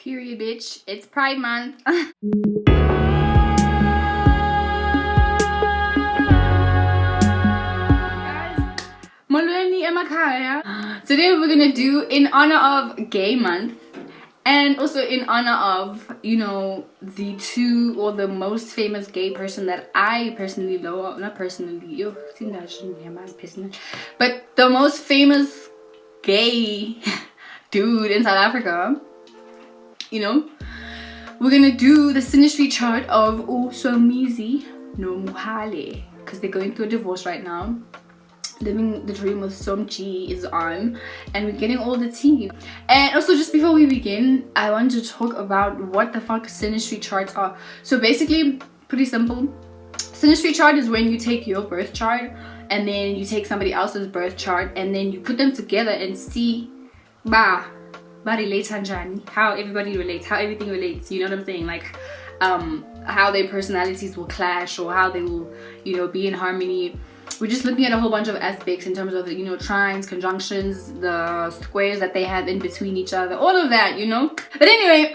Period, bitch. It's Pride Month. Today we're gonna do in honor of Gay Month and also in honor of, you know, the two or the most famous gay person that I personally know, not personally, but the most famous gay dude in South Africa. You know, we're gonna do the Synastry chart of SOMIZI'S no Mohale, because they're going through a divorce right now. Living the dream with SOMG is on, and we're getting all the tea. And also, just before we begin, I want to talk about what the fuck Synastry charts are. So basically, pretty simple. Synastry chart is when you take your birth chart and then you take somebody else's birth chart and then you put them together and see how everybody relates, how everything relates, you know what I'm saying? Like how their personalities will clash or how they will, you know, be in harmony. We're just looking at a whole bunch of aspects in terms of, you know, trines, conjunctions, the squares that they have in between each other, all of that, you know. But anyway,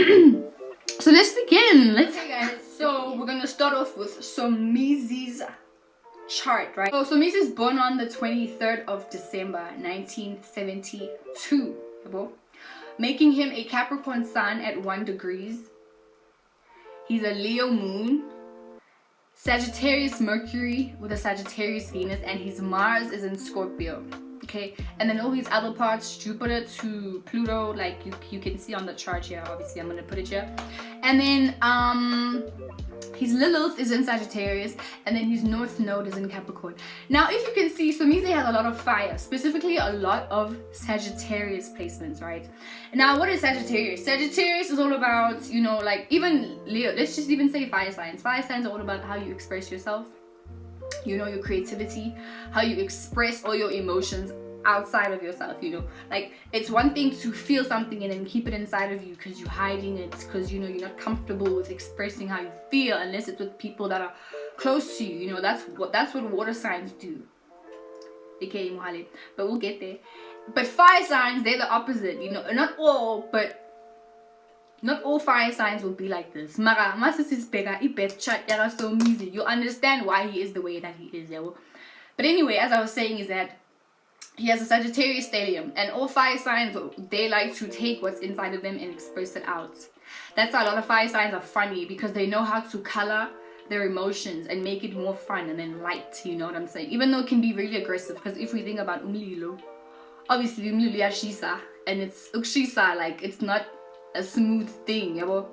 so let's begin. Guys, so we're gonna start off with SOMIZI'S chart, right? So SOMIZI'S born on the 23rd of December 1972, making him a Capricorn sun at 1 degrees. He's a Leo moon, Sagittarius Mercury with a Sagittarius Venus, and his Mars is in Scorpio. Okay, and then all these other parts, Jupiter to Pluto, like you can see on the chart here. Obviously I'm gonna put it here. And then his Lilith is in Sagittarius, and then his North Node is in Capricorn. Now if you can see, SOMIZI has a lot of fire, specifically a lot of Sagittarius placements, right? Now what is Sagittarius? Sagittarius is all about, you know, like even Leo, let's just even say fire signs. Fire signs are all about how you express yourself, you know, your creativity, how you express all your emotions outside of yourself, you know. Like it's one thing to feel something and then keep it inside of you because you're hiding it, because, you know, you're not comfortable with expressing how you feel unless it's with people that are close to you, you know. That's what water signs do, aka Mohale, but we'll get there. But fire signs, they're the opposite, you know. Not all fire signs will be like this. Mara, you'll understand why he is the way that he is, yeah. But anyway, as I was saying, is that he has a Sagittarius stellium, and all fire signs, they like to take what's inside of them and express it out. That's why a lot of fire signs are funny, because they know how to color their emotions and make it more fun and then light, you know what I'm saying? Even though it can be really aggressive, because if we think about umlilo, obviously umlilo yashisa, and it's ukshisa, like it's not a smooth thing, yabo.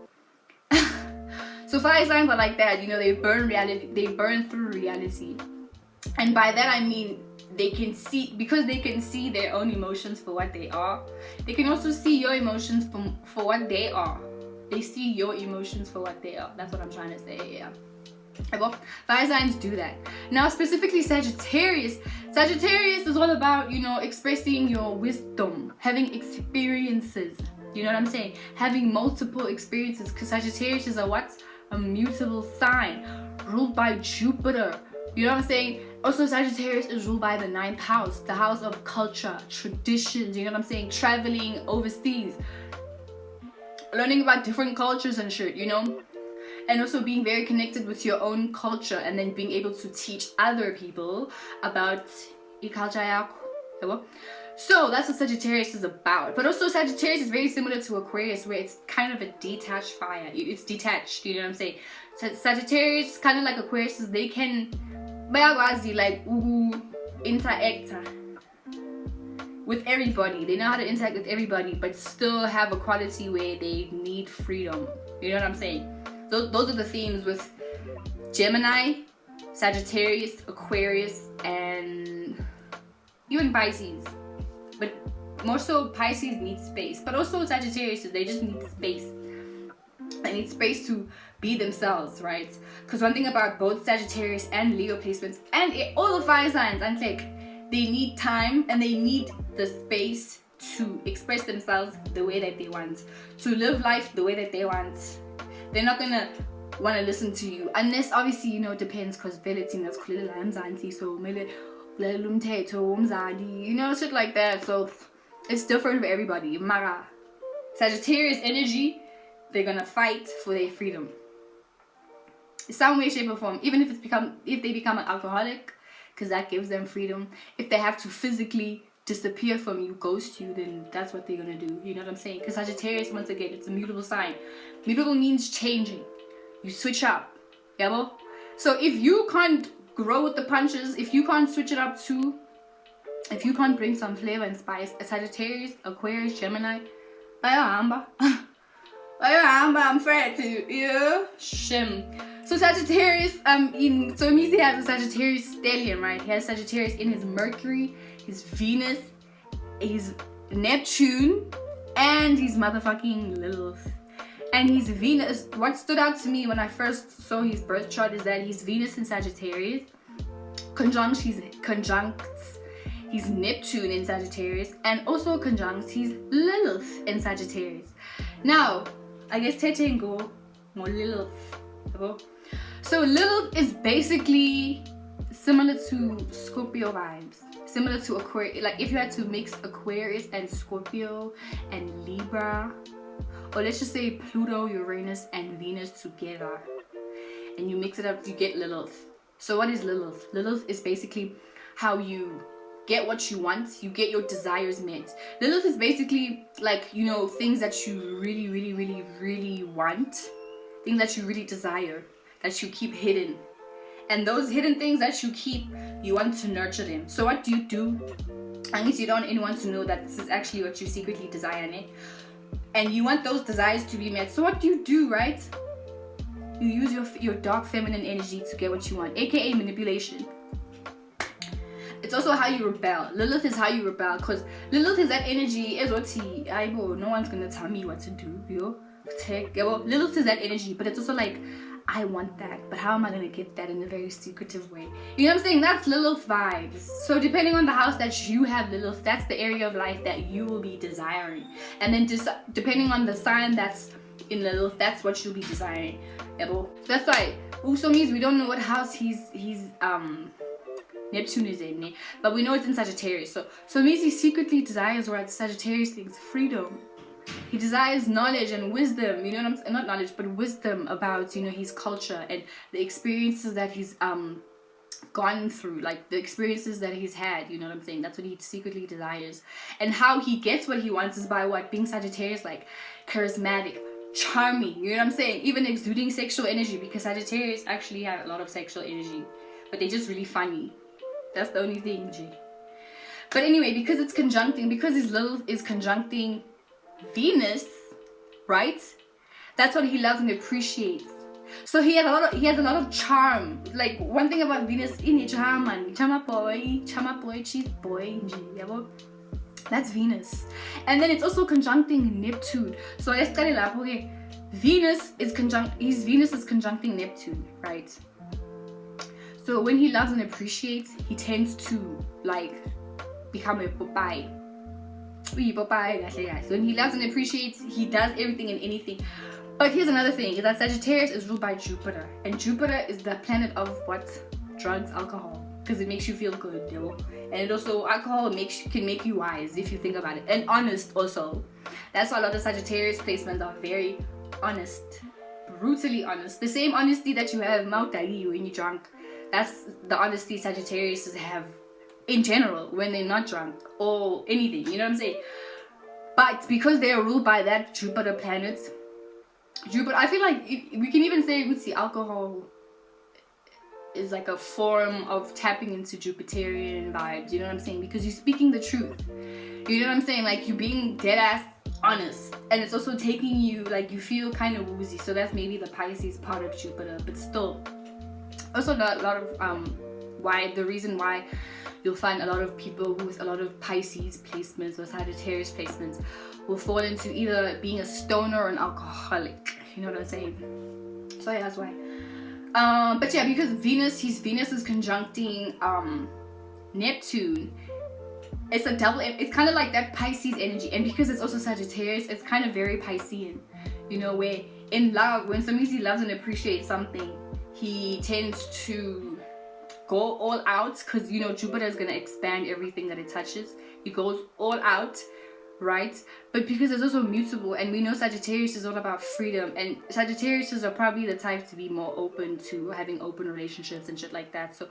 So fire signs are like that, you know. They burn reality, they burn through reality, and by that I mean they can see, because they can see their own emotions for what they are. They can also see your emotions for what they are. They see your emotions for what they are. That's what I'm trying to say, yeah. Fire signs do that. Now specifically Sagittarius is all about, you know, expressing your wisdom, having experiences, you know what I'm saying, having multiple experiences, because Sagittarius is a mutable sign ruled by Jupiter, you know what I'm saying. Also Sagittarius is ruled by the 9th house, the house of culture, traditions, you know what I'm saying, traveling overseas, learning about different cultures and shit, you know, and also being very connected with your own culture and then being able to teach other people about your culture. So that's what Sagittarius is about. But also Sagittarius is very similar to Aquarius, where it's kind of a detached fire. It's detached, you know what I'm saying. Sagittarius, kind of like Aquarius, they can like interact with everybody. They know how to interact with everybody, but still have a quality where they need freedom, you know what I'm saying. Those are the themes with Gemini, Sagittarius, Aquarius, and even Pisces. But more so Pisces needs space, but also Sagittarius, they just need space. They need space to be themselves, right? Because one thing about both Sagittarius and Leo placements and all the fire signs, and like, they need time and they need the space to express themselves the way that they want, to live life the way that they want. They're not gonna want to listen to you unless, obviously, you know, it depends, because you know, shit like that. So it's different for everybody. Mara, Sagittarius energy they're gonna fight for their freedom. Some way, shape, or form. Even if they become an alcoholic, because that gives them freedom. If they have to physically disappear from you, ghost you, then that's what they're gonna do. You know what I'm saying? Because Sagittarius, once again, it's a mutable sign. Mutable means changing. You switch up. Yeah, so if you can't grow with the punches, if you can't switch it up too, if you can't bring some flavor and spice, a Sagittarius, Aquarius, Gemini, I'm afraid to, yeah, shim. So Sagittarius, SOMIZI'S has a Sagittarius stellium, right? He has Sagittarius in his Mercury, his Venus, his Neptune, and his motherfucking Lilith. And his Venus, what stood out to me when I first saw his birth chart is that his Venus in Sagittarius conjuncts his Neptune in Sagittarius, and also conjuncts his Lilith in Sagittarius. Now, I guess Tete go more Lilith. So Lilith is basically similar to Scorpio vibes, similar to Aquarius. Like if you had to mix Aquarius and Scorpio and Libra, or let's just say Pluto, Uranus, and Venus together, and you mix it up, you get Lilith. So what is Lilith? Lilith is basically how you get what you want, you get your desires met. Lilith is basically like, you know, things that you really, really, really, really want, things that you really desire, that you keep hidden. And those hidden things that you keep, you want to nurture them. So what do? I guess you don't want anyone to know that this is actually what you secretly desire, né? And you want those desires to be met. So what do, right? You use your dark feminine energy to get what you want, aka manipulation. It's also how you rebel. Lilith is how you rebel, because Lilith is that energy, no one's gonna tell me what to do, yo. Lilith is that energy, but it's also like, I want that, but how am I gonna get that in a very secretive way? You know what I'm saying? That's Lilith vibes. So depending on the house that you have Lilith, that's the area of life that you will be desiring. And then just depending on the sign that's in Lilith, that's what you'll be desiring. That's why also means we don't know what house he's Neptune is in, but we know it's in Sagittarius. So it means he secretly desires what Sagittarius thinks, freedom. He desires knowledge and wisdom, you know what I'm saying? Not knowledge, but wisdom about, you know, his culture and the experiences that he's gone through, like the experiences that he's had, you know what I'm saying? That's what he secretly desires. And how he gets what he wants is by what? Being Sagittarius, like charismatic, charming, you know what I'm saying? Even exuding sexual energy, because Sagittarius actually have a lot of sexual energy, but they're just really funny. That's the only thing, G. But anyway, because his Lilith is conjuncting Venus, right? That's what he loves and appreciates. So he has a lot of charm. Like one thing about Venus, charm boy, cheese boy, that's Venus. And then it's also conjuncting Neptune. So let's start it up. Okay, Venus is conjuncting Neptune, right? So when he loves and appreciates, he tends to like become a Popeye. When he loves and appreciates, he does everything and anything. But here's another thing, is that Sagittarius is ruled by Jupiter. And Jupiter is the planet of what? Drugs, alcohol. Because it makes you feel good, yo. And also, alcohol can make you wise if you think about it. And honest also. That's why a lot of Sagittarius placements are very honest. Brutally honest. The same honesty that you have when you're drunk. That's the honesty Sagittarius have in general when they're not drunk or anything, you know what I'm saying? But because they are ruled by that Jupiter planet, I feel like we can even say alcohol is like a form of tapping into Jupiterian vibes, you know what I'm saying? Because you're speaking the truth, you know what I'm saying? Like you're being dead ass honest, and it's also taking you, like you feel kind of woozy. So that's maybe the Pisces part of Jupiter, but still also a lot of the reason why you'll find a lot of people with a lot of Pisces placements or Sagittarius placements will fall into either being a stoner or an alcoholic, you know what I'm saying? So yeah, that's why. But yeah, because Venus is conjuncting Neptune, it's kind of like that Pisces energy. And because it's also Sagittarius, it's kind of very Piscean, you know, where in love, when somebody loves and appreciates something, he tends to go all out, because you know Jupiter is going to expand everything that it touches. He goes all out, right? But because it's also mutable, and we know Sagittarius is all about freedom, and Sagittarius are probably the type to be more open to having open relationships and shit like that. So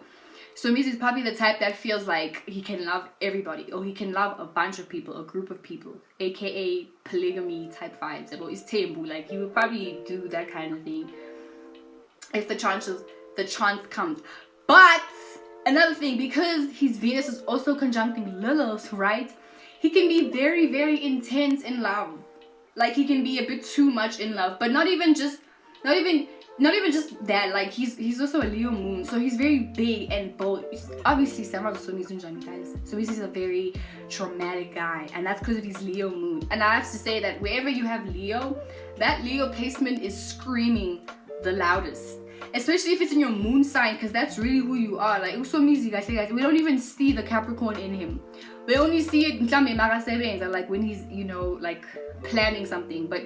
Somizi is probably the type that feels like he can love everybody, or he can love a bunch of people, a group of people, aka polygamy type vibes. Or is tembu, like he would probably do that kind of thing if the chance comes. But another thing, because his Venus is also conjuncting Lilith, right? He can be very, very intense in love. Like he can be a bit too much in love, but not even just that. Like he's also a Leo moon, so he's very big and bold. Obviously, some of the guys. So he's a very traumatic guy, and that's because of his Leo moon. And I have to say that wherever you have Leo, that Leo placement is screaming the loudest. Especially if it's in your moon sign, because that's really who you are. Like Usomizi, guys, we don't even see the Capricorn in him. We only see it like when he's, you know, like planning something. But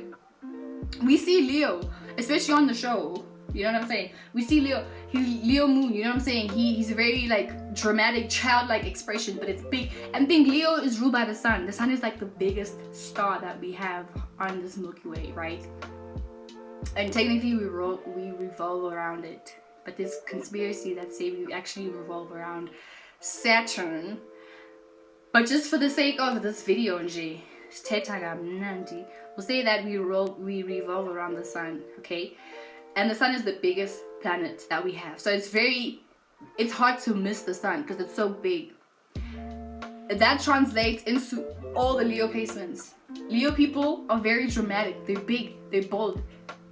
we see Leo, especially on the show. You know what I'm saying? We see Leo. He's Leo moon. You know what I'm saying? He's a very like dramatic, childlike expression, but it's big. And think Leo is ruled by the sun. The sun is like the biggest star that we have on this Milky Way, right? And technically we revolve around it, but this conspiracy that say we actually revolve around Saturn. But just for the sake of this video, we'll say that we revolve around the sun, okay? And the sun is the biggest planet that we have, so it's hard to miss the sun because it's so big. That translates into all the Leo placements. Leo people are very dramatic. They're big, they're bold,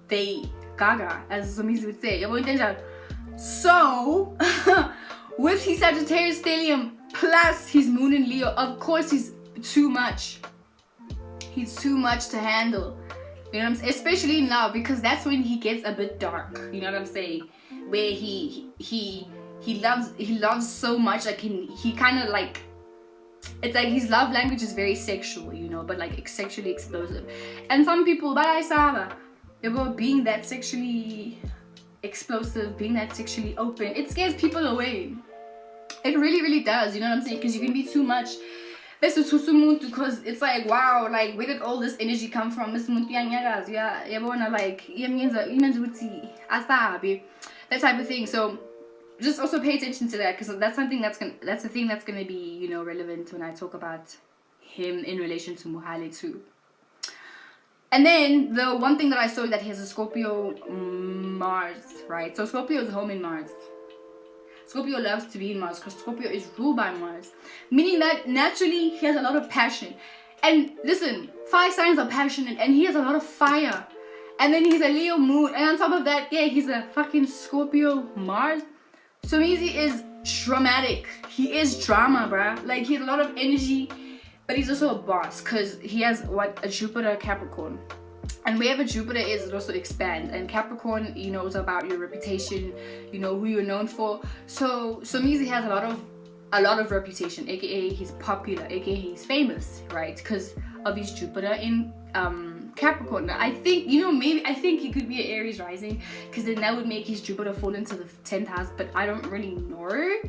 they gaga, as Somizi would say. So with his Sagittarius stellium plus his moon in Leo, of course he's too much. He's too much to handle. You know what I'm saying? Especially now, because that's when he gets a bit dark. You know what I'm saying? Where he loves so much, like he kind of like, it's like his love language is very sexual, you know, but like sexually explosive. And some people, being that sexually explosive, being that sexually open, it scares people away. It really, really does. You know what I'm saying? Because you can be too much. Because it's like, wow, like where did all this energy come from? Like that type of thing. So just also pay attention to that, because that's the thing that's gonna be, you know, relevant when I talk about him in relation to Mohale too. And then the one thing that I saw, that he has a Scorpio Mars, right? So Scorpio is home in Mars. Scorpio loves to be in Mars because Scorpio is ruled by Mars, meaning that naturally he has a lot of passion. And listen, fire signs are passionate, and he has a lot of fire. And then he's a Leo moon, and on top of that, yeah, he's a fucking Scorpio Mars. Somizi is dramatic. He is drama, bruh. Like, he has a lot of energy, but he's also a boss because he has a Jupiter Capricorn. And wherever Jupiter is, it also expands. And Capricorn, you know, is about your reputation, you know, who you're known for. So Somizi has a lot of reputation, aka he's popular, aka he's famous, right? Because of his Jupiter in Capricorn. I think, you know, I think he could be an Aries rising, because then that would make his Jupiter fall into the 10th house, but I don't really know.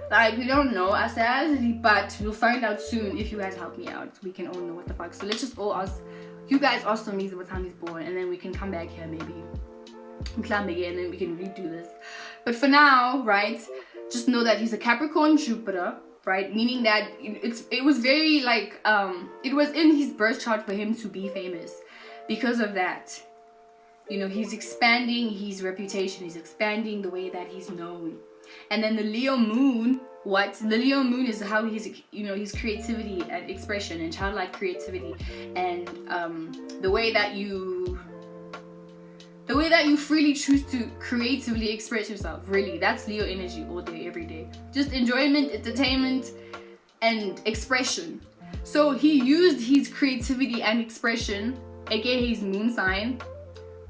Like, we don't know ourselves, but we'll find out soon. If you guys help me out, we can all know what the fuck. So let's just all ask, you guys ask Somizi what time he's born, and then we can come back here maybe, and then we can redo this. But for now, right, just know that he's a Capricorn Jupiter, right? Meaning that it was very like, it was in his birth chart for him to be famous. Because of that, you know, he's expanding his reputation, he's expanding the way that he's known. And then the Leo moon, the Leo moon is how he's, you know, his creativity and expression and childlike creativity, and the way that you freely choose to creatively express yourself. Really, that's Leo energy all day, every day. Just enjoyment, entertainment, and expression. So he used his creativity and expression, aka his moon sign,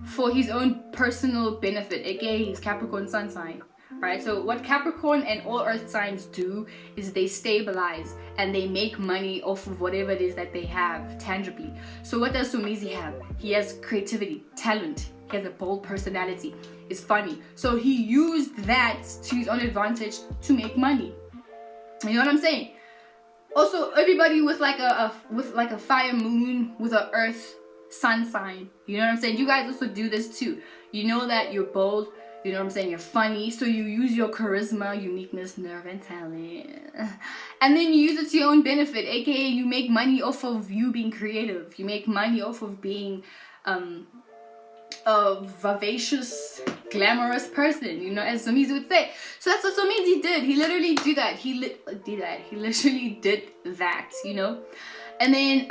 for his own personal benefit, aka his Capricorn sun sign, right? So what Capricorn and all earth signs do is they stabilize and they make money off of whatever it is that they have tangibly. So what does Somizi have? He has creativity, talent, he has a bold personality, is funny. So he used that to his own advantage to make money. You know what I'm saying? Also, everybody with like a fire moon with a earth sun sign, you know what I'm saying? You guys also do this too. You know that you're bold, you know what I'm saying? You're funny, so you use your charisma, uniqueness, nerve, and talent, and then you use it to your own benefit, aka you make money off of you being creative. You make money off of being a vivacious, glamorous person, you know, as Somizi would say. So that's what Somizi did. He literally did that. He literally did that, you know. And then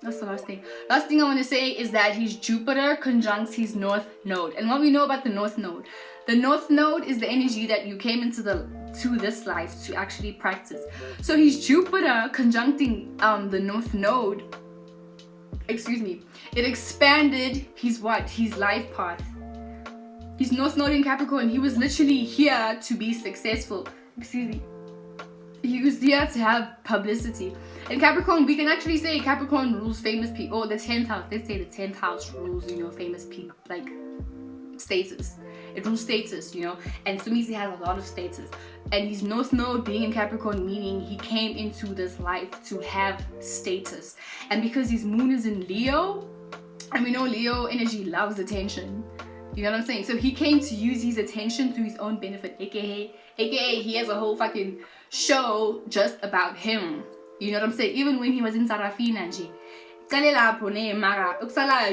that's the last thing. Last thing I want to say is that his Jupiter conjuncts his North Node. And what we know about the North Node is the energy that you came into this life to actually practice. So his Jupiter conjuncting the North Node, it expanded his life path. His North Node in Capricorn, he was literally here to be successful. He was here to have publicity. In Capricorn, we can actually say Capricorn rules famous people. Or the 10th house. Let's say the 10th house rules, you know, famous people, like status. It rules status, you know. And Somizi has a lot of status. And his North Node being in Capricorn, meaning he came into this life to have status. And because his moon is in Leo, and we know Leo energy loves attention. You know what I'm saying? So he came to use his attention to his own benefit, aka he has a whole fucking show just about him. You know what I'm saying? Even when he was in Sarafina,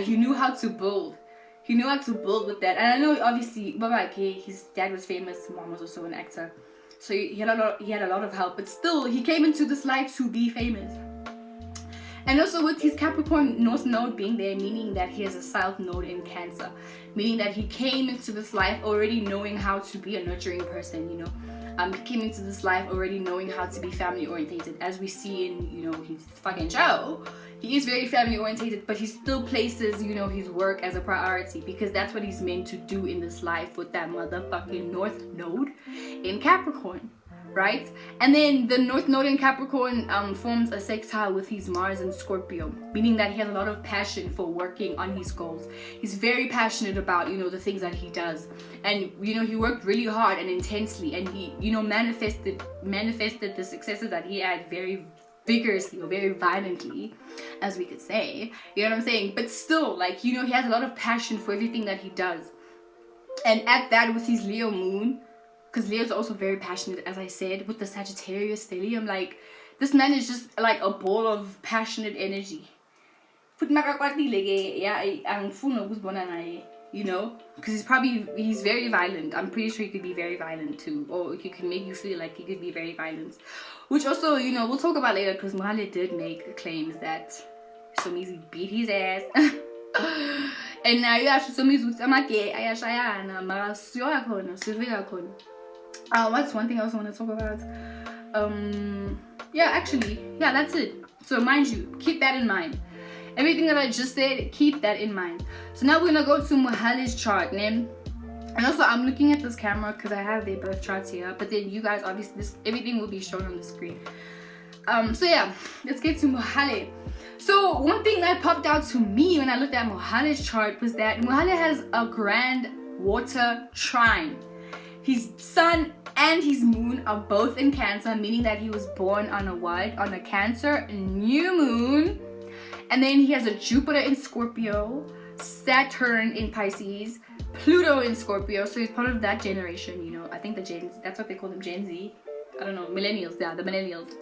he knew how to build. He knew how to build with that. And I know obviously his dad was famous, mom was also an actor. So he had a lot of help, but still he came into this life to be famous. And also with his Capricorn North Node being there, meaning that he has a South Node in Cancer, meaning that he came into this life already knowing how to be a nurturing person, you know. He came into this life already knowing how to be family orientated, as we see in, you know, his fucking show. He is very family orientated, but he still places, you know, his work as a priority, because that's what he's meant to do in this life with that motherfucking North Node in Capricorn. Right? And then the North Node in Capricorn forms a sextile with his Mars in Scorpio, meaning that he has a lot of passion for working on his goals. He's very passionate about, you know, the things that he does. And, you know, he worked really hard and intensely, and he, you know, manifested the successes that he had very vigorously or very violently, as we could say. You know what I'm saying? But still, like, you know, he has a lot of passion for everything that he does. And at that, with his Leo moon, because Leo's also very passionate, as I said, with the Sagittarius stellium. Like, this man is just like a ball of passionate energy. You know, because he's very violent. I'm pretty sure he could be very violent too, or he can make you feel like he could be very violent. Which also, you know, we'll talk about later, because Mohale did make claims that Somizi beat his ass. And now you actually Somizi with Amake, Ayashayana, Marasyoakona, Sivigakona. What's one thing I also want to talk about? Yeah, that's it. So mind you, keep that in mind. Everything that I just said, keep that in mind. So now we're gonna go to MOHALE'S chart, name. And also I'm looking at this camera because I have their birth charts here, but then you guys obviously everything will be shown on the screen. So yeah, let's get to MOHALE. So one thing that popped out to me when I looked at MOHALE'S chart was that MOHALE has a grand water trine. His sun and his moon are both in Cancer, meaning that he was born on a Cancer new moon. And then he has a Jupiter in Scorpio, Saturn in Pisces, Pluto in Scorpio. So he's part of that generation, you know. I think that's what they call them, Gen Z. I don't know, millennials, yeah, the millennials.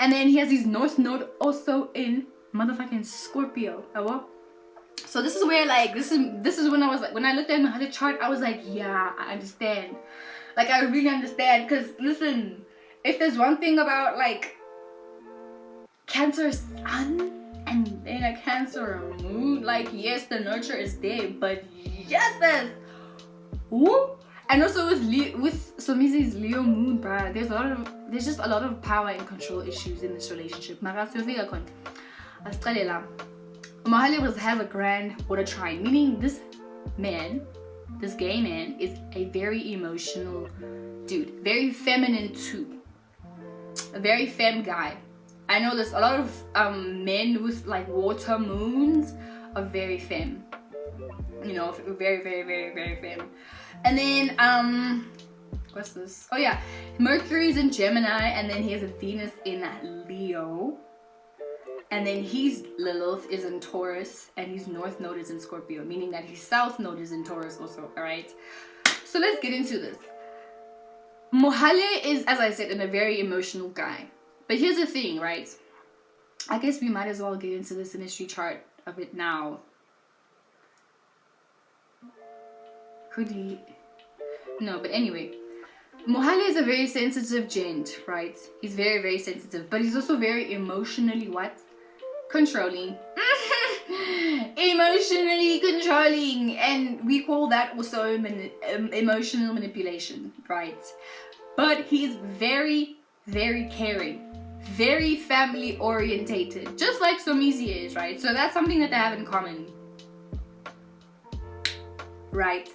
And then he has his North Node also in motherfucking Scorpio. So this is where, like, this is when I was like, when I looked at my chart, I was like, yeah, I understand. Like, I really understand. Because listen, if there's one thing about like Cancer sun and then a Cancer moon, like, yes, the nurture is there, but yes, and also with Somizi's Leo moon, bruh, there's just a lot of power and control issues in this relationship. Mohale has a grand water trine, meaning this gay man, is a very emotional dude, very feminine too, a very femme guy. I know there's a lot of men with like water moons are very femme, you know, very, very, very, very femme. And then what's this? Oh yeah, Mercury's in Gemini, and then he has a Venus in Leo. And then his Lilith is in Taurus, and his North Node is in Scorpio, meaning that his South Node is in Taurus also, alright? So let's get into this. Mohale is, as I said, a very emotional guy. But here's the thing, right? I guess we might as well get into the Synastry chart of it now. Could he? No, but anyway. Mohale is a very sensitive gent, right? He's very, very sensitive. But he's also very emotionally what? Controlling. Emotionally controlling. And we call that also emotional manipulation, right? But he's very, very caring. Very family orientated, just like SOMIZI'S, right? So that's something that they have in common, right?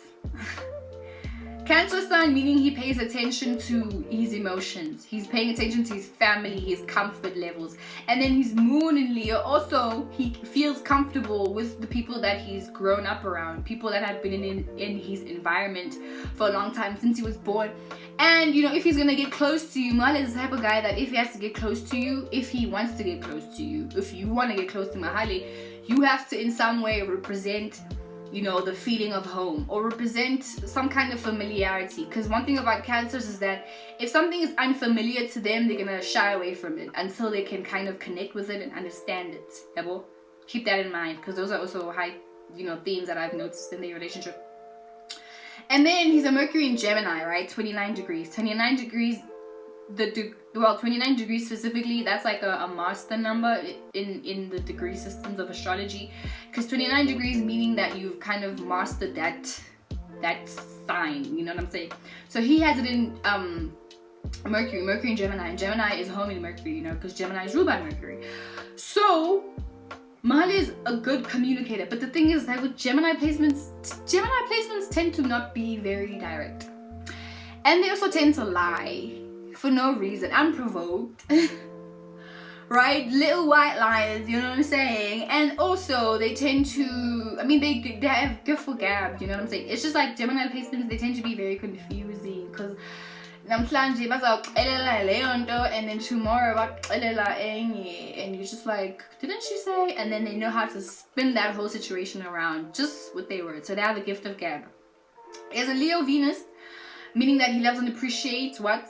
Cancer sun, meaning he pays attention to his emotions. He's paying attention to his family, his comfort levels. And then his moon in Leo, also he feels comfortable with the people that he's grown up around, people that have been in his environment for a long time, since he was born. And you know, if he's gonna get close to you, Mahale is the type of guy that if he has to get close to you, if he wants to get close to you, if you want to get close to Mahale, you have to in some way represent, you know, the feeling of home, or represent some kind of familiarity. Because one thing about Cancers is that if something is unfamiliar to them, they're gonna shy away from it until they can kind of connect with it and understand it. Yabo? Keep that in mind, because those are also high, you know, themes that I've noticed in their relationship. And then he's a Mercury in Gemini, right? 29 degrees. 29 degrees, 29 degrees specifically, that's like a master number in the degree systems of astrology, because 29 degrees meaning that you've kind of mastered that sign, you know what I'm saying? So he has it in Mercury in Gemini, and Gemini is home in Mercury, you know, because Gemini is ruled by Mercury. So Mahale is a good communicator, but the thing is that with Gemini placements tend to not be very direct, and they also tend to lie for no reason, unprovoked. Right? Little white lies, you know what I'm saying? And also they tend to, I mean, they have gift for gab, you know what I'm saying? It's just like Gemini placements, they tend to be very confusing, because namhlanje bazawuxelela leyo nto and then tomorrow baxelela enye, and you're just like, didn't she say? And then they know how to spin that whole situation around just with their words. So they have the gift of gab. He has a Leo Venus, meaning that he loves and appreciates what?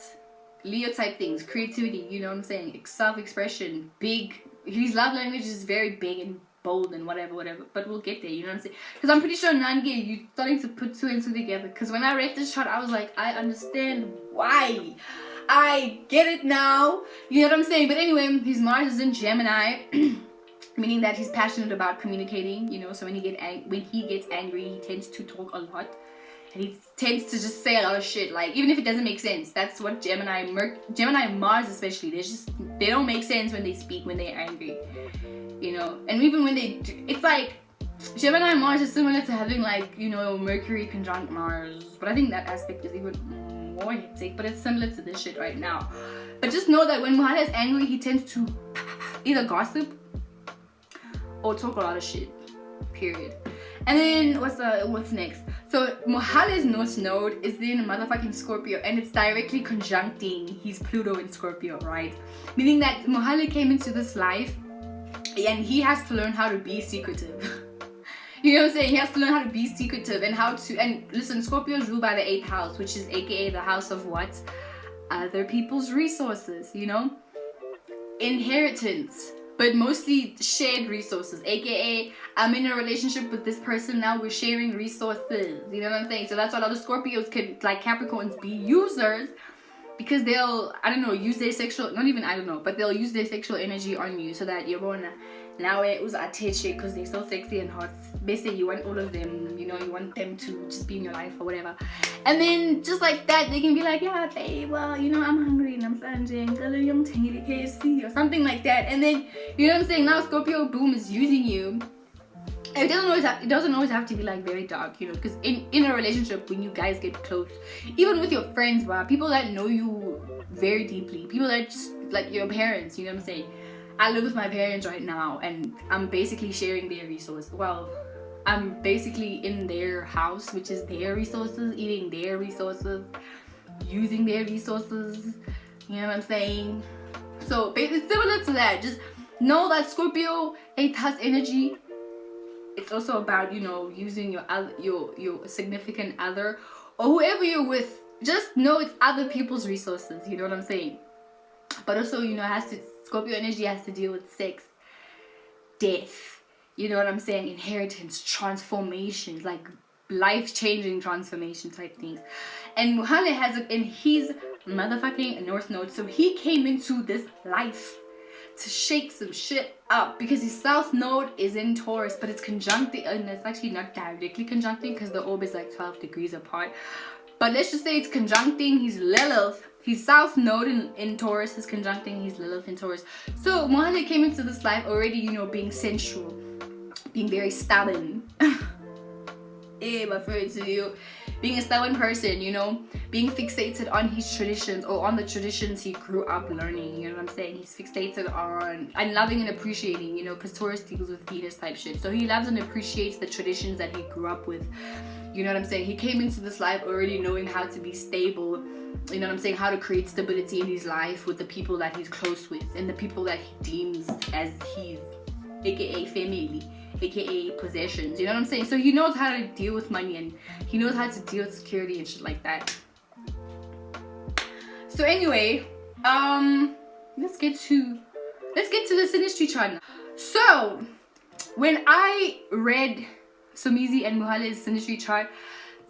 Leo type things, creativity, you know what I'm saying, self-expression, big. His love language is very big and bold and whatever, but we'll get there, you know what I'm saying? Because I'm pretty sure Nange, you're starting to put two and two together, because when I read this chart, I was like, I understand why. I get it now, you know what I'm saying? But anyway, his Mars is in Gemini, meaning that he's passionate about communicating, you know, so when he gets angry, he tends to talk a lot. And he tends to just say a lot of shit, like, even if it doesn't make sense. That's what Gemini Mars especially, they don't make sense when they speak, when they're angry, you know. And even when they do, it's like Gemini Mars is similar to having, like, you know, Mercury conjunct Mars, but I think that aspect is even more hectic, but it's similar to this shit right now. But just know that when Mohale is angry, he tends to either gossip or talk a lot of shit, period. And then what's next? So Mohale's North Node is in motherfucking Scorpio, and it's directly conjuncting his Pluto in Scorpio, right? Meaning that Mohale came into this life and he has to learn how to be secretive. You know what I'm saying? He has to learn how to be secretive and how to, and listen, Scorpio is ruled by the 8th house, which is aka the house of what? Other people's resources, you know? Inheritance. But mostly shared resources, aka I'm in a relationship with this person now, we're sharing resources, you know what I'm saying? So that's why a lot of Scorpios could, like Capricorns, be users, because they'll, I don't know, use their sexual, not even I don't know, but they'll use their sexual energy on you so that you're gonna now it was attached because they're so sexy and hot. Basically you want all of them, you know, you want them to just be in your life or whatever. And then just like that they can be like, yeah babe, well, you know, I'm hungry and I'm sanjing KFC or something like that. And then, you know what I'm saying, now Scorpio boom is using you. It doesn't always have to be like very dark, you know, because in a relationship, when you guys get close, even with your friends, bro, people that know you very deeply, people that just like your parents, you know what I'm saying. I live with my parents right now and I'm basically sharing their resources. Well, I'm basically in their house, which is their resources, eating their resources, using their resources. You know what I'm saying? So it's similar to that. Just know that Scorpio 8th house energy, it's also about, you know, using your significant other or whoever you're with. Just know it's other people's resources. You know what I'm saying? But also, you know, Scorpio energy has to deal with sex, death. You know what I'm saying? Inheritance, transformations, like life-changing transformation type things. And Mohale has it in his motherfucking North Node. So he came into this life to shake some shit up because his South Node is in Taurus, but it's conjuncting, and it's actually not directly conjuncting because the orb is like 12 degrees apart. But let's just say it's conjuncting his Lilith. His South Node in Taurus is conjuncting his Lilith in Taurus. So Mohale came into this life already, you know, being sensual, being very stubborn. My friend to you. Being a stubborn person, you know, being fixated on his traditions or on the traditions he grew up learning. You know what I'm saying? He's fixated on and loving and appreciating, you know, because Taurus deals with Venus type shit. So he loves and appreciates the traditions that he grew up with. You know what I'm saying? He came into this life already knowing how to be stable. You know what I'm saying? How to create stability in his life with the people that he's close with and the people that he deems as his, aka family, aka possessions. You know what I'm saying? So he knows how to deal with money and he knows how to deal with security and shit like that. So anyway, let's get to the Synastry chart. So when I read SOMIZI and MOHALE'S Synastry chart,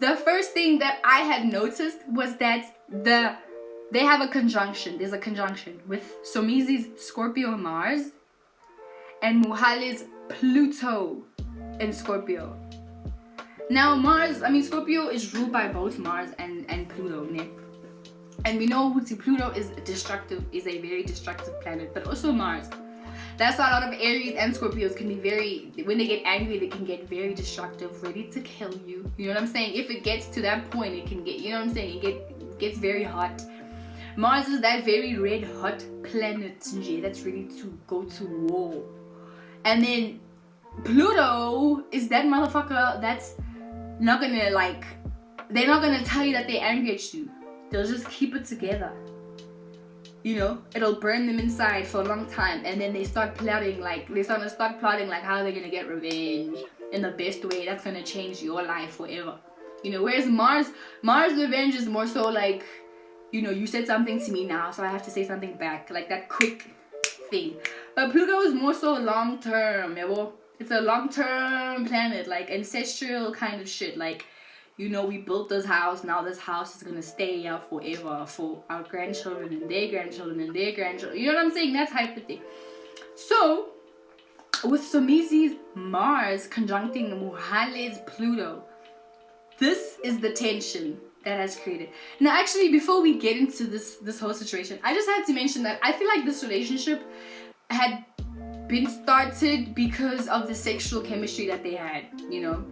the first thing that I had noticed was that they have a conjunction. There's a conjunction with SOMIZI'S Scorpio Mars and MOHALE'S Pluto in Scorpio. Now Scorpio is ruled by both Mars and Pluto, né? And we know Pluto is a very destructive planet, but also Mars. That's why a lot of Aries and Scorpios can be when they get angry, they can get very destructive, ready to kill you. You know what I'm saying? If it gets to that point, it can get, you know what I'm saying? It gets very hot. Mars is that very red hot planet that's ready to go to war. And then Pluto is that motherfucker that's not gonna they're not gonna tell you that they're angry at you. They'll just keep it together. You know, it'll burn them inside for a long time, and then they start plotting like how they're gonna get revenge in the best way that's gonna change your life forever. You know, whereas Mars revenge is more so like, you know, you said something to me now, so I have to say something back, like that quick thing. But Pluto is more so long term, it's a long term planet, like ancestral kind of shit, like, you know, we built this house, now this house is gonna stay out forever for our grandchildren and their grandchildren and their grandchildren. You know what I'm saying? That type of thing. So, with SOMIZI'S Mars conjuncting MOHALE'S Pluto, this is the tension that has created. Now, actually, before we get into this whole situation, I just have to mention that I feel like this relationship had been started because of the sexual chemistry that they had, you know.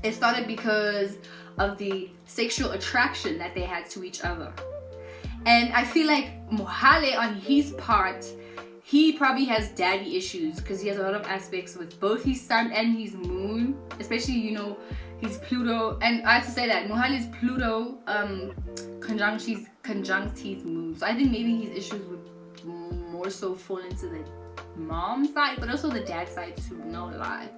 It started because of the sexual attraction that they had to each other. And I feel like MOHALE, on his part, he probably has daddy issues because he has a lot of aspects with both his sun and his moon, especially, you know, his Pluto. And I have to say that MOHALE'S Pluto conjunct his moon. So I think maybe his issues would more so fall into the mom side, but also the dad side too, no lie.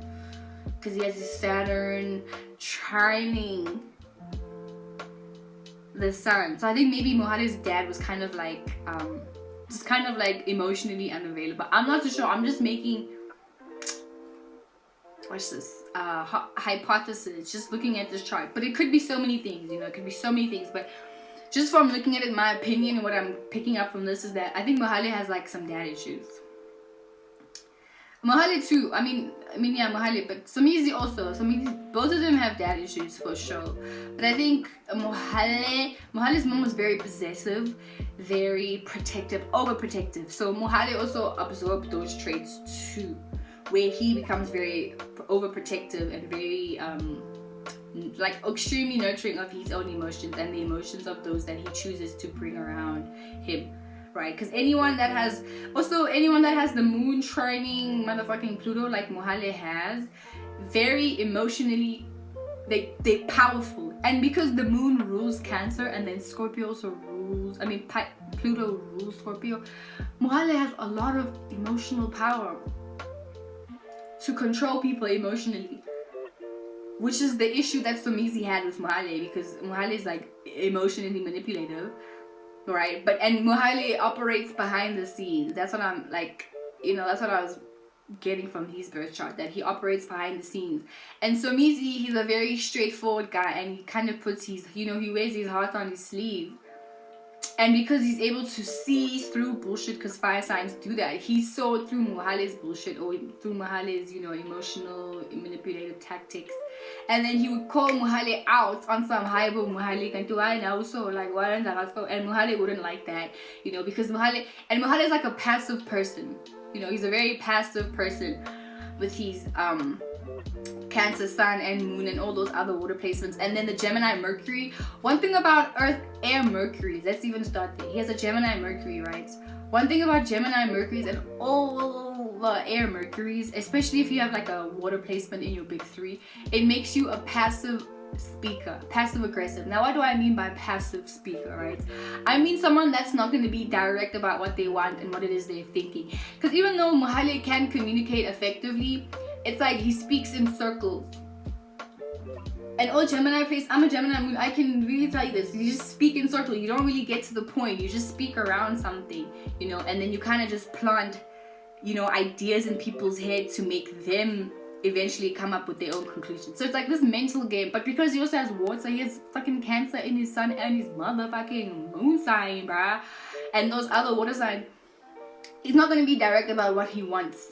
Because he has his Saturn trining the sun. So I think maybe MOHALE'S dad was kind of like just kind of like emotionally unavailable. I'm not too sure. I'm just making hypothesis, just looking at this chart. But it could be so many things, you know, it could be so many things. But just from looking at it, my opinion and what I'm picking up from this is that I think MOHALE has like some dad issues. MOHALE too, I mean yeah, MOHALE, but SOMIZI also. SOMIZI, both of them have dad issues for sure. But I think MOHALE's mom was very possessive, very protective, overprotective. So MOHALE also absorbed those traits too, where he becomes very overprotective and very like extremely nurturing of his own emotions and the emotions of those that he chooses to bring around him. Right, because anyone that has the moon trining motherfucking Pluto like MOHALE has, very emotionally, they're powerful, And because the moon rules Cancer, and then Scorpio also rules, Pluto rules Scorpio, Mohale has a lot of emotional power to control people emotionally, which is the issue that Somizi had with Mohale, because Mohale is like emotionally manipulative, right? And Mohale operates behind the scenes. That's what I'm like, that's what I was getting from his birth chart, that he operates behind the scenes. And Somizi, he's a very straightforward guy, and he kind of puts his, he wears his heart on his sleeve. And because he's able to see through bullshit, because fire signs do that, he saw through Mohale's bullshit, or through Mohale's, emotional manipulative tactics. And then he would call Mohale out on some hypo Mohale kanti why now so, like, why and Mohale wouldn't like that, because Mohale is like a passive person. He's a very passive person with his Cancer, Sun, and Moon, and all those other water placements. And then the Gemini Mercury. One thing about Earth, air Mercury, let's even start there. He has a Gemini Mercury, right? One thing about Gemini Mercuries and all the air Mercuries, especially if you have like a water placement in your big three, it makes you a passive speaker, passive aggressive. Now, what do I mean by passive speaker, right? I mean someone that's not going to be direct about what they want and what it is they're thinking. Because even though Mohale can communicate effectively, it's like he speaks in circles. And all Gemini place, I'm a Gemini moon, I can really tell you this, you just speak in circles. You don't really get to the point, you just speak around something, and then you kind of just plant, ideas in people's head to make them eventually come up with their own conclusions. So it's like this mental game. But because he also has water, he has fucking Cancer in his sun and his motherfucking moon sign, bruh, and those other water signs, he's not going to be direct about what he wants.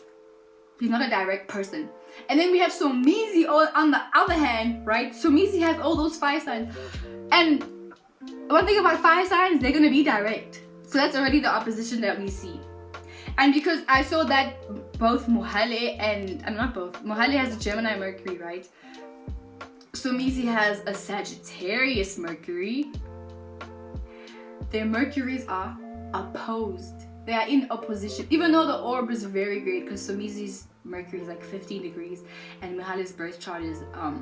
He's not a direct person. And then we have Somizi on the other hand, right? Somizi has all those fire signs. And one thing about fire signs, they're going to be direct. So that's already the opposition that we see. And because I saw that both Mohale and, Mohale has a Gemini Mercury, right? Somizi has a Sagittarius Mercury. Their Mercuries are opposed. They are in opposition. Even though the orb is very great, because Somizi's Mercury is like 15 degrees and Mohale's birth chart is, not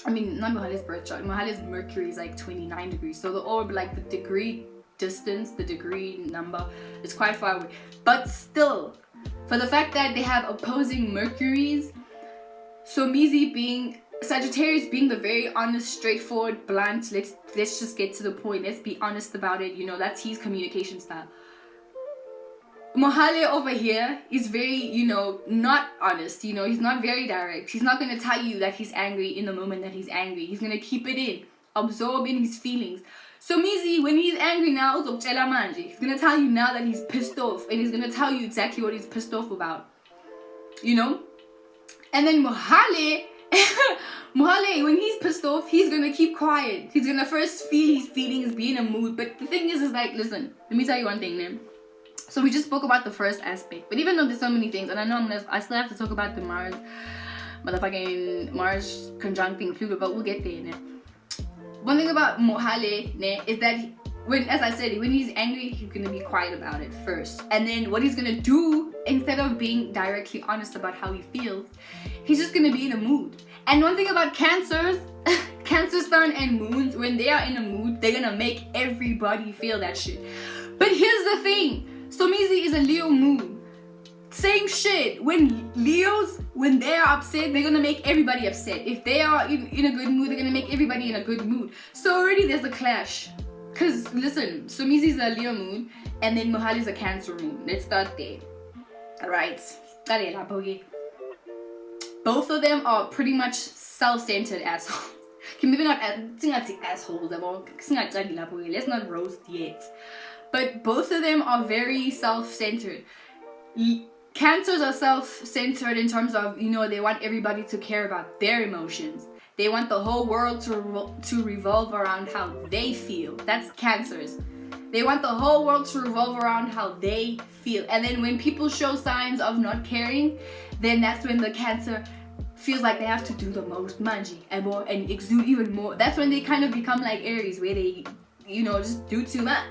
Mohale's birth chart, Mohale's Mercury is like 29 degrees. So the orb, like the degree distance, the degree number is quite far away. But still, for the fact that they have opposing Mercuries, Sagittarius being the very honest, straightforward, blunt, let's just get to the point, let's be honest about it, that's his communication style. Mohale over here is very, not honest, he's not very direct. He's not going to tell you that he's angry in the moment that he's angry. He's going to keep it in, absorb in his feelings. Somizi, when he's angry now, he's going to tell you now that he's pissed off, and he's going to tell you exactly what he's pissed off about, And then Mohale, when he's pissed off, he's going to keep quiet. He's going to first feel his feelings, be in a mood. But the thing is like, listen, let me tell you one thing, man. So we just spoke about the first aspect, but even though there's so many things, and I know I still have to talk about the Mars conjuncting Pluto, but we'll get there. One thing about Mohale is that when he's angry, he's gonna be quiet about it first, and then what he's gonna do, instead of being directly honest about how he feels, he's just gonna be in a mood. And one thing about Cancers, Cancer, Sun, and Moons, when they are in a mood, they're gonna make everybody feel that shit. But here's the thing. Somizi is a Leo moon. Same shit. When they are upset, they're gonna make everybody upset. If they are in a good mood, they're gonna make everybody in a good mood. So already there's a clash. Cause listen, Somizi is a Leo moon, and then Mohale is a Cancer moon. Let's start there. Alright. Both of them are pretty much self-centered assholes. Maybe not assholes, let's not roast yet. But both of them are very self-centered. Cancers are self-centered in terms of, they want everybody to care about their emotions. They want the whole world to revolve around how they feel. That's Cancers. They want the whole world to revolve around how they feel. And then when people show signs of not caring, then that's when the Cancer feels like they have to do the most manji and exude even more. That's when they kind of become like Aries, where they just do too much.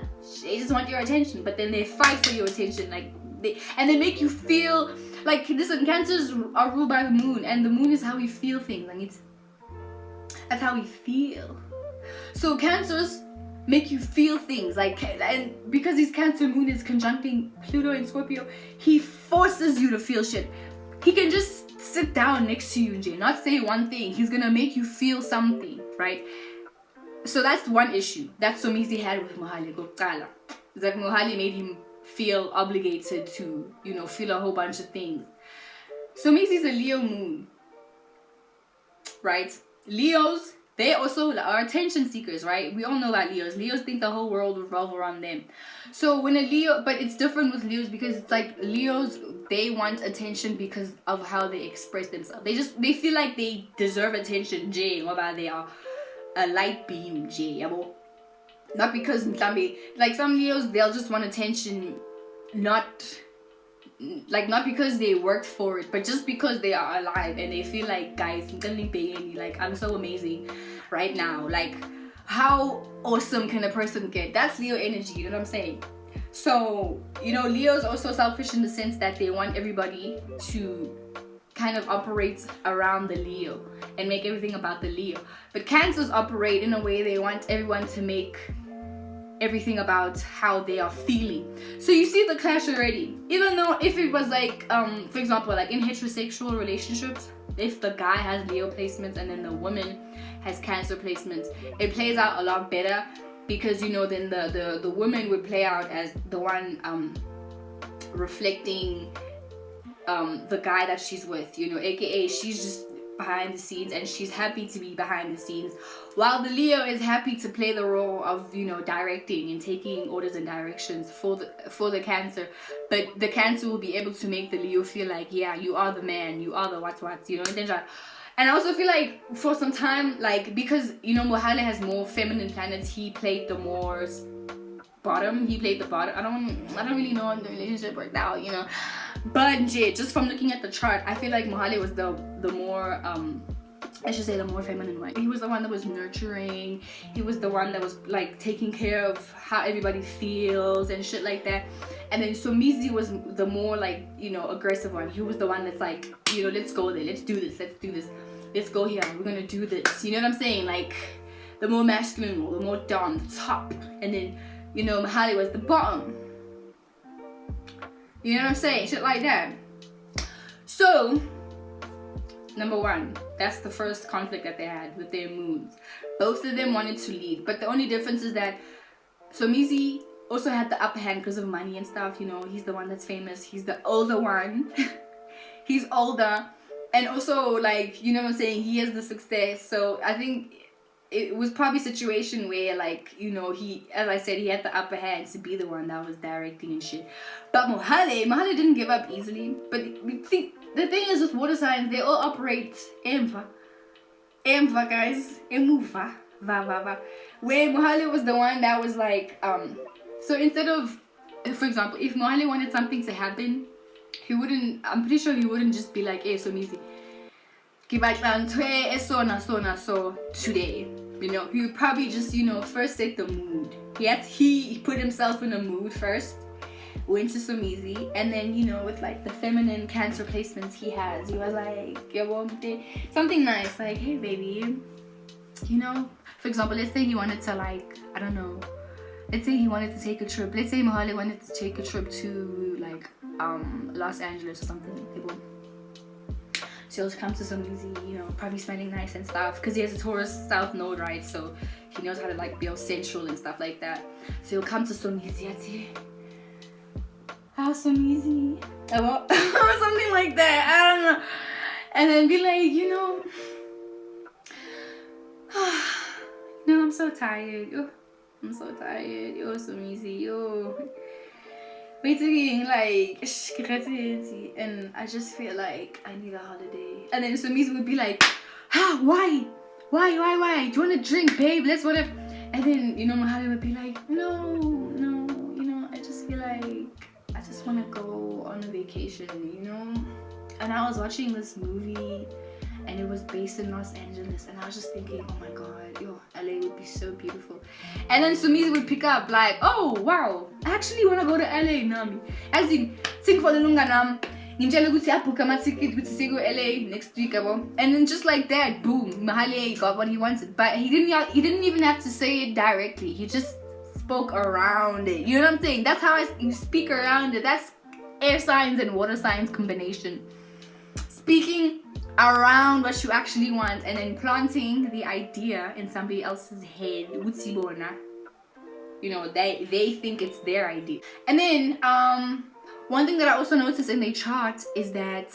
They just want your attention, but then they fight for your attention, and they make you feel like, listen, Cancers are ruled by the moon, and the moon is how we feel things. That's how we feel. So Cancers make you feel things like, and because his Cancer moon is conjuncting Pluto in Scorpio, he forces you to feel shit. He can just sit down next to you and not say one thing. He's gonna make you feel something, right? So that's one issue that Somizi had with Mohale Gokala. That Mohale made him feel obligated to, you know, feel a whole bunch of things. Somizi's a Leo moon, right? Leos, they also are attention seekers, right? We all know that Leos think the whole world revolves around them. So when a Leo, but it's different with Leos because it's like Leos, they want attention because of how they express themselves. They feel like they deserve attention, whether they are a light beam, not because like some Leos, they'll just want attention, not because they worked for it, but just because they are alive and they feel like, guys, like I'm so amazing right now. Like, how awesome can a person get? That's Leo energy, you know what I'm saying? So, you know, Leo's also selfish in the sense that they want everybody to kind of operate around the Leo and make everything about the Leo. But Cancers operate in a way they want everyone to make everything about how they are feeling. So you see the clash already. Even though if it was like, for example, like in heterosexual relationships, if the guy has Leo placements and then the woman has Cancer placements, it plays out a lot better because, you know, then the woman would play out as the one reflecting the guy that she's with, you know, aka she's just behind the scenes and she's happy to be behind the scenes, while the Leo is happy to play the role of, you know, directing and taking orders and directions for the Cancer. But the Cancer will be able to make the Leo feel like, yeah, you are the man, you are the what, you know. And I also feel like for some time, like, because, you know, Mohale has more feminine planets, he played the more bottom. I don't really know how the relationship worked out, you know. But just from looking at the chart, I feel like Mohale was the more I should say the more feminine one. He was the one that was nurturing. He was the one that was like taking care of how everybody feels and shit like that. And then Somizi was the more like, you know, aggressive one. He was the one that's like, you know, let's go there, let's do this, let's go here, we're gonna do this. You know what I'm saying? Like the more masculine role, the more down, the top. And then, you know, Mohale was the bottom. You know what I'm saying? Shit like that. So, number one, that's the first conflict that they had with their moons. Both of them wanted to lead, but the only difference is that Somizi also had the upper hand because of money and stuff. You know, he's the one that's famous. He's the older one. He's older. And also, like, you know what I'm saying? He has the success. So, I think it was probably a situation where, like, you know, he, as I said, he had the upper hand to be the one that was directing and shit. But Mohale didn't give up easily. But the thing is with water signs, they all operate emva, guys, emuva, va. Where Mohale was the one that was like, so instead of, for example, if Mohale wanted something to happen, I'm pretty sure he wouldn't just be like, hey, Somizi, so today, you know. He would probably just, you know, first set the mood. He put himself in a mood first, went to Somizi, and then, you know, with like the feminine Cancer placements he has, he was like, something nice, like, hey baby, you know, for example, let's say he wanted to, like, I don't know, let's say he wanted to take a trip, let's say Mohale wanted to take a trip to like Los Angeles or something. So he'll come to Somizi, you know, probably spending nice and stuff, because he has a Taurus South Node, right? So he knows how to like be all sensual and stuff like that. So he'll come to Somizi, how Somizi, or something like that, I don't know. And then be like, you know, no, I'm so tired. I'm so tired. Yo, Somizi, yo. Waiting, like, and I just feel like I need a holiday. And then Somizi would be like, why? Do you want to drink, babe? Let's whatever. And then, you know, Mohale would be like, no, you know, I just feel like I just want to go on a vacation, you know. And I was watching this movie, and it was based in Los Angeles, and I was just thinking, oh my god, LA would be so beautiful. And then Somizi would pick up like, oh wow, I actually want to go to LA, Nami. As in, think for the lunga nam. ngimtshela ukuthi yabhukha ama-ticket ukuthi siye ku-LA next week yabo. And then just like that, boom, Mohale got what he wanted. But he didn't even have to say it directly. He just spoke around it. You know what I'm saying? That's how you speak around it. That's air signs and water signs combination. Speaking around what you actually want and then planting the idea in somebody else's head. You know, they think it's their idea. And then one thing that I also noticed in their chart is that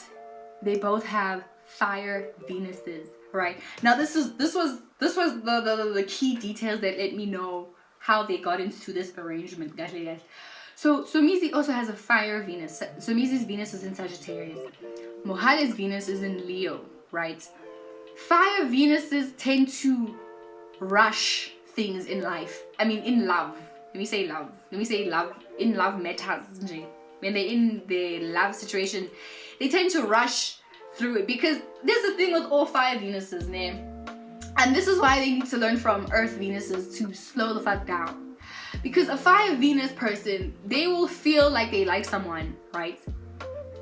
they both have fire Venuses, right? Now this was the key details that let me know how they got into this arrangement, guys. So Somizi also has a fire Venus. Somizi's Venus is in Sagittarius. Mohale's Venus is in Leo, right? Fire Venuses tend to rush things in life. I mean, in love. Let me say love. In love matters. When they're in the love situation, they tend to rush through it because there's the thing with all fire Venuses, man. And this is why they need to learn from Earth Venuses to slow the fuck down. Because a fire Venus person, they will feel like they like someone, right?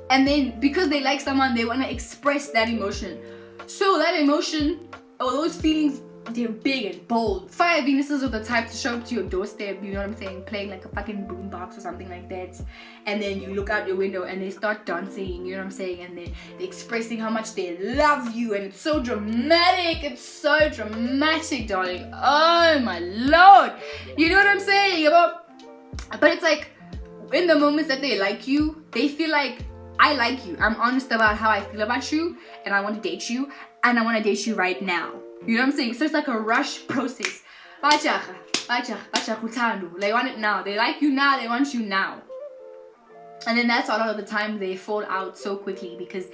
And then because they like someone, they want to express that emotion. So that emotion or those feelings, they're big and bold. Fire Venuses are the type to show up to your doorstep, you know what I'm saying, playing like a fucking boombox or something like that. And then you look out your window and they start dancing, you know what I'm saying, and they're expressing how much they love you, and it's so dramatic. It's so dramatic, darling. Oh my lord. You know what I'm saying? But it's like in the moments that they like you, they feel like, I like you. I'm honest about how I feel about you, and I want to date you, and I want to date you right now. You know what I'm saying? So it's like a rush process. They want it now. They like you now. They want you now. And then that's a lot of the time they fall out so quickly because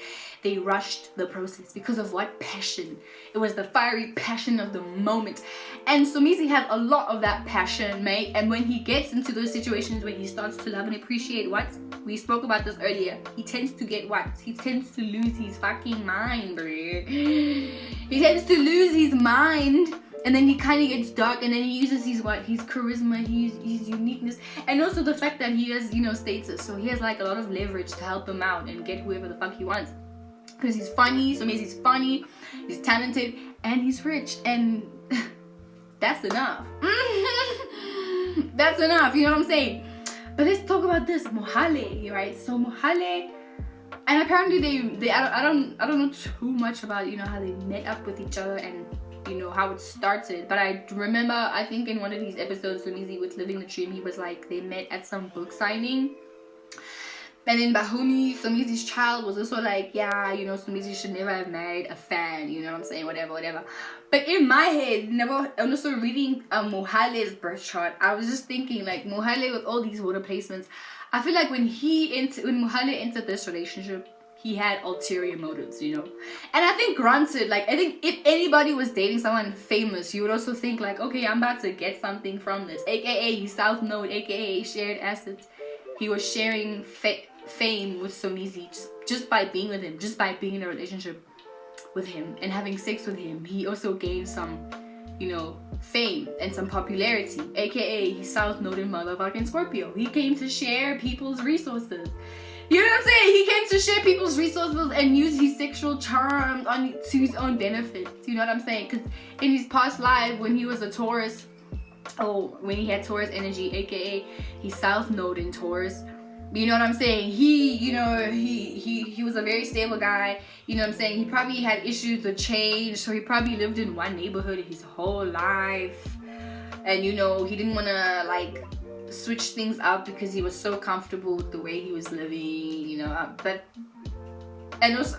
they rushed the process. Because of what? Passion. It was the fiery passion of the moment. And Somizi has a lot of that passion, mate. And when he gets into those situations where he starts to love and appreciate what? We spoke about this earlier. He tends to get what? He tends to lose his fucking mind, bro. He tends to lose his mind. And then he kind of gets dark, and then he uses his what? His charisma, his uniqueness, and also the fact that he has, you know, status. So he has like a lot of leverage to help him out and get whoever the fuck he wants. Because he's funny, so means he's funny, he's talented, and he's rich, and that's enough. That's enough, you know what I'm saying? But let's talk about this Mohale, right? So Mohale, and apparently they I don't know too much about, you know, how they met up with each other and, you know, how it started. But I remember, I think in one of these episodes, Somizi with Living the Dream, he was like, they met at some book signing. And then Bahumi, Somizi's child, was also like, yeah, you know, Somizi should never have married a fan, you know what I'm saying, whatever. But in my head, and also reading Mohale's birth chart, I was just thinking, like, Mohale with all these water placements, I feel like when Mohale entered this relationship, he had ulterior motives, you know. And I think granted, like, I think if anybody was dating someone famous, you would also think like, okay, I'm about to get something from this, aka he's South Node, aka shared assets. He was sharing fame with Somizi just by being with him, just by being in a relationship with him and having sex with him. He also gained some, you know, fame and some popularity, aka he's South Node in motherfucking Scorpio. He came to share people's resources. You know what I'm saying? He came to share people's resources and use his sexual charms to his own benefit. You know what I'm saying? Because in his past life, when he was a Taurus, when he had Taurus energy, aka he's South Node in Taurus, you know what I'm saying? He was a very stable guy. You know what I'm saying? He probably had issues with change, so he probably lived in one neighborhood his whole life. And, you know, he didn't want to, like, switch things up because he was so comfortable with the way he was living, you know. But and also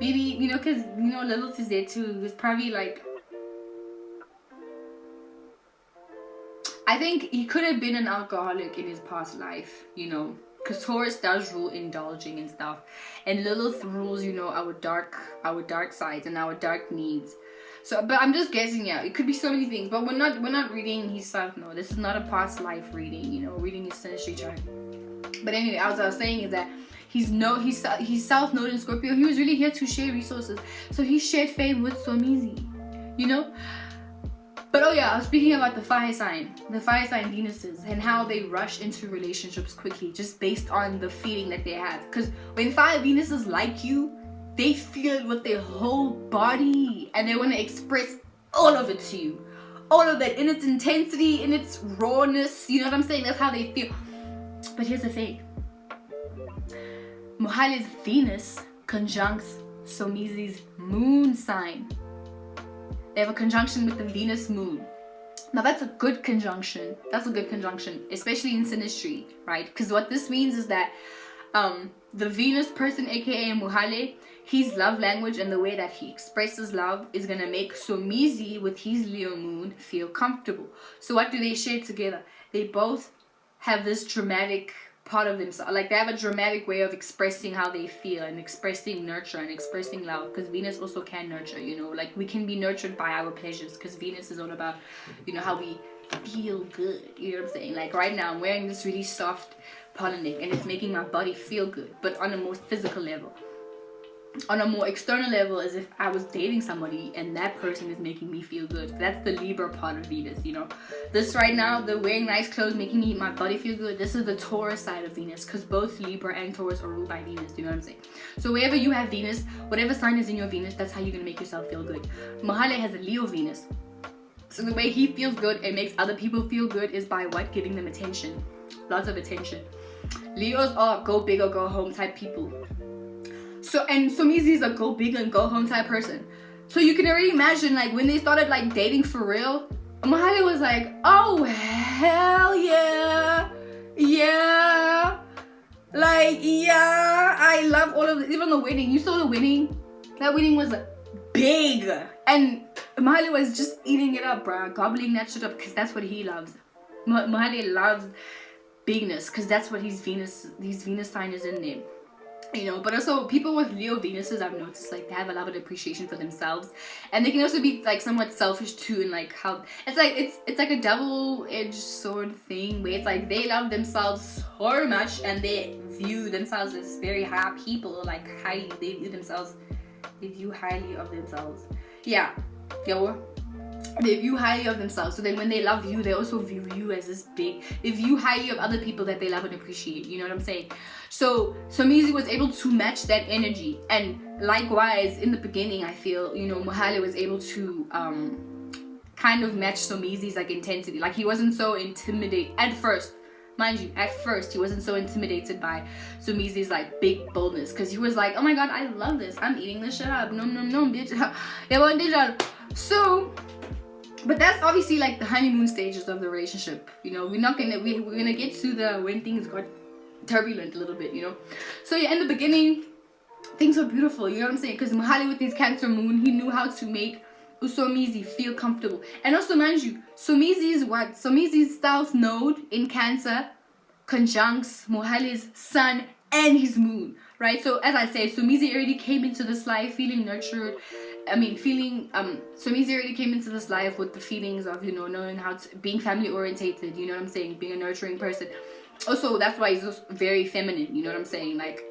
maybe, you know, because, you know, Lilith is there too. He was probably like, I think he could have been an alcoholic in his past life, you know, because Taurus does rule indulging and stuff, and Lilith rules, you know, our dark sides and our dark needs. So, but I'm just guessing, yeah, it could be so many things, but we're not reading his South Node. This is not a past life reading, you know, reading his Synastry chart. But anyway, as I was saying is that he's South Node in Scorpio. He was really here to share resources, so he shared fame with Somizi, you know. But oh yeah, I was speaking about the fire sign Venuses, and how they rush into relationships quickly just based on the feeling that they have. Because when fire Venuses like you, they feel it with their whole body and they want to express all of it to you. All of that in its intensity, in its rawness, you know what I'm saying? That's how they feel. But here's the thing. Mohale's Venus conjuncts SOMIZI'S moon sign. They have a conjunction with the Venus moon. Now that's a good conjunction. That's a good conjunction, especially in Synastry, right? Because what this means is that the Venus person, aka Mohale, his love language and the way that he expresses love is gonna make SOMIZI with his Leo moon feel comfortable. So what do they share together? They both have this dramatic part of themselves, like they have a dramatic way of expressing how they feel and expressing nurture and expressing love, because Venus also can nurture, you know, like we can be nurtured by our pleasures, because Venus is all about, you know, how we feel good, you know what I'm saying? Like right now I'm wearing this really soft polo neck and it's making my body feel good, but on a more physical level. On a more external level, as if I was dating somebody and that person is making me feel good. That's the Libra part of Venus, you know. This right now, the wearing nice clothes making my body feel good, this is the Taurus side of Venus, because both Libra and Taurus are ruled by Venus, you know what I'm saying? So wherever you have Venus, whatever sign is in your Venus, that's how you're gonna make yourself feel good. Mohale has a Leo Venus. So the way he feels good and makes other people feel good is by what? Giving them attention. Lots of attention. Leos are go big or go home type people. So, and SOMIZI is a go big and go home type person. So you can already imagine, like, when they started, like, dating for real, Mohale was like, oh, hell yeah. Yeah. Like, yeah. I love all of this. Even the wedding. You saw the wedding? That wedding was big. And Mohale was just eating it up, bruh. Gobbling that shit up, because that's what he loves. Mohale loves bigness, because that's what his Venus sign is in there. You know, but also people with Leo Venuses, I've noticed, like, they have a lot of appreciation for themselves, and they can also be like somewhat selfish too, and like how it's like a double-edged sword thing where it's like they love themselves so much and they view themselves as very high people, like highly, they view highly of themselves. Yeah, they view highly of themselves. So then when they love you, they also view you as this big, they view highly of other people that they love and appreciate, you know what I'm saying? So SOMIZI was able to match that energy, and likewise in the beginning, I feel, you know, Mohale was able to kind of match SOMIZI'S like intensity. Like he wasn't so intimidated at first, mind you, at first he wasn't so intimidated by SOMIZI'S like big boldness, because he was like, oh my god, I love this, I'm eating this shit up, no bitch. So but that's obviously like the honeymoon stages of the relationship, you know. We're gonna get to the when things got turbulent a little bit, you know. So yeah, in the beginning things were beautiful, you know what I'm saying, because Mohale with his Cancer moon, he knew how to make SOMIZI feel comfortable. And also, mind you, SOMIZI'S south node in Cancer conjuncts Mohale's sun and his moon, right? So as I said, SOMIZI already came into this life feeling nurtured. SOMIZI already came into this life with the feelings of, you know, knowing how to, being family orientated, you know what I'm saying, being a nurturing person. Also, that's why he's just very feminine, you know what I'm saying, like,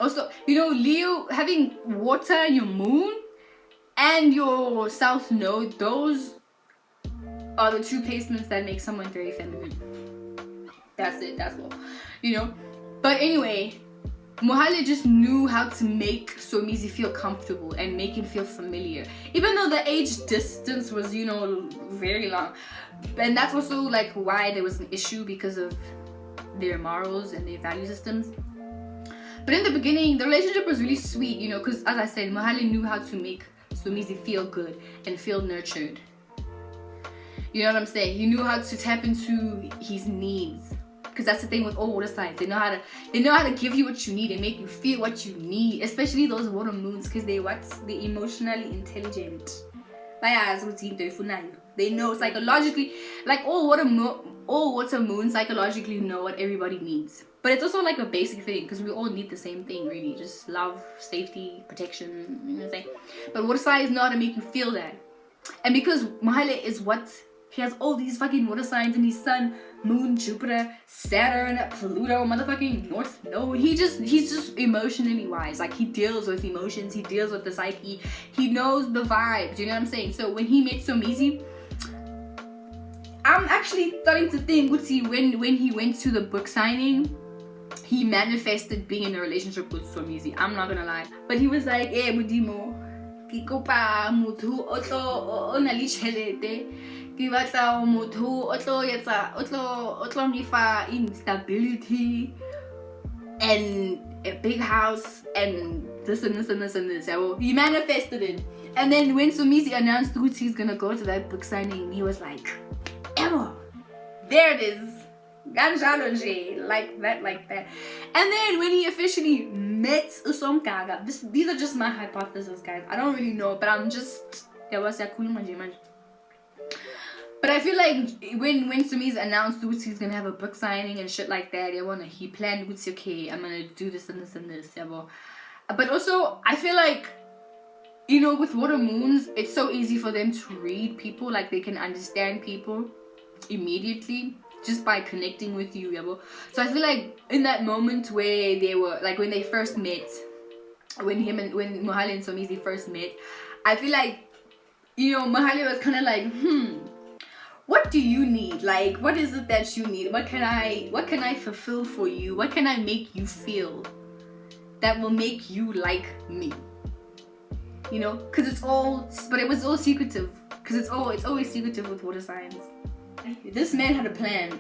also, you know, Leo, having water in your moon and your south node, those are the two placements that make someone very feminine. That's it, that's all, you know. But anyway, Mohale just knew how to make SOMIZI feel comfortable and make him feel familiar, even though the age distance was, you know, very long. And that's also like why there was an issue, because of their morals and their value systems. But in the beginning, the relationship was really sweet, you know, because as I said, Mohale knew how to make SOMIZI feel good and feel nurtured. You know what I'm saying? He knew how to tap into his needs. Because that's the thing with all water signs. They know how to give you what you need and make you feel what you need. Especially those water moons, because they're emotionally intelligent. They know psychologically, like all water moons psychologically know what everybody needs. But it's also like a basic thing, because we all need the same thing, really. Just love, safety, protection, you know what I'm saying? But water signs know how to make you feel that. And because Mohale is he has all these fucking water signs in his sun, moon, Jupiter, Saturn, Pluto, motherfucking North Node. He's just emotionally wise. Like, he deals with emotions, he deals with the psyche, he knows the vibes, you know what I'm saying? So when he met SOMIZI, I'm actually starting to think, when he went to the book signing, he manifested being in a relationship with Somizi. I'm not gonna lie. But he was like, eh, Modimo, ke kopa motho o na le tšhelete, ke batla motho o tlo ngifa instability and a big house and this and this and this and this. So he manifested it. And then when Somizi announced that he's gonna go to that book signing, he was like, Emma, there it is. Like that. And then when he officially met somgaga, these are just my hypotheses, guys. I don't really know, but I'm just, but I feel like when Somizi announced he's gonna have a book signing and shit like that, he planned, okay, I'm gonna do this and this and this. But also, I feel like, with water moons, it's so easy for them to read people. Like, they can understand people immediately just by connecting with you. So I feel like in that moment where they were, like, when they first met, when Mohale and Somizi first met, I feel like, Mohale was kind of like, what do you need? Like, what is it that you need? What can I fulfill for you? What can I make you feel that will make you like me? Because but it was all secretive. Because it's always secretive with water signs. This man had a plan.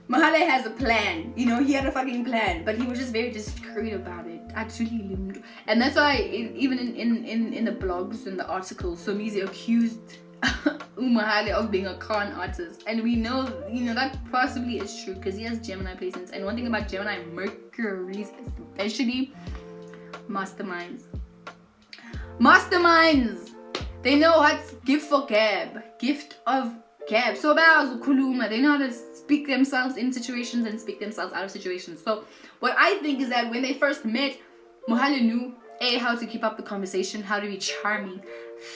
Mohale has a plan. He had a fucking plan, but he was just very discreet about it. Actually, and that's why even in the blogs and the articles, Somizi accused Mohale of being a con artist, and we know that possibly is true because he has Gemini placements. And one thing about Gemini Mercury's, especially masterminds, they know how to gift of gab. So they know how to speak themselves in situations and speak themselves out of situations. So what I think is that when they first met, Mohale knew how to keep up the conversation, how to be charming,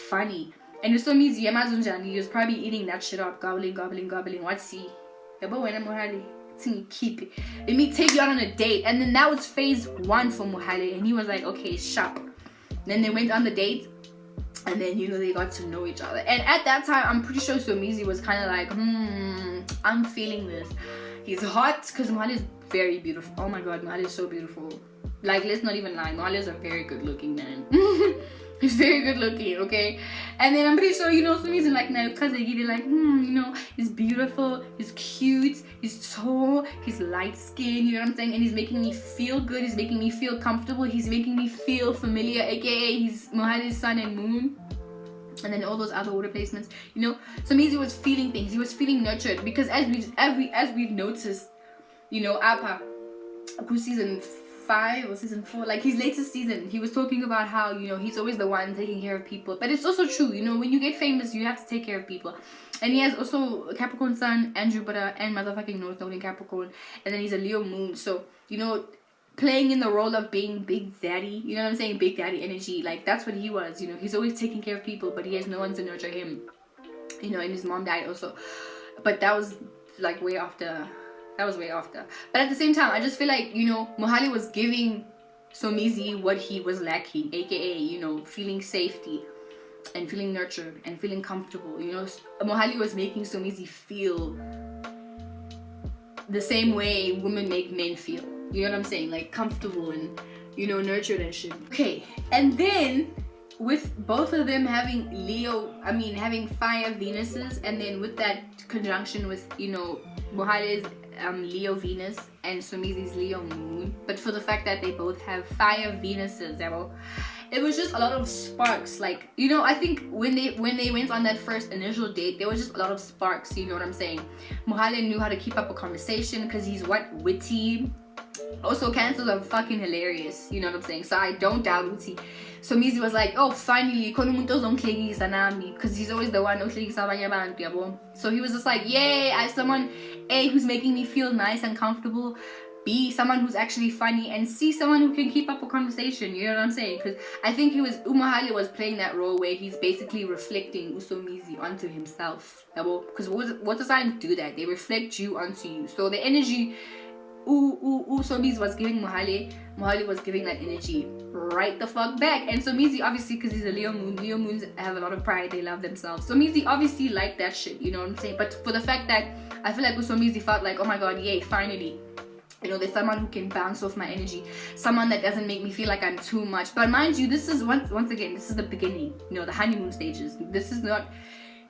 funny. And Somizi, he was probably eating that shit up, gobbling. What's he? Keep it. Let me take you out on a date. And then that was phase 1 for Mohale, and he was like, okay, sharp. Then they went on the date, and then they got to know each other. And at that time, I'm pretty sure Somizi was kind of like, I'm feeling this. He's hot because Mohale is very beautiful. Oh my god, Mohale is so beautiful. Like, let's not even lie, Mohale is a very good looking man. He's very good looking, okay? And then I'm pretty sure, Somizi like, now, because they like, he's beautiful, he's cute, he's tall, he's light skinned, you know what I'm saying? And he's making me feel good, he's making me feel comfortable, he's making me feel familiar, aka he's Mohale's sun and moon. And then all those other water placements, Somizi was feeling things, he was feeling nurtured, because as we've noticed, Apa, season 5 or season 4, like his latest season, he was talking about how he's always the one taking care of people. But it's also true, when you get famous, you have to take care of people. And he has also a Capricorn sun and Jupiter and motherfucking North Node in Capricorn, and then he's a Leo moon. So playing in the role of being big daddy, you know what I'm saying, big daddy energy, like that's what he was. He's always taking care of people, but he has no one to nurture him. And his mom died also, but that was like way after. That was way after. But at the same time, I just feel like, Mohale was giving Somizi what he was lacking, aka, feeling safety and feeling nurtured and feeling comfortable. Mohale was making Somizi feel the same way women make men feel. You know what I'm saying? Like comfortable and, nurtured and shit. Okay, and then with both of them having having fire Venuses, and then with that conjunction with, Mohale's Leo Venus and Somizi's Leo moon, but for the fact that they both have fire Venuses, it was just a lot of sparks. Like, I think when they went on that first initial date, there was just a lot of sparks, you know what I'm saying? Mohale knew how to keep up a conversation because he's witty. Also, Cancers are fucking hilarious, you know what I'm saying? So I don't doubt witty. Somizi was like, oh, finally, because he's always the one who. So he was just like, yay, I have someone A, who's making me feel nice and comfortable, B, someone who's actually funny, and C, someone who can keep up a conversation, you know what I'm saying? Because I think Mohale was playing that role where he's basically reflecting Somizi onto himself. Because water signs do that, they reflect you onto you. So the energy Somizi was giving Mohale was giving that energy right the fuck back. And Somizi, obviously, because he's a Leo moons have a lot of pride, they love themselves. Somizi obviously liked that shit, you know what I'm saying? But for the fact that I feel like Somizi felt like, oh my god, yay, finally, you know, there's someone who can bounce off my energy, someone that doesn't make me feel like I'm too much. But mind you, this is once again, this is the beginning, you know, the honeymoon stages. This is not,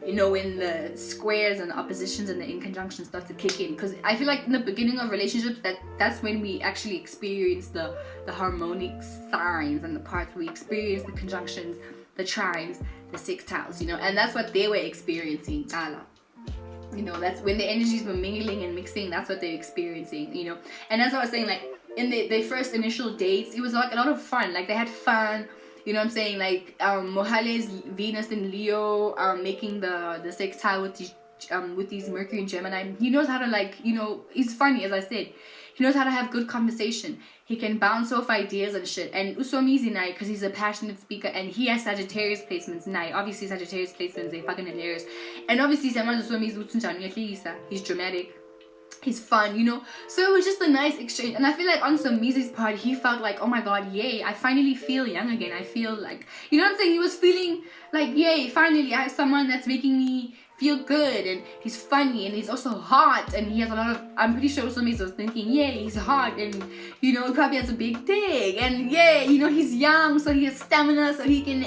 you know, when the squares and the oppositions and the inconjunctions start to kick in. Because I feel like in the beginning of relationships, that's when we actually experience the harmonic signs and the parts. We experience the conjunctions, the trines, the sextiles, you know, and that's what they were experiencing. You know, that's when the energies were mingling and mixing. That's what they're experiencing, you know. And as I was saying, like in their first initial dates, it was like a lot of fun. Like they had fun, you know what I'm saying? Like Mohale's Venus in Leo, making the sextile with these Mercury and Gemini. He knows how to, like, you know, he's funny, as I said. He knows how to have good conversation. He can bounce off ideas and shit. And Usomizi Nai, because he's a passionate speaker, and he has Sagittarius placements. Nai, obviously Sagittarius placements, they're fucking hilarious. And obviously he's dramatic. He's fun, you know. So it was just a nice exchange. And I feel like on Somizi's part, he felt like, oh my god, yay, I finally feel young again. I feel like, you know what I'm saying? He was feeling like, yay, finally I have someone that's making me feel good, and he's funny, and he's also hot, and he has a lot of, I'm pretty sure Somizi was thinking, yay, he's hot, and you know, he probably has a big dick, and yay, you know, he's young, so he has stamina, so he can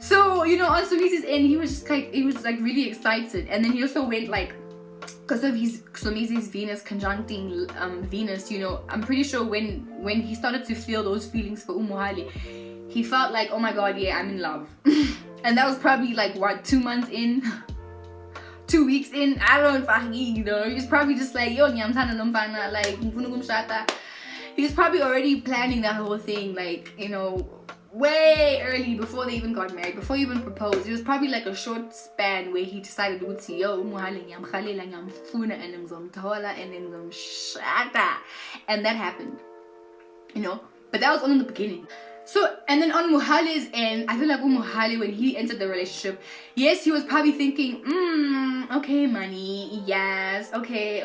so, you know, on Somizi's end, he was like really excited. And then he also went like, because of his Somizi's Venus conjuncting Venus, you know, I'm pretty sure when he started to feel those feelings for Mohale, he felt like, oh my god, yeah, I'm in love. And that was probably like, what, 2 months in? 2 weeks in? I don't fucking, you know, he was probably just like, yo, like, he was probably already planning that whole thing, like, you know, way early, before they even got married, before he even proposed. It was probably like a short span where he decided, yo, and that happened, you know. But that was only the beginning. So, and then on Mohale's end, I feel like Mohale, when he entered the relationship, yes, he was probably thinking, okay, money, yes, okay,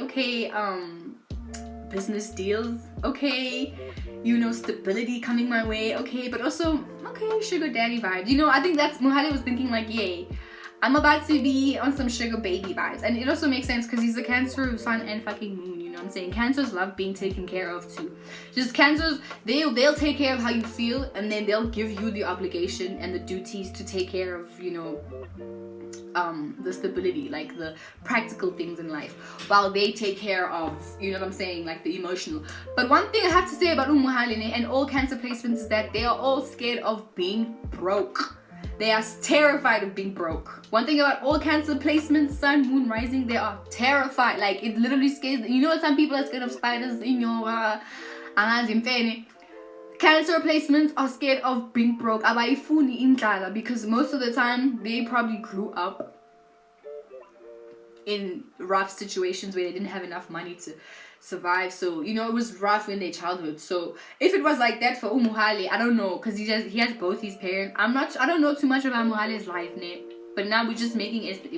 business deals, okay, you know, stability coming my way, okay, but also, okay, sugar daddy vibes. You know, I think that's, Mohale was thinking like, yay, I'm about to be on some sugar baby vibes. And it also makes sense because he's a Cancer sun and fucking moon, you know what I'm saying? Cancers love being taken care of too. Just Cancers, they'll take care of how you feel, and then they'll give you the obligation and the duties to take care of, you know, the stability, like the practical things in life, while they take care of, you know what I'm saying, like the emotional. But one thing I have to say about Mohale and all Cancer placements is that they are all scared of being broke. They are terrified of being broke. One thing about all Cancer placements, sun, moon, rising, they are terrified. Like, it literally scares them. You know, some people are scared of spiders, you know, Cancer placements are scared of being broke. Because most of the time, they probably grew up in rough situations where they didn't have enough money to survive. So, you know, it was rough in their childhood. So if it was like that for Mohale, I don't know, because he has both his parents. I don't know too much about Mohale's life, but now we're just making it,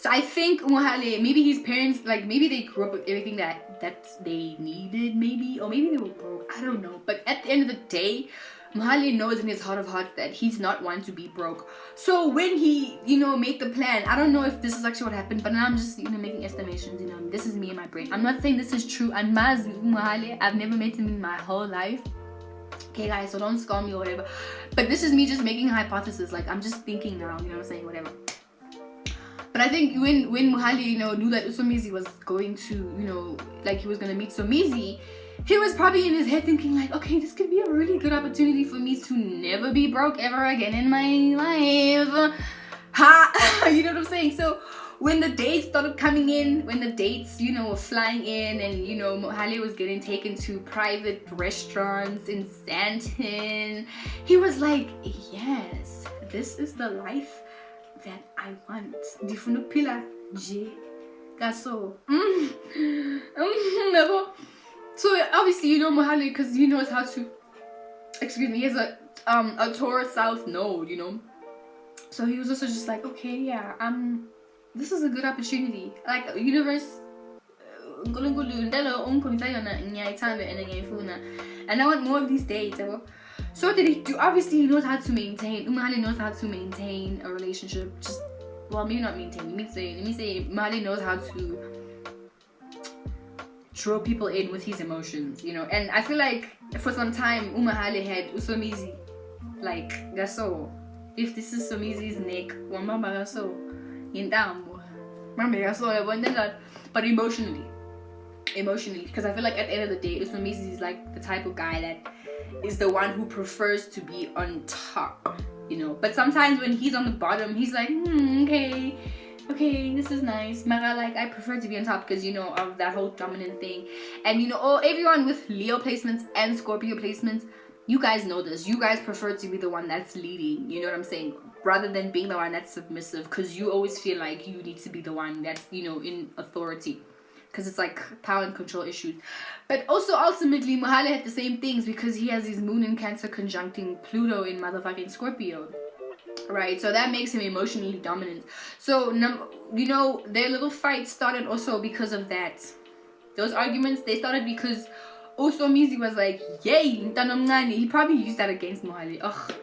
so I think Mohale, maybe his parents, like, maybe they grew up with everything that they needed, maybe, or maybe they were broke, I don't know. But at the end of the day, Mohale knows in his heart of hearts that he's not one to be broke. So when he, you know, made the plan, I don't know if this is actually what happened, but now I'm just, you know, making estimations, you know, this is me in my brain. I'm not saying this is true. And Mohale, I've never met him in my whole life. Okay guys, so don't score me or whatever. But this is me just making a hypothesis, like, I'm just thinking now, you know what I'm saying, whatever. But I think when Mohale, you know, knew that Somizi was going to, you know, like, he was going to meet Somizi, he was probably in his head thinking like, okay, this could be a really good opportunity for me to never be broke ever again in my life. Ha! You know what I'm saying? So when the dates started coming in, when the dates, you know, were flying in, and, you know, Mohale was getting taken to private restaurants in Sandton, he was like, yes, this is the life that I want. Ndifuna ukuphila nje kaso. So obviously, you know, Mohale, because he knows how to, he has a Taurus South node, you know. So he was also just like, okay, yeah, this is a good opportunity. Like, universe, and I want more of these dates. So what did he do? Obviously, he knows how to maintain. Umahale knows how to maintain a relationship. Just, well, maybe not maintain. Let me say, Umahale knows how to draw people in with his emotions, you know. And I feel like for some time, Umahale had Usomizi, like gaso. If this is Somizi's neck, wamamba gaso, indambo, mamba gaso, but emotionally, because I feel like at the end of the day, Usomizi is like the type of guy that is the one who prefers to be on top, you know. But sometimes when he's on the bottom, he's like, okay, this is nice. Mara, like, I prefer to be on top because, you know, of that whole dominant thing. And, you know, everyone with Leo placements and Scorpio placements, you guys know this. You guys prefer to be the one that's leading, you know what I'm saying? Rather than being the one that's submissive, because you always feel like you need to be the one that's, you know, in authority. Because it's like power and control issues. But also ultimately, Mohale had the same things because he has his moon in Cancer conjuncting Pluto in motherfucking Scorpio. Right, so that makes him emotionally dominant. So, you know, their little fight started also because of that. Those arguments, they started because Usomizi was like, yay, Ntanomngane. He probably used that against Mohale. Ugh.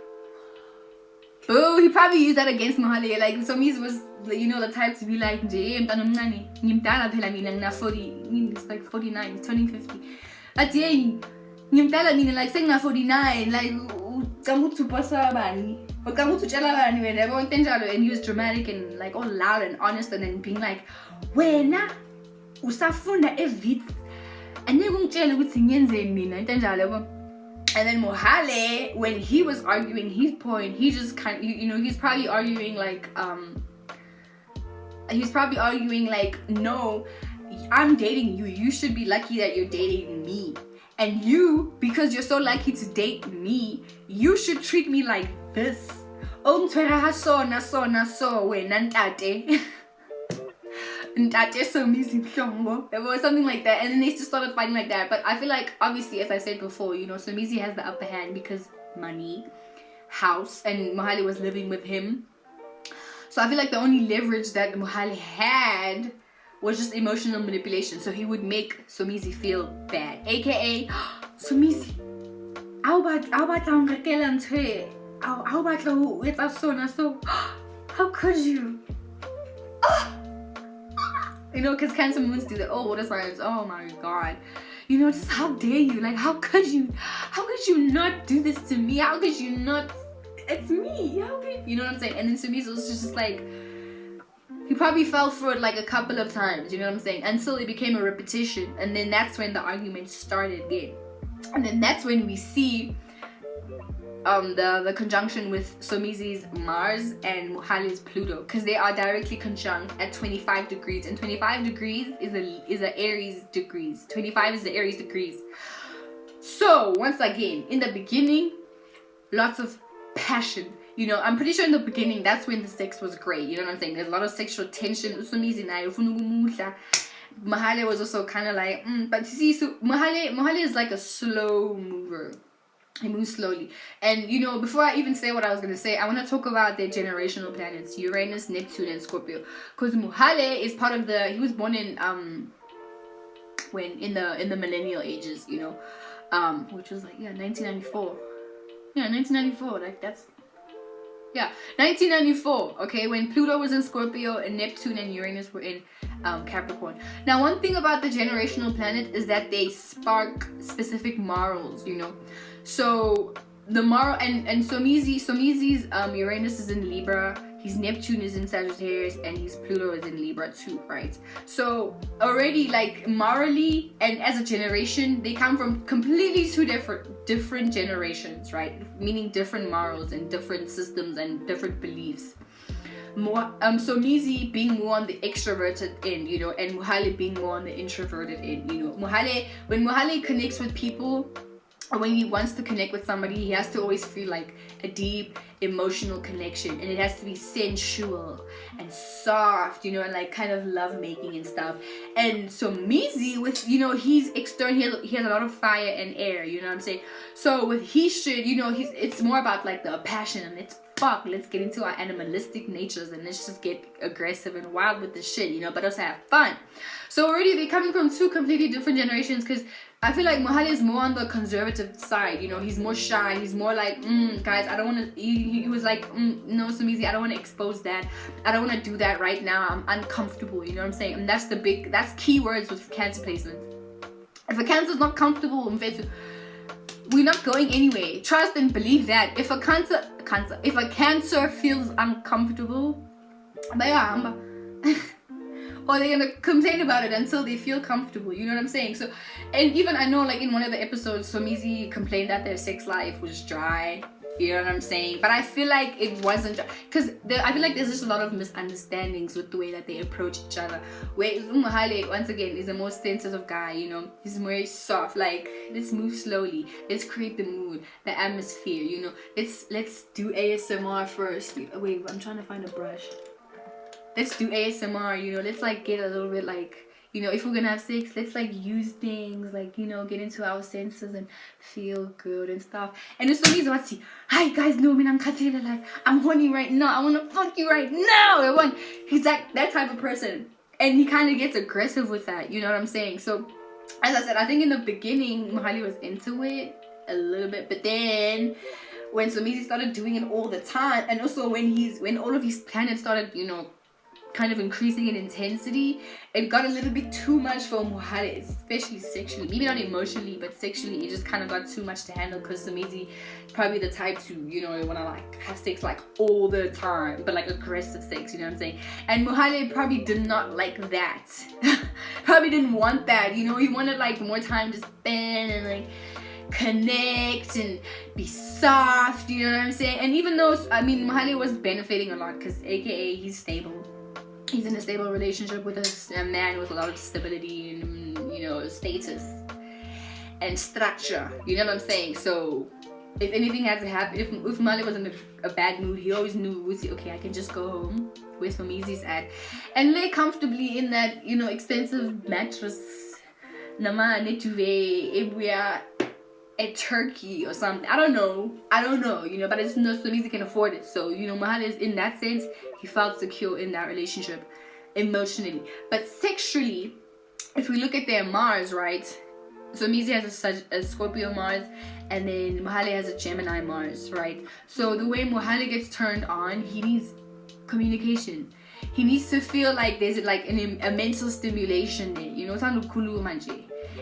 Oh, he probably used that against Mohale. Like, Usomizi was, you know, the type to be like, Ntanomngane. Ngimdala phela mina ngina 40, it's like 49, he's turning 50. But yeah, ngimdala mina like sengina 49, like, and he was dramatic and like all loud and honest, and then being like, wena usafunda evit and then Mohale, when he was arguing his point, he just kind of, you know, he's probably arguing like no, I'm dating you, you should be lucky that you're dating me. And you, because you're so lucky to date me, you should treat me like this. Something like that. And then they just started fighting like that. But I feel like, obviously, as I said before, you know, Somizi has the upper hand because money, house, and Mohale was living with him. So I feel like the only leverage that Mohale had was just emotional manipulation. So he would make Somizi feel bad, aka Somizi, how could you? You know, because Cancer moons do that. Oh, water signs, oh my god, you know, just how dare you, like, how could you not do this to me? How could you not? It's me. How could you know what I'm saying? And then Somizi was just like, he probably fell for it like a couple of times, you know what I'm saying? Until it became a repetition. And then that's when the argument started again. And then that's when we see the conjunction with Somizi's Mars and Mohale's Pluto. Because they are directly conjunct at 25 degrees. And 25 degrees is a Aries degrees. 25 is the Aries degrees. So, once again, in the beginning, lots of passion. You know, I'm pretty sure in the beginning, that's when the sex was great. You know what I'm saying? There's a lot of sexual tension. Mohale was also kind of like, but you see, so Mohale is like a slow mover. He moves slowly. And, you know, before I even say what I was going to say, I want to talk about their generational planets, Uranus, Neptune, and Scorpio. Because Mohale is part of he was born in, in the millennial ages, you know, which was like, 1994. Yeah, 1994, like, that's... Yeah, 1994, okay, when Pluto was in Scorpio and Neptune and Uranus were in Capricorn. Now, one thing about the generational planet is that they spark specific morals, you know. So, the moral, and Somizi's Uranus is in Libra, his Neptune is in Sagittarius, and his Pluto is in Libra too, right? So, already, like, morally and as a generation, they come from completely two different generations, right? Meaning different morals and different systems and different beliefs. Somizi being more on the extroverted end, you know, and Mohale being more on the introverted end, you know. When Mohale connects with people, or when he wants to connect with somebody, he has to always feel like a deep emotional connection, and it has to be sensual and soft, you know, and like kind of love making and stuff. And so Somizi, with, you know, he's external, he has a lot of fire and air, you know what I'm saying? So with he should, you know, it's more about like the passion, and it's fuck, let's get into our animalistic natures and let's just get aggressive and wild with the shit, you know, but also have fun. So already they're coming from two completely different generations, because I feel like Mohale is more on the conservative side, you know. He's more shy, he's more like, guys, I don't want to, he was like, no, Somizi, I don't want to expose that, I don't want to do that right now, I'm uncomfortable, you know what I'm saying? And that's keywords with Cancer placements. If a Cancer's not comfortable, we're not going anywhere. Trust and believe that. If a Cancer feels uncomfortable, or they're gonna complain about it until they feel comfortable, you know what I'm saying? So, and even I know, like in one of the episodes, Somizi complained that their sex life was dry, you know what I'm saying? But I feel like it wasn't, because I feel like there's just a lot of misunderstandings with the way that they approach each other. Whereas Mohale, once again, is the most sensitive guy, you know. He's very soft, like, let's move slowly, let's create the mood, the atmosphere, you know. Let's do ASMR first. Wait, I'm trying to find a brush. Let's do ASMR, you know, let's like get a little bit like, you know, if we're gonna have sex, let's like use things, like, you know, get into our senses and feel good and stuff. And it's always what's he, hi guys, no, man, I'm Katila, like, I'm horny right now, I wanna fuck you right now. He's like that type of person. And he kind of gets aggressive with that, you know what I'm saying? So, as I said, I think in the beginning, Mohale was into it a little bit, but then when Somizi started doing it all the time, and also when all of his planets started, you know, kind of increasing in intensity, it got a little bit too much for Mohale, especially sexually. Maybe not emotionally, but sexually it just kind of got too much to handle, because Somizi probably the type to, you know, want to like have sex like all the time, but like aggressive sex, you know what I'm saying? And Mohale probably did not like that. Probably didn't want that, you know. He wanted like more time to spend and like connect and be soft, you know what I'm saying? And even though, I mean, Mohale was benefiting a lot, because aka he's stable. He's in a stable relationship with a man with a lot of stability and, you know, status and structure, you know what I'm saying? So if anything had to happen, if Mohale was in a bad mood, he always knew, okay, I can just go home where SOMIZI'S at and lay comfortably in that, you know, expensive mattress, nama netuve, ebuya, a Turkey or something. I don't know, you know, but it's no, Somizi can afford it. So, you know, Mohale is, in that sense, he felt secure in that relationship emotionally. But sexually, if we look at their Mars, right, Somizi has a Scorpio Mars, and then Mohale has a Gemini Mars, right? So the way Mohale gets turned on, he needs communication. He needs to feel like there's like a mental stimulation there, you know,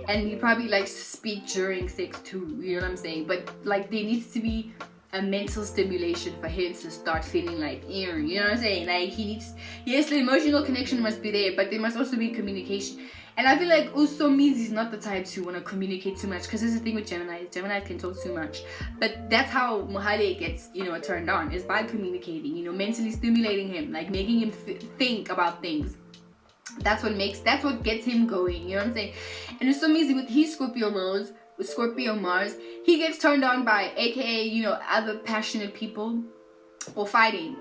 and he probably likes to speak during sex too, you know what I'm saying? But like there needs to be a mental stimulation for him to start feeling like, you know what I'm saying? Like he needs, yes, the emotional connection must be there, but there must also be communication. And I feel like Somizi is not the type to want to communicate too much, because there's the thing with Gemini. Gemini can talk too much. But that's how Mohale gets, you know, turned on, is by communicating, you know, mentally stimulating him, like making him think about things. That's what gets him going, you know what I'm saying? And Somizi with his Scorpio Mars, he gets turned on by, aka, you know, other passionate people or fighting.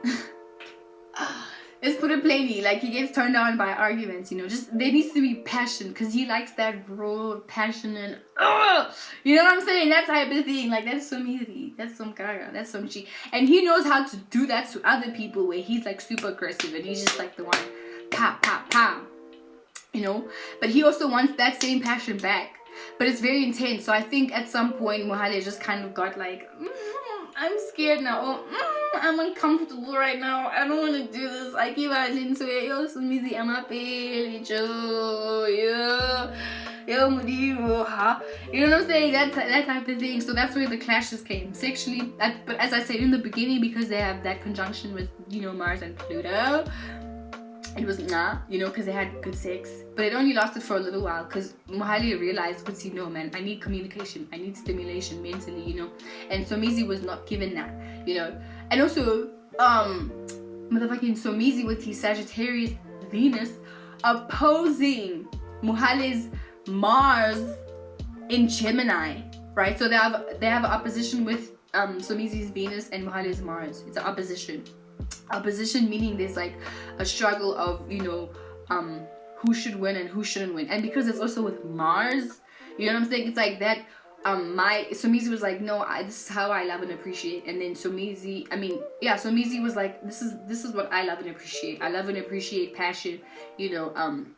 Let's put it plainly, like he gets turned on by arguments, you know, just there needs to be passion, because he likes that raw passion and you know what I'm saying, that type of thing. Like that's Somizi, that's somgaga, that's Somchi, and he knows how to do that to other people, where he's like super aggressive and he's just like the one pow pow pow, you know. But he also wants that same passion back, but it's very intense. So I think at some point Mohale just kind of got like, I'm scared now, I'm uncomfortable right now, I don't want to do this, I keep adding to it, yo Somizi, I'm a pale, yo Mudivo, huh? You know what I'm saying? That type of thing. So that's where the clashes came sexually. But as I said in the beginning, because they have that conjunction with, you know, Mars and Pluto, it was you know, because they had good sex. But it only lasted for a little while, because Mohale realized, but no man, I need communication, I need stimulation mentally, you know. And Somizi was not given that, you know. And also motherfucking Somizi with his Sagittarius Venus opposing Mohale's Mars in Gemini, right? So they have an opposition with Somizi's Venus and Mohale's Mars. It's an opposition meaning there's like a struggle of, you know, who should win and who shouldn't win. And because it's also with Mars, you know what I'm saying, it's like that Somizi was like, no, this is how I love and appreciate. And then Somizi was like, this is what I love and appreciate. I love and appreciate passion,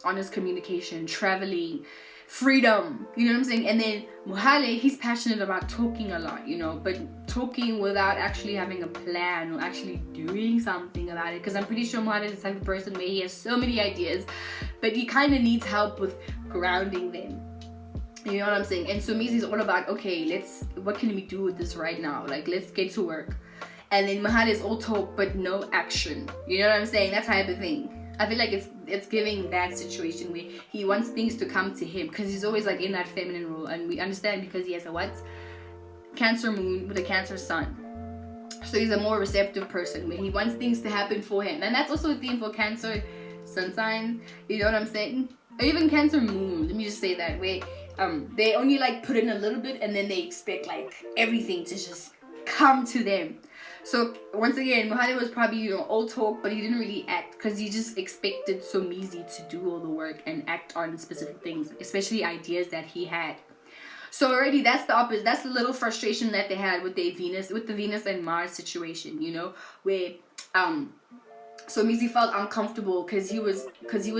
honest communication, traveling, freedom, you know what I'm saying? And then Mohale, he's passionate about talking a lot, but talking without actually having a plan or actually doing something about it. Because I'm pretty sure Mohale is the type of person where he has so many ideas, but he kind of needs help with grounding them. You know what I'm saying? And Somizi is all about, okay, what can we do with this right now? Like, let's get to work. And then Mohale is all talk but no action. You know what I'm saying? That type of thing. I feel like it's giving that situation where he wants things to come to him because he's always like in that feminine role, and we understand because he has a Cancer moon with a Cancer sun. So he's a more receptive person where he wants things to happen for him. And that's also a theme for Cancer sun sign. You know what I'm saying? Or even Cancer moon. Let me just say that way. They only like put in a little bit and then they expect like everything to just come to them. So once again, Mohale was probably all talk, but he didn't really act because he just expected Somizi to do all the work and act on specific things, especially ideas that he had. So already that's the opposite. That's the little frustration that they had with the Venus and Mars situation, where Somizi felt uncomfortable because he was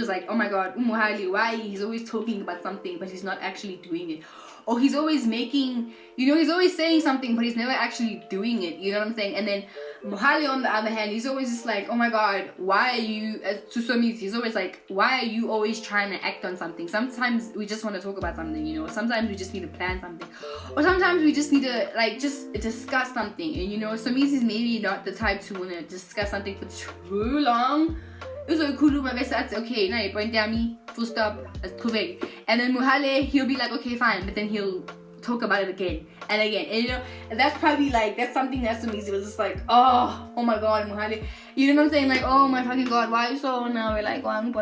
like, oh my god, Mohale, why he's always talking about something but he's not actually doing it. Or he's always making, he's always saying something but he's never actually doing it, you know what I'm saying? And then Mohale on the other hand, he's always just like, oh my god, why are you, to Somizi, he's always like, why are you always trying to act on something? Sometimes we just want to talk about something, sometimes we just need to plan something, or sometimes we just need to like just discuss something. And Somizi's maybe not the type to want to discuss something for too long. Okay, now you point at me, full stop, let's correct. And then Mohale, he'll be like, okay, fine, but then he'll talk about it again and again. And that's probably like, that's something that Somizi was just like, oh my god, Mohale. You know what I'm saying? Like, oh my fucking god, why are you so now? We're like, boring.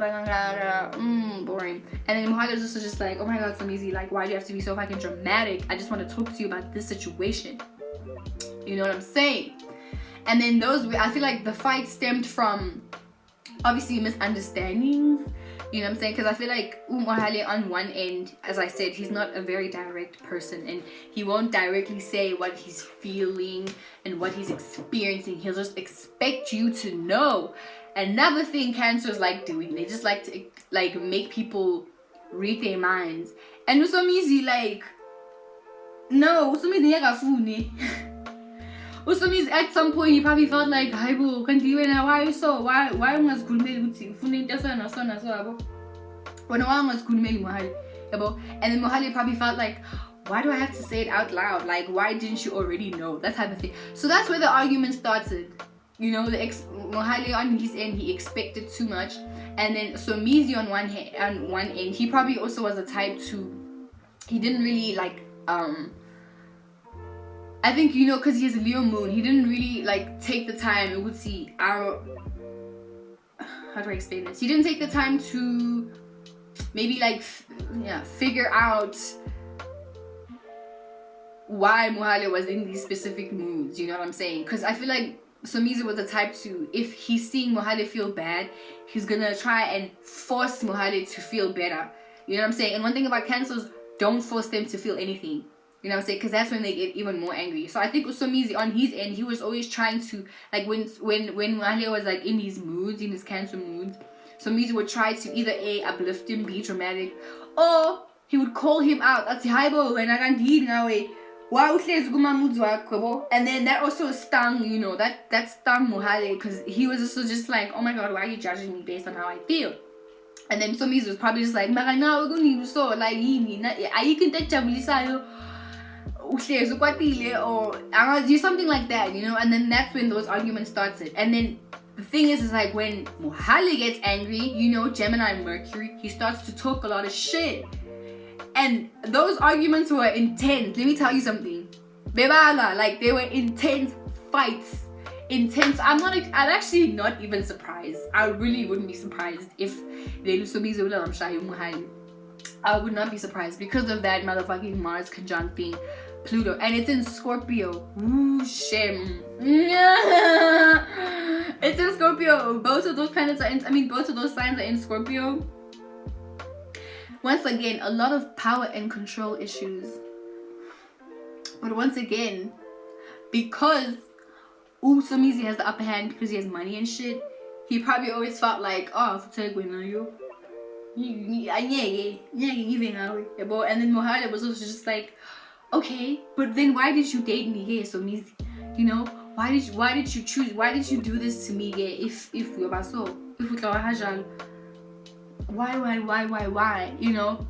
And then Mohale was just like, oh my god, Somizi, like, why do you have to be so fucking dramatic? I just want to talk to you about this situation. You know what I'm saying? And then I feel like the fight stemmed from obviously misunderstandings, you know what I'm saying? Because I feel like Mohale on one end, as I said, he's not a very direct person and he won't directly say what he's feeling and what he's experiencing. He'll just expect you to know. Another thing Cancers like doing, they just like to like make people read their minds. And Somizi like, no, Somizi yakafuni. Usomizi at some point he probably felt like, hayibo, kanti wena why ungazikhulumeli ukuthi ufuna into esona so yabo. Wena why ungazikhulumeli Mohale, yabo? And then Mohale probably felt like, why do I have to say it out loud? Like, why didn't you already know? That type of thing. So that's where the argument started. Mohale on his end, he expected too much. And then Somizi on one end, he probably also was a type to, he didn't really like, I think, because he has a Leo moon, he didn't really like take the time. It would see how do I explain this? He didn't take the time to maybe like figure out why Mohale was in these specific moods. You know what I'm saying? Because I feel like Somizi was the type to, if he's seeing Mohale feel bad, he's gonna try and force Mohale to feel better. You know what I'm saying? And one thing about Cancers, don't force them to feel anything. You know what I'm saying? Because that's when they get even more angry. So I think Somizi on his end, he was always trying to, like, when Mohale was like in his moods, in his Cancer moods, Somizi would try to either A, uplift him, be dramatic, or he would call him out. And then that also stung, that stung Mohale, because he was also just like, oh my god, why are you judging me based on how I feel? And then Somizi was probably just like, Mara, now we're going to so like, or do something like that, and then that's when those arguments started. And then the thing is like when Mohale gets angry, Gemini Mercury, he starts to talk a lot of shit, and those arguments were intense. Let me tell you something, Bebala, like they were intense fights, intense. I'm actually not even surprised. I really wouldn't be surprised if they lose Mohale. I would not be surprised because of that motherfucking Mars conjuncting Pluto, and it's in Scorpio. Ooh, shame. It's in Scorpio. Both of those planets are both of those signs are in Scorpio. Once again, a lot of power and control issues. But once again, because Somizi has the upper hand because he has money and shit, he probably always felt like, oh, and then Mohale was also just like, okay, but then why did you date me, yeah, Somizi? You know, why did you do this to me, yeah? If we were so, if we why, you know?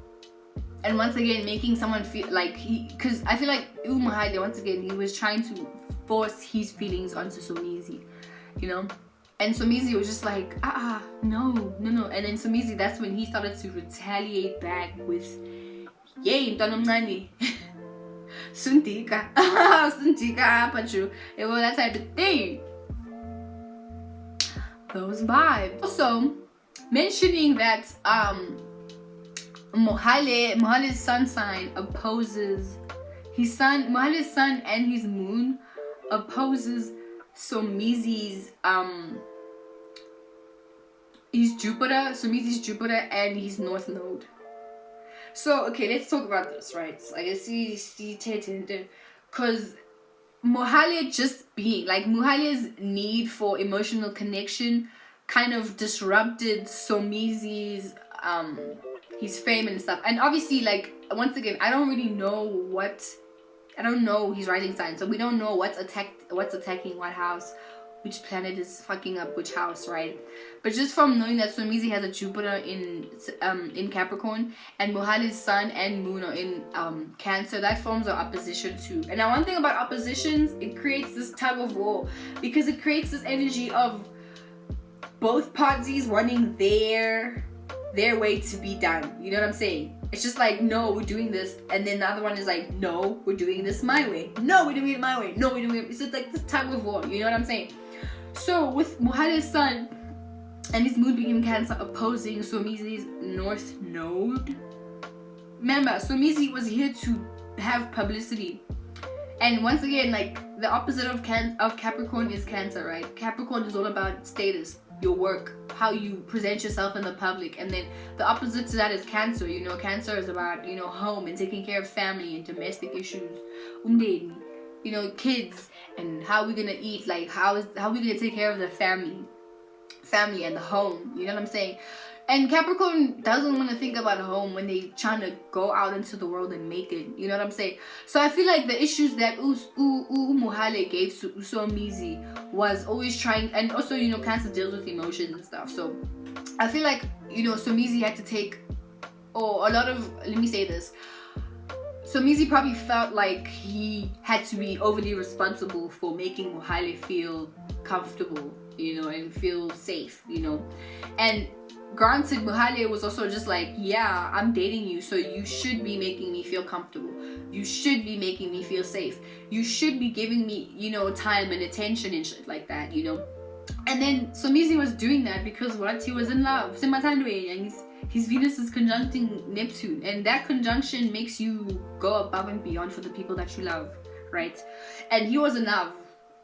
And once again, making someone feel like because I feel like Mohale, once again, he was trying to force his feelings onto Somizi, you know? And Somizi was just like, no. And then Somizi, that's when he started to retaliate back with, yay, mtanomncane. Sundika, but you, it was that type of thing. Those vibes. Also, mentioning that Mohale's sun sign opposes Mohale's sun and his moon opposes Somizi's Somizi's Jupiter and his north node. So okay, let's talk about this, right? I guess because Mohale just being like Mohale's need for emotional connection kind of disrupted Somizi's his fame and stuff. And obviously, like, once again, I don't know his rising sign, so we don't know what's attacking what house, which planet is fucking up which house, right? But just from knowing that Somizi has a Jupiter in Capricorn and Mohale's sun and moon are in Cancer, that forms an opposition too. And now one thing about oppositions, it creates this tug of war because it creates this energy of both parties wanting their way to be done. You know what I'm saying? It's just like, no, we're doing this, and then the other one is like, no, we're doing this my way. No, we're doing it my way. No, we're doing it. It's just like this tug of war. You know what I'm saying? So with Mohale's sun and his moon being in Cancer opposing Somizi's north node, remember, Somizi was here to have publicity. And once again, like, the opposite of Capricorn is Cancer, right? Capricorn is all about status, your work, how you present yourself in the public. And then the opposite to that is Cancer. You know, Cancer is about, you know, home and taking care of family and domestic issues. You know, kids and how we're gonna eat, like how we gonna take care of the family and the home. You know what I'm saying? And Capricorn doesn't want to think about home when they trying to go out into the world and make it. You know what I'm saying? So I feel like the issues that Mohale gave to Somizi was always trying, and also, you know, Cancer deals with emotions and stuff. So I feel like, you know, Somizi had to take, let me say this. Somizi probably felt like he had to be overly responsible for making Mohale feel comfortable, you know, and feel safe, you know. And granted, Mohale was also just like, yeah, I'm dating you, so you should be making me feel comfortable. You should be making me feel safe. You should be giving me, you know, time and attention and shit like that, you know. And then Somizi was doing that because what? He was in love. And his Venus is conjuncting Neptune, and that conjunction makes you go above and beyond for the people that you love, right? And he was in love.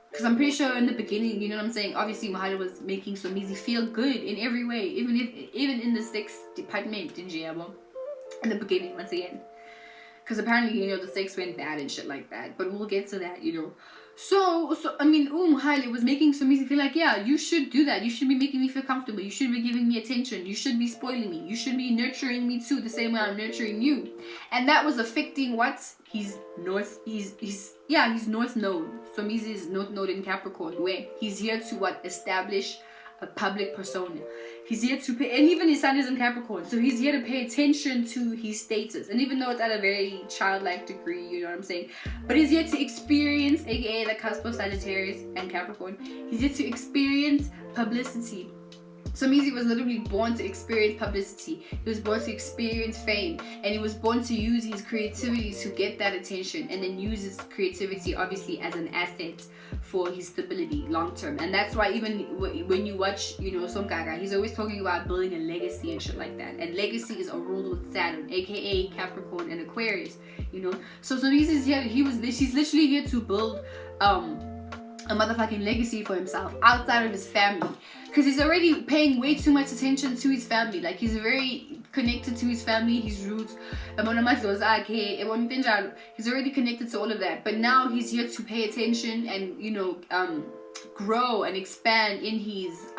Because I'm pretty sure in the beginning, you know what I'm saying, obviously Mohale was making Somizi feel good in every way, even in the sex department in Jiabo. In the beginning, once again. Because apparently, you know, the sex went bad and shit like that. But we'll get to that, you know. So I mean, Mohale was making Somizi feel like, yeah, you should do that. You should be making me feel comfortable. You should be giving me attention. You should be spoiling me. You should be nurturing me too, the same way I'm nurturing you. And that was affecting what? His north node. Somizi's north node in Capricorn, where he's here to what? Establish a public persona. He's here to pay, and even his sun is in Capricorn, so he's here to pay attention to his status. And even though it's at a very childlike degree, you know what I'm saying, but he's here to experience, aka the cusp of Sagittarius and Capricorn, he's here to experience publicity. Somizi was literally born to experience publicity. He was born to experience fame, and he was born to use his creativity to get that attention, and then use his creativity obviously as an asset for his stability long term. And that's why even when you watch, you know, somgaga, he's always talking about building a legacy and shit like that. And legacy is ruled with Saturn, aka Capricorn and Aquarius, you know. So Somizi's here. She's literally here to build a motherfucking legacy for himself outside of his family, because he's already paying way too much attention to his family. Like, he's very connected to his family, his roots. He's already connected to all of that. But now he's here to pay attention and, you know, grow and expand in his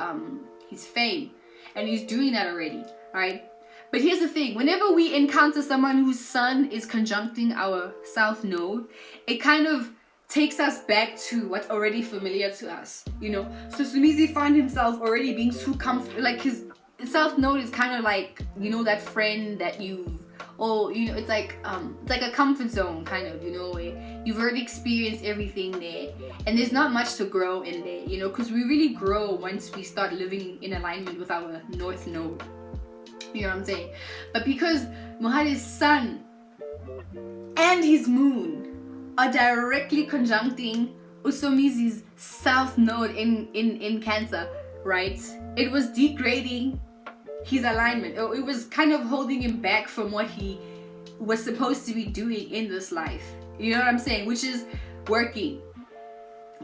fame. And he's doing that already, right? But here's the thing, whenever we encounter someone whose sun is conjuncting our south node, it kind of takes us back to what's already familiar to us, you know. So Somizi found himself already being too comfortable, like his south node is kind of like, you know, that friend that it's like a comfort zone kind of, you know, where you've already experienced everything there and there's not much to grow in there, you know, because we really grow once we start living in alignment with our north node. You know what I'm saying? But because Mohale's sun and his moon are directly conjuncting Somizi's south node in Cancer, right? It was degrading his alignment. It was kind of holding him back from what he was supposed to be doing in this life. You know what I'm saying? Which is working,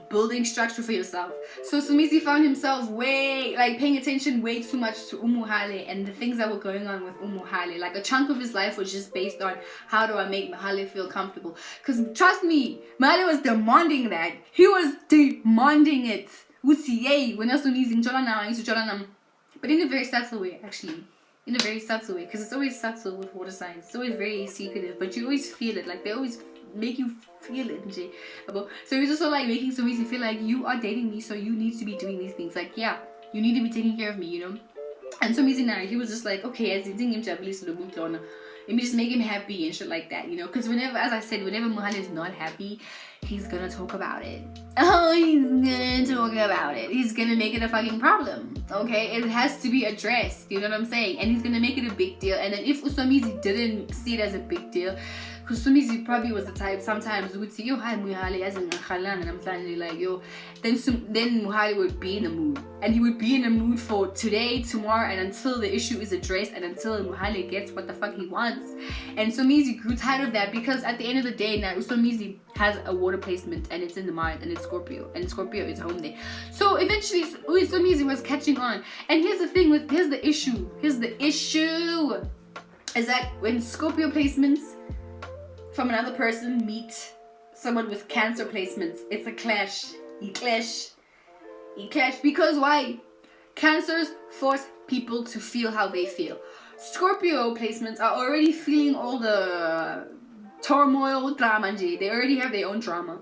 building structure for yourself. So Somizi found himself paying attention way too much to Mohale and the things that were going on with Mohale. Like a chunk of his life was just based on how do I make Mohale feel comfortable. Because trust me, Mohale was demanding that. He was demanding it. But in a very subtle way, actually. In a very subtle way. Because it's always subtle with water signs. It's always very secretive. But you always feel it. Like they always make you feel it. So he's also like making Somizi feel like you are dating me, so you need to be doing these things. Like, yeah, you need to be taking care of me, you know. And Somizi now, he was just like, okay, as let me just make him happy and shit like that, you know. Because whenever, as I said, whenever Mohale is not happy, he's gonna talk about it. Oh, he's gonna talk about it. He's gonna make it a fucking problem. Okay, it has to be addressed. You know what I'm saying? And he's gonna make it a big deal. And then if Somizi didn't see it as a big deal, because Somizi probably was the type sometimes would say, yo, hi Mohale, and I'm finally like, yo, then Mohale would be in the mood. And he would be in the mood for today, tomorrow, and until the issue is addressed and until Mohale gets what the fuck he wants. And Somizi grew tired of that because at the end of the day now, Somizi has a water placement and it's in the mind and it's Scorpio. And Scorpio is home there. So eventually Somizi was catching on. And here's the issue is that when Scorpio placements from another person meet someone with Cancer placements, it's a clash. You clash because why? Cancers force people to feel how they feel. Scorpio placements are already feeling all the turmoil, drama. They already have their own drama.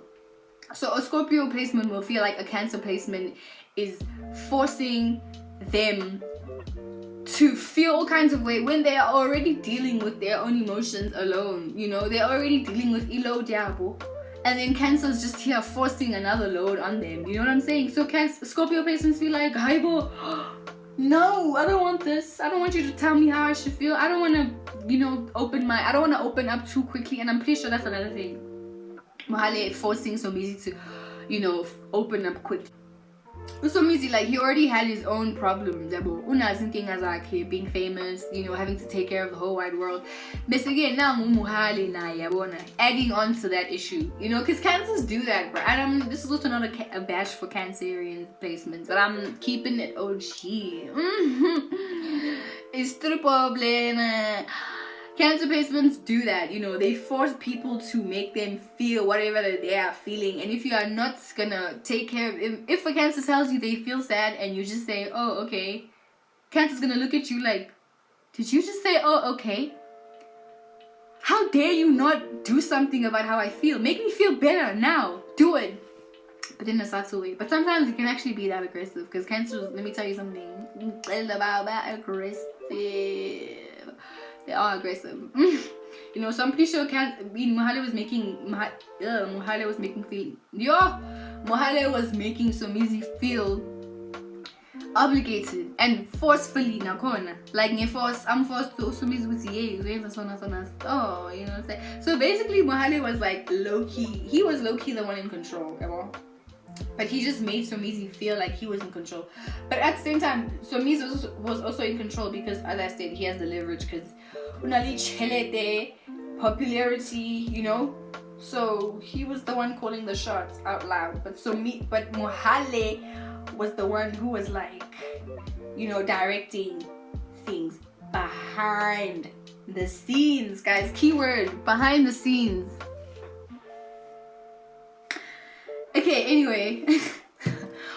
So a Scorpio placement will feel like a Cancer placement is forcing them to feel all kinds of way when they are already dealing with their own emotions alone. You know, they're already dealing with ilo diabo, and then Cancer's just here forcing another load on them. You know what I'm saying? So Scorpio placements feel like, Haibo, no, I don't want this. I don't want you to tell me how I should feel. I don't want to, you know, I don't want to open up too quickly. And I'm pretty sure that's another thing. Mohale forcing Somizi to, you know, open up quick. Somizi, like, he already had his own problems. Being famous, you know, having to take care of the whole wide world. But again, now adding on to that issue, you know, because Cancers do that, bro. And this is also not a bash for Cancerian placements, but I'm keeping it OG. It's the problem. Cancer placements do that, you know, they force people to make them feel whatever they are feeling. And if you are not gonna take care of if a Cancer tells you they feel sad and you just say, oh, okay, Cancer's gonna look at you like, did you just say, oh, okay? How dare you not do something about how I feel? Make me feel better now. Do it. But in a subtle way. But sometimes it can actually be that aggressive, because Cancers, let me tell you something about that aggressive. They are aggressive. You know, so I'm pretty sure Mohale was making Somizi feel obligated and forcefully nakona. Like I'm forced to Somizi with oh, you know what I'm saying? So basically Mohale was like low-key, he was low-key the one in control, but he just made Somizi feel like he was in control. But at the same time, Somizi was also in control because, as I said, he has the leverage because unali chelete, popularity, you know. So he was the one calling the shots out loud. But Mohale was the one who was like, you know, directing things. behind the scenes, guys. Keyword, behind the scenes. Okay, anyway.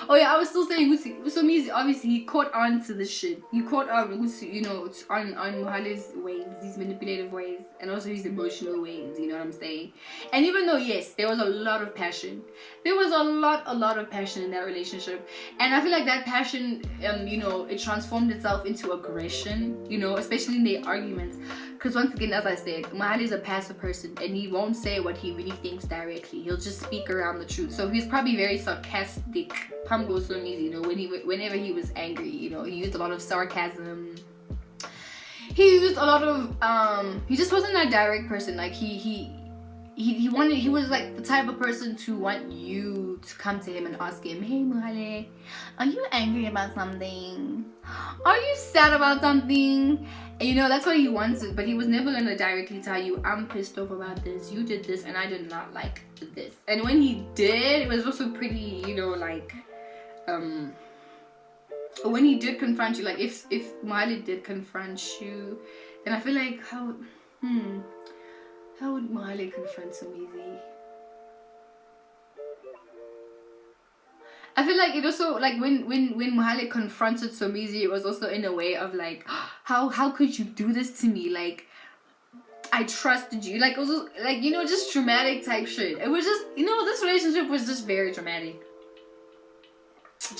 Oh yeah, I was still saying Somizi, obviously he caught on to this shit. He caught on, you know, on Mohale's ways, these manipulative ways, and also his emotional ways, you know what I'm saying? And even though, yes, there was a lot of passion. There was a lot of passion in that relationship. And I feel like that passion, you know, it transformed itself into aggression, you know, especially in their arguments. Because once again, as I said, Mohale is a passive person and he won't say what he really thinks directly. He'll just speak around the truth. So he's probably very sarcastic. Pamgo Somizi, you know, whenever he was angry, you know, he used a lot of sarcasm. He used a lot of he just wasn't a direct person. Like he was like the type of person to want you to come to him and ask him, hey Mohale, are you angry about something? Are you sad about something? And, you know, that's what he wanted, but he was never gonna directly tell you, I'm pissed off about this, you did this and I did not like this. And when he did, it was also pretty, you know, like when he did confront you, like if Mohale did confront you, then I feel like how would Mohale confront Somizi? I feel like it also, like when Mohale confronted Somizi, it was also in a way of like, how could you do this to me? Like, I trusted you. Like, also, like, you know, just dramatic type shit. It was just, you know, this relationship was just very dramatic.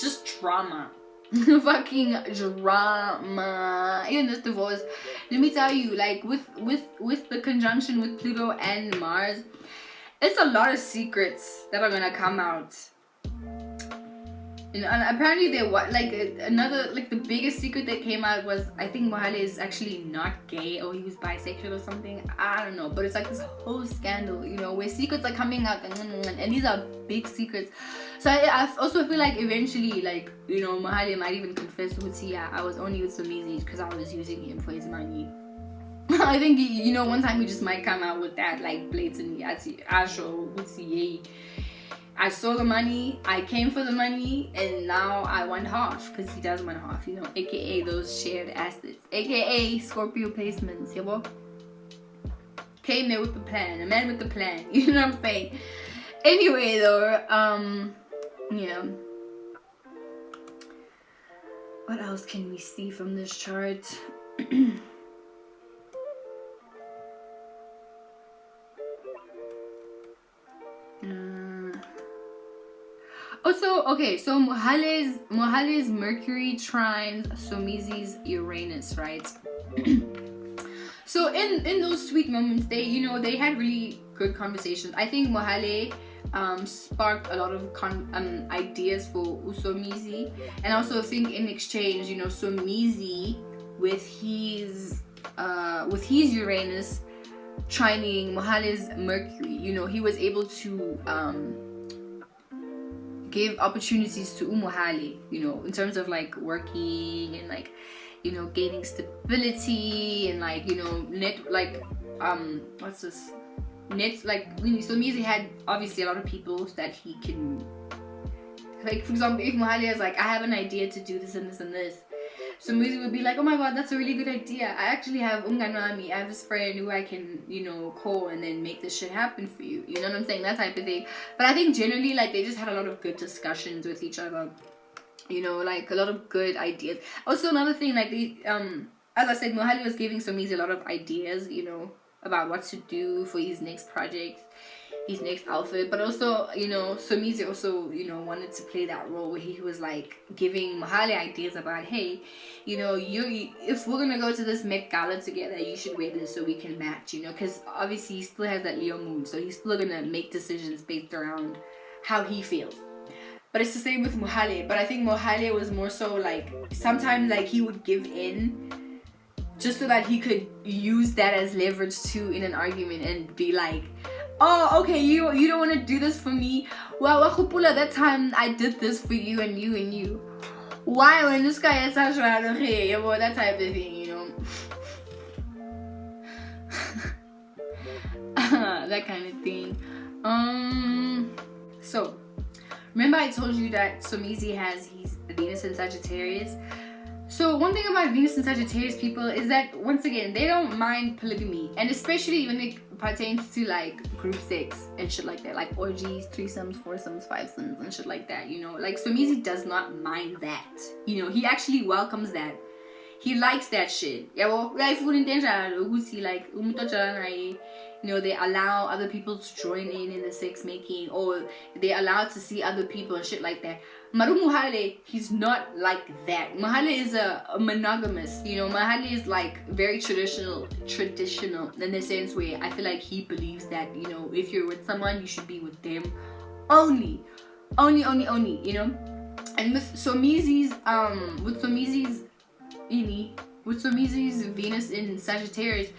Just drama. Fucking drama. Even this divorce, let me tell you, like with the conjunction with Pluto and Mars, it's a lot of secrets that are gonna come out. And apparently there was like another, like the biggest secret that came out was, I think Mohale is actually not gay, or he was bisexual or something. I don't know, but it's like this whole scandal, you know, where secrets are coming out, and these are big secrets. So I also feel like eventually, like, you know, Mohale might even confess to yeah, I was only with Somizi because I was using him for his money. I think, you know, one time he just might come out with that, like, blatantly. I saw the money, I came for the money, and now I want half, because he does want half, you know, aka those shared assets, aka Scorpio placements, you know? Came there with the plan, a man with the plan, you know what I'm saying? Anyway, though, yeah. What else can we see from this chart? Also, okay, so Mohale's Mercury trines Somizi's Uranus, right? So in those sweet moments, they, you know, they had really good conversations. I think Mohale sparked a lot of ideas for Somizi, and I also think in exchange, you know, Somizi with his Uranus trining Mohale's Mercury, you know, he was able to give opportunities to Mohale, you know, in terms of like working and like, you know, gaining stability and like, you know, what's this? Like, Somizi had obviously a lot of people that he can, like, for example, if Mohale is like, I have an idea to do this and this and this, Somizi would be like, oh my god, that's a really good idea. I actually have I have this friend who I can, you know, call and then make this shit happen for you. You know what I'm saying? That type of thing. But I think generally, like, they just had a lot of good discussions with each other. You know, like, a lot of good ideas. Also, another thing, like, as I said, Mohale was giving Somizi a lot of ideas, you know, about what to do for his next project, his next outfit. But also, you know, Somizi also, you know, wanted to play that role where he was like giving Mohale ideas about, hey, you know, if we're gonna go to this Met Gala together, you should wear this so we can match, you know, because obviously he still has that Leo moon, so he's still gonna make decisions based around how he feels. But it's the same with Mohale. But I think Mohale was more so like, sometimes like he would give in just so that he could use that as leverage too in an argument and be like, oh, okay, you don't want to do this for me? Well, that time I did this for you and you and you. Why when this guy is such that type of thing, you know? That kind of thing. So remember I told you that Somizi has his Venus in Sagittarius? So one thing about Venus and Sagittarius people is that, once again, they don't mind polygamy, and especially when it pertains to like group sex and shit like that, like orgies, threesomes, foursomes, fivesomes and shit like that, you know. Like Somizi does not mind that, you know. He actually welcomes that. He likes that shit. Yeah, well, like you know, they allow other people to join in the sex making, or they allowed to see other people and shit like that. Maru Mohale, he's not like that. Mohale is a monogamous, you know. Mohale is like very traditional in the sense where I feel like he believes that, you know, if you're with someone, you should be with them only, you know. And with Somizi's Venus in Sagittarius,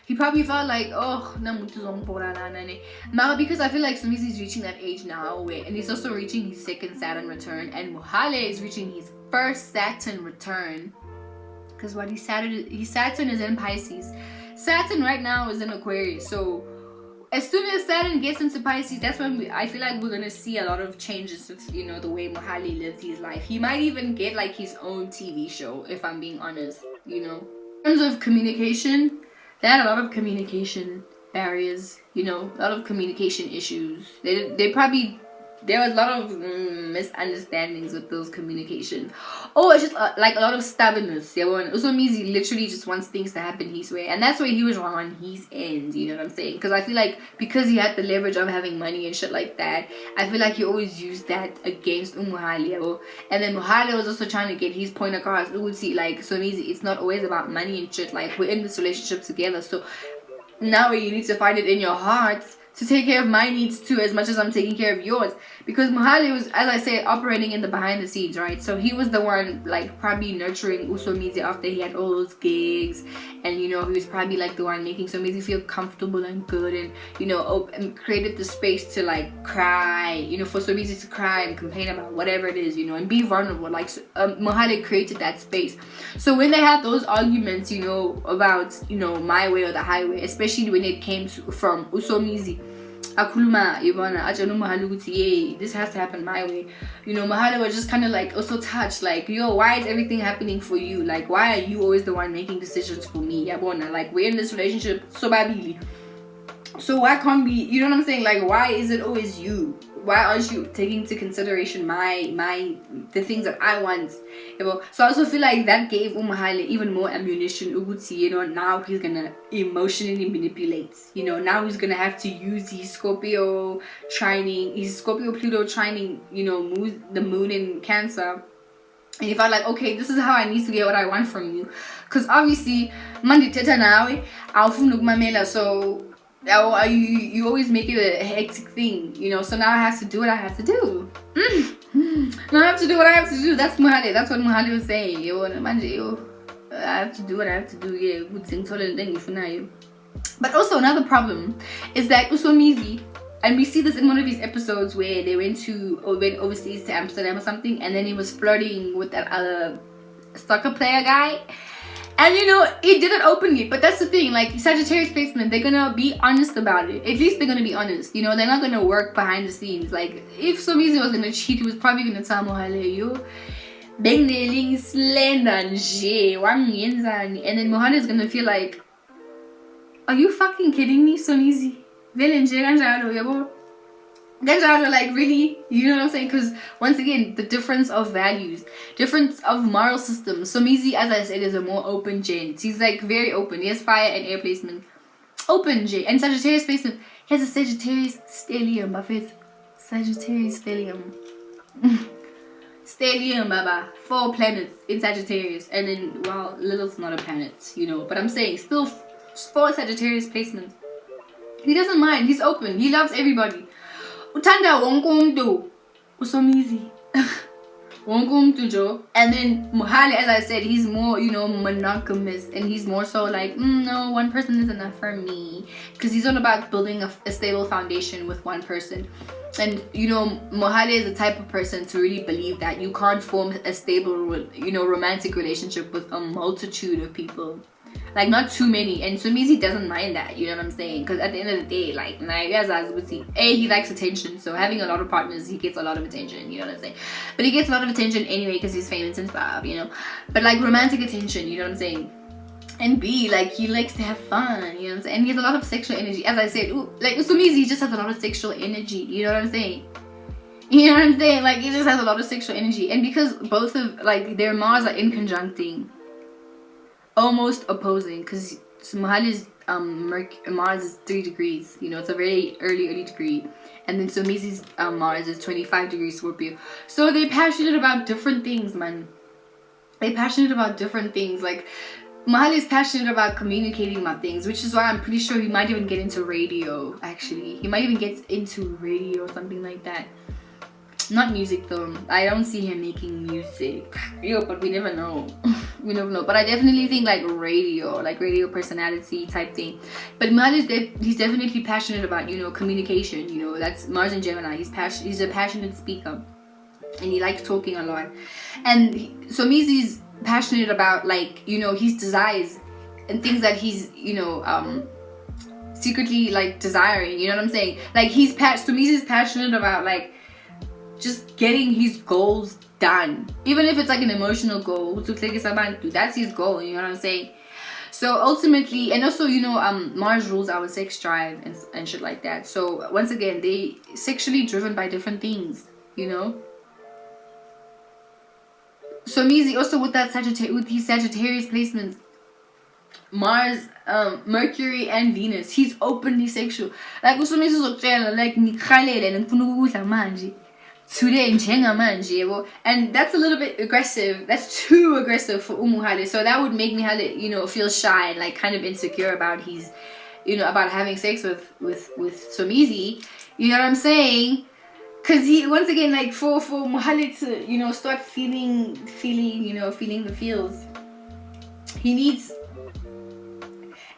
he probably felt like, oh, because I feel like Somizi is reaching that age now where, and he's also reaching his second Saturn return, and Mohale is reaching his first Saturn return, because what his Saturn is in Pisces. Saturn right now is in Aquarius, so as soon as Saturn gets into Pisces, that's when I feel like we're gonna see a lot of changes with, you know, the way Mohale lives his life. He might even get like his own TV show, if I'm being honest, you know. In terms of communication, they had a lot of communication barriers, you know, a lot of communication issues. There was a lot of misunderstandings with those communications. Oh, it's just like a lot of stubbornness. Yeah, Usomizi literally just wants things to happen his way, and that's where he was wrong on his end. You know what I'm saying? Because I feel like because he had the leverage of having money and shit like that, I feel like he always used that against Mohale. And then Mohale was also trying to get his point across. See, like Somizi, it's not always about money and shit. Like, we're in this relationship together, so now you need to find it in your heart to take care of my needs too, as much as I'm taking care of yours. Because Mohale was, as I said, operating in the behind the scenes, right? So he was the one, like, probably nurturing Usomizi after he had all those gigs, and, you know, he was probably like the one making Somizi feel comfortable and good, and, you know, and created the space to like cry, you know, for Somizi to cry and complain about whatever it is, you know, and be vulnerable. Like, Mohale created that space. So when they had those arguments, you know, about, you know, my way or the highway, especially when it came from Usomizi, akuluma ibona atshela uMahale ukuthi yay, this has to happen my way, you know, Mohale was just kind of like also touched, like, yo, why is everything happening for you? Like, why are you always the one making decisions for me? Yabona, like, we're in this relationship so babili, so why can't we, you know what I'm saying? Like, why is it always you? Why aren't you taking into consideration the things that I want? You know? So I also feel like that gave Mohale even more ammunition. You know, now he's gonna emotionally manipulate. You know, now he's gonna have to use his Scorpio trining, his Scorpio Pluto trining, you know, the moon in Cancer. And he felt like, okay, this is how I need to get what I want from you. Because obviously, Mandi Teta Nawe, I'll so you always make it a hectic thing, you know. So now I have to do what I have to do. Now I have to do what I have to do. That's Mohale. That's what Mohale was saying. I have to do what I have to do. Yeah, good thing. But also another problem is that Usomizi, and we see this in one of his episodes where they went overseas to Amsterdam or something, and then he was flirting with that other soccer player guy. And, you know, he did it openly, but that's the thing, like, Sagittarius placement, they're gonna be honest about it. At least they're gonna be honest, you know, they're not gonna work behind the scenes. Like, if Somizi was gonna cheat, he was probably gonna tell Mohale, yo, bengeling slender nje, wangenzani. And then Mohale is gonna feel like, are you fucking kidding me, Somizi? Vele nje kanjalo, yabo? Like, really, you know what I'm saying? Because once again, the difference of values, difference of moral systems. Somizi, as I said, is a more open gent. He's like very open. He has fire and air placement, open gent. And Sagittarius placement, he has a Sagittarius stellium, Buffett. Sagittarius stellium. Stellium, baba. 4 planets in Sagittarius, and then, well, Lilith's not a planet, you know. But I'm saying, still 4 Sagittarius placements. He doesn't mind. He's open. He loves everybody. Utanda wonke umuntu Usomizi. Wonke umuntu jo. And then Mohale, as I said, he's more, you know, monogamous, and he's more so like, no, one person is enough for me, because he's all about building a stable foundation with one person. And, you know, Mohale is the type of person to really believe that you can't form a stable, you know, romantic relationship with a multitude of people. like not too many, and Somizi doesn't mind that, you know what I'm saying? Because at the end of the day, like, he likes attention, so having a lot of partners, he gets a lot of attention, you know what I'm saying? But he gets a lot of attention anyway because he's famous and stuff, you know? But like romantic attention, you know what I'm saying? And B, like, he likes to have fun, you know what I'm saying? And he has a lot of sexual energy, as I said. Like Somizi just has a lot of sexual energy, you know what I'm saying? You know what I'm saying? Like, he just has a lot of sexual energy, and because both of, like, their Mars are in conjuncting, almost opposing, because Mohale's Mars is 3 degrees, you know, it's a very early degree, and then Somizi's Mars is 25 degrees Scorpio. So they're passionate about different things, man. They're passionate about different things. Like, Mohale is passionate about communicating about things, which is why I'm pretty sure he might even get into radio. Actually, he might even get into radio or something like that. Not music though. I don't see him making music. But we never know. We never know. But I definitely think like radio personality type thing. But Mohale he's definitely passionate about, you know, communication. You know, that's Mars and Gemini. He's a passionate speaker, and he likes talking a lot. And Somizi's passionate about, like, you know, his desires and things that he's, you know, secretly like desiring. You know what I'm saying? Like, Somizi's passionate about like just getting his goals done, even if it's like an emotional goal. That's his goal, you know what I'm saying? So ultimately, and also, you know, Mars rules our sex drive and shit like that. So once again, they sexually driven by different things, you know. Somizi also with his Sagittarius placements, Mars, Mercury and Venus, he's openly sexual. Like uSomizi uzokutshela like ngikhalele ngifuna ukudla manje today njengamanje, yebo. And that's a little bit aggressive. That's too aggressive for Mohale. So that would make Mohale, you know, feel shy and like kind of insecure about his, you know, about having sex with Somizi. You know what I'm saying? Cause he, once again, like for Mohale to, you know, start feeling the feels, he needs,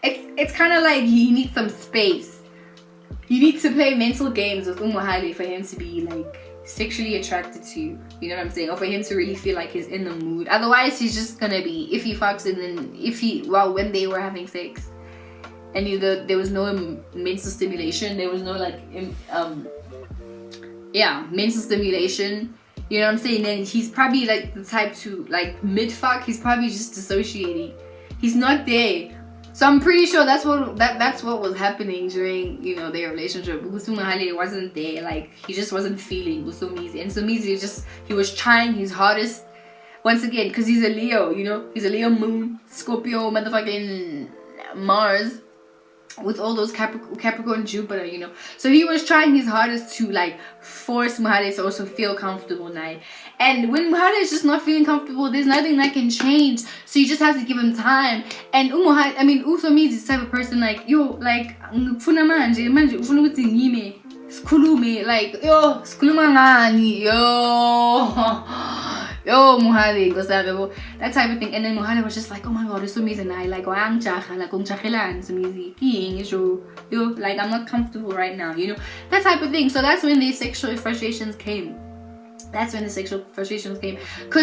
it's kind of like he needs some space. You need to play mental games with Mohale for him to be like sexually attracted to you. You know what I'm saying? Or for him to really feel like he's in the mood. Otherwise, he's just gonna be, if he fucks and then when they were having sex, and there was no mental stimulation, there was no like mental stimulation, you know what I'm saying? Then he's probably like the type to like mid-fuck, he's probably just dissociating. He's not there. So I'm pretty sure that's what was happening during, you know, their relationship. Mohale wasn't there, like he just wasn't feeling Somizi, and Somizi he was trying his hardest, once again, because he's a Leo, you know, he's a Leo moon, Scorpio, motherfucking Mars, with all those Capricorn, Jupiter, you know. So he was trying his hardest to like force Mohale to also feel comfortable now. And when Mohale is just not feeling comfortable, there's nothing that can change. So you just have to give him time. And Somizi is the type of person like, yo, like ngifuna manje ufuna ukuthi ngime sikhulume, like yo sikhuluma ngani yo Mohale, that type of thing. And then Mohale was just like, oh my god, it's Somizi and I, like why angjaha, like ungjahelani Somizi, yo, like I'm not comfortable right now, you know, that type of thing. So that's when the sexual frustrations came. Because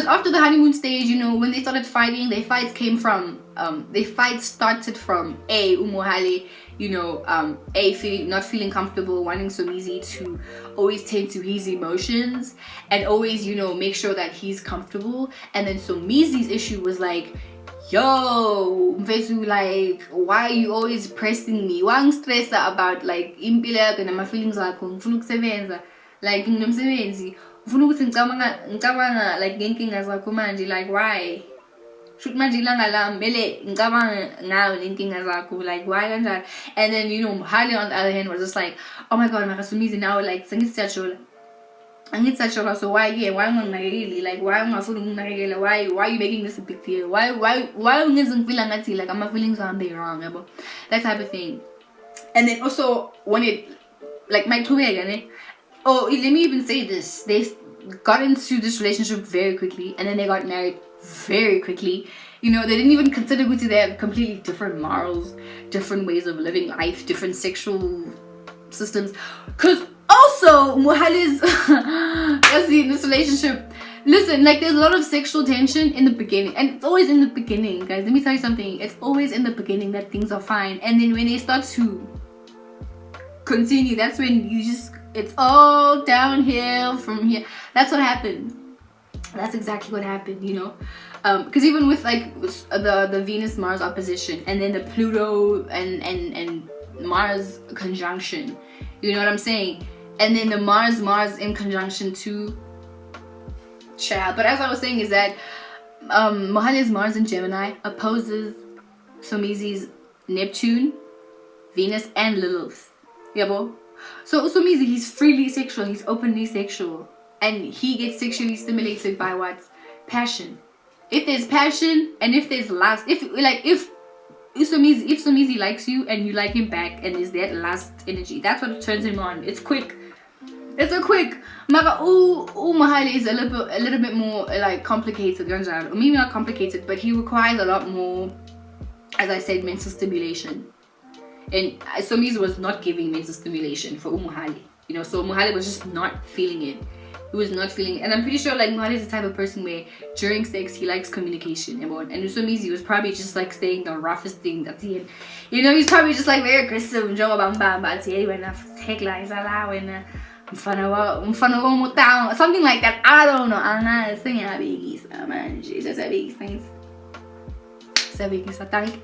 after the honeymoon stage, you know, when they started fighting, their fights started from Mohale, you know, not feeling comfortable, wanting Somizi to always tend to his emotions and always, you know, make sure that he's comfortable. And then Somizi's issue was like, yo Mfethu, like why are you always pressing me? Why I'm stressed about like impilo yakho nama feelings akho, ngifuna ukusebenza, like nginomsebenzi, ufuna ukuthi ngicabanga like ngenkinga zakho manje, like why shoot manje ilanga lami mele ngicabanga ngawe lenkinga zakho, like why kanjani? And then, you know, Mohale on the other hand was just like, oh my god, Somizi now like sengisiyajola, so why unganginakekeli, like why ungafuni ukunginakekela, why are you making this a big deal, why ungenza ngifeel ngathi like my feelings are wrong, yabo, that type of thing. And then also when it like my let me even say this, they got into this relationship very quickly and then they got married very quickly. You know, they didn't even consider Guti. They have completely different morals, different ways of living life, different sexual systems. Because also Mohale's in this relationship, Listen, like there's a lot of sexual tension in the beginning, and it's always in the beginning, guys. Let me tell you something. It's always in the beginning that things are fine, and then when they start to continue, that's when it's all downhill from here. That's what happened. That's exactly what happened, you know. Because even with like the Venus Mars opposition, and then the Pluto and Mars conjunction, you know what I'm saying, and then the Mars in conjunction to Child. But as I was saying is that Mohale's Mars in Gemini opposes SOMIZI'S Neptune, Venus, and Lilith. Yeah, bo. So SOMIZI, he's freely sexual, he's openly sexual, and he gets sexually stimulated by what? Passion. If there's passion and if there's lust, if SOMIZI likes you and you like him back, and there's that lust energy, that's what turns him on. It's quick. It's a quick. Maga Mahale is a little bit more like complicated, or maybe not complicated, but he requires a lot more, as I said, mental stimulation. And SOMIZI was not giving mental stimulation for Mahale, you know. So Mahale was just not feeling it. He was not feeling it. And I'm pretty sure like Mahale is the type of person where during sex he likes communication. And SOMIZI was probably just like saying the roughest thing at the end. You know, he's probably just like very aggressive and something like that. I don't know. I'm not saying a biggie, man. It's just a biggie thing. It's a biggie satanic.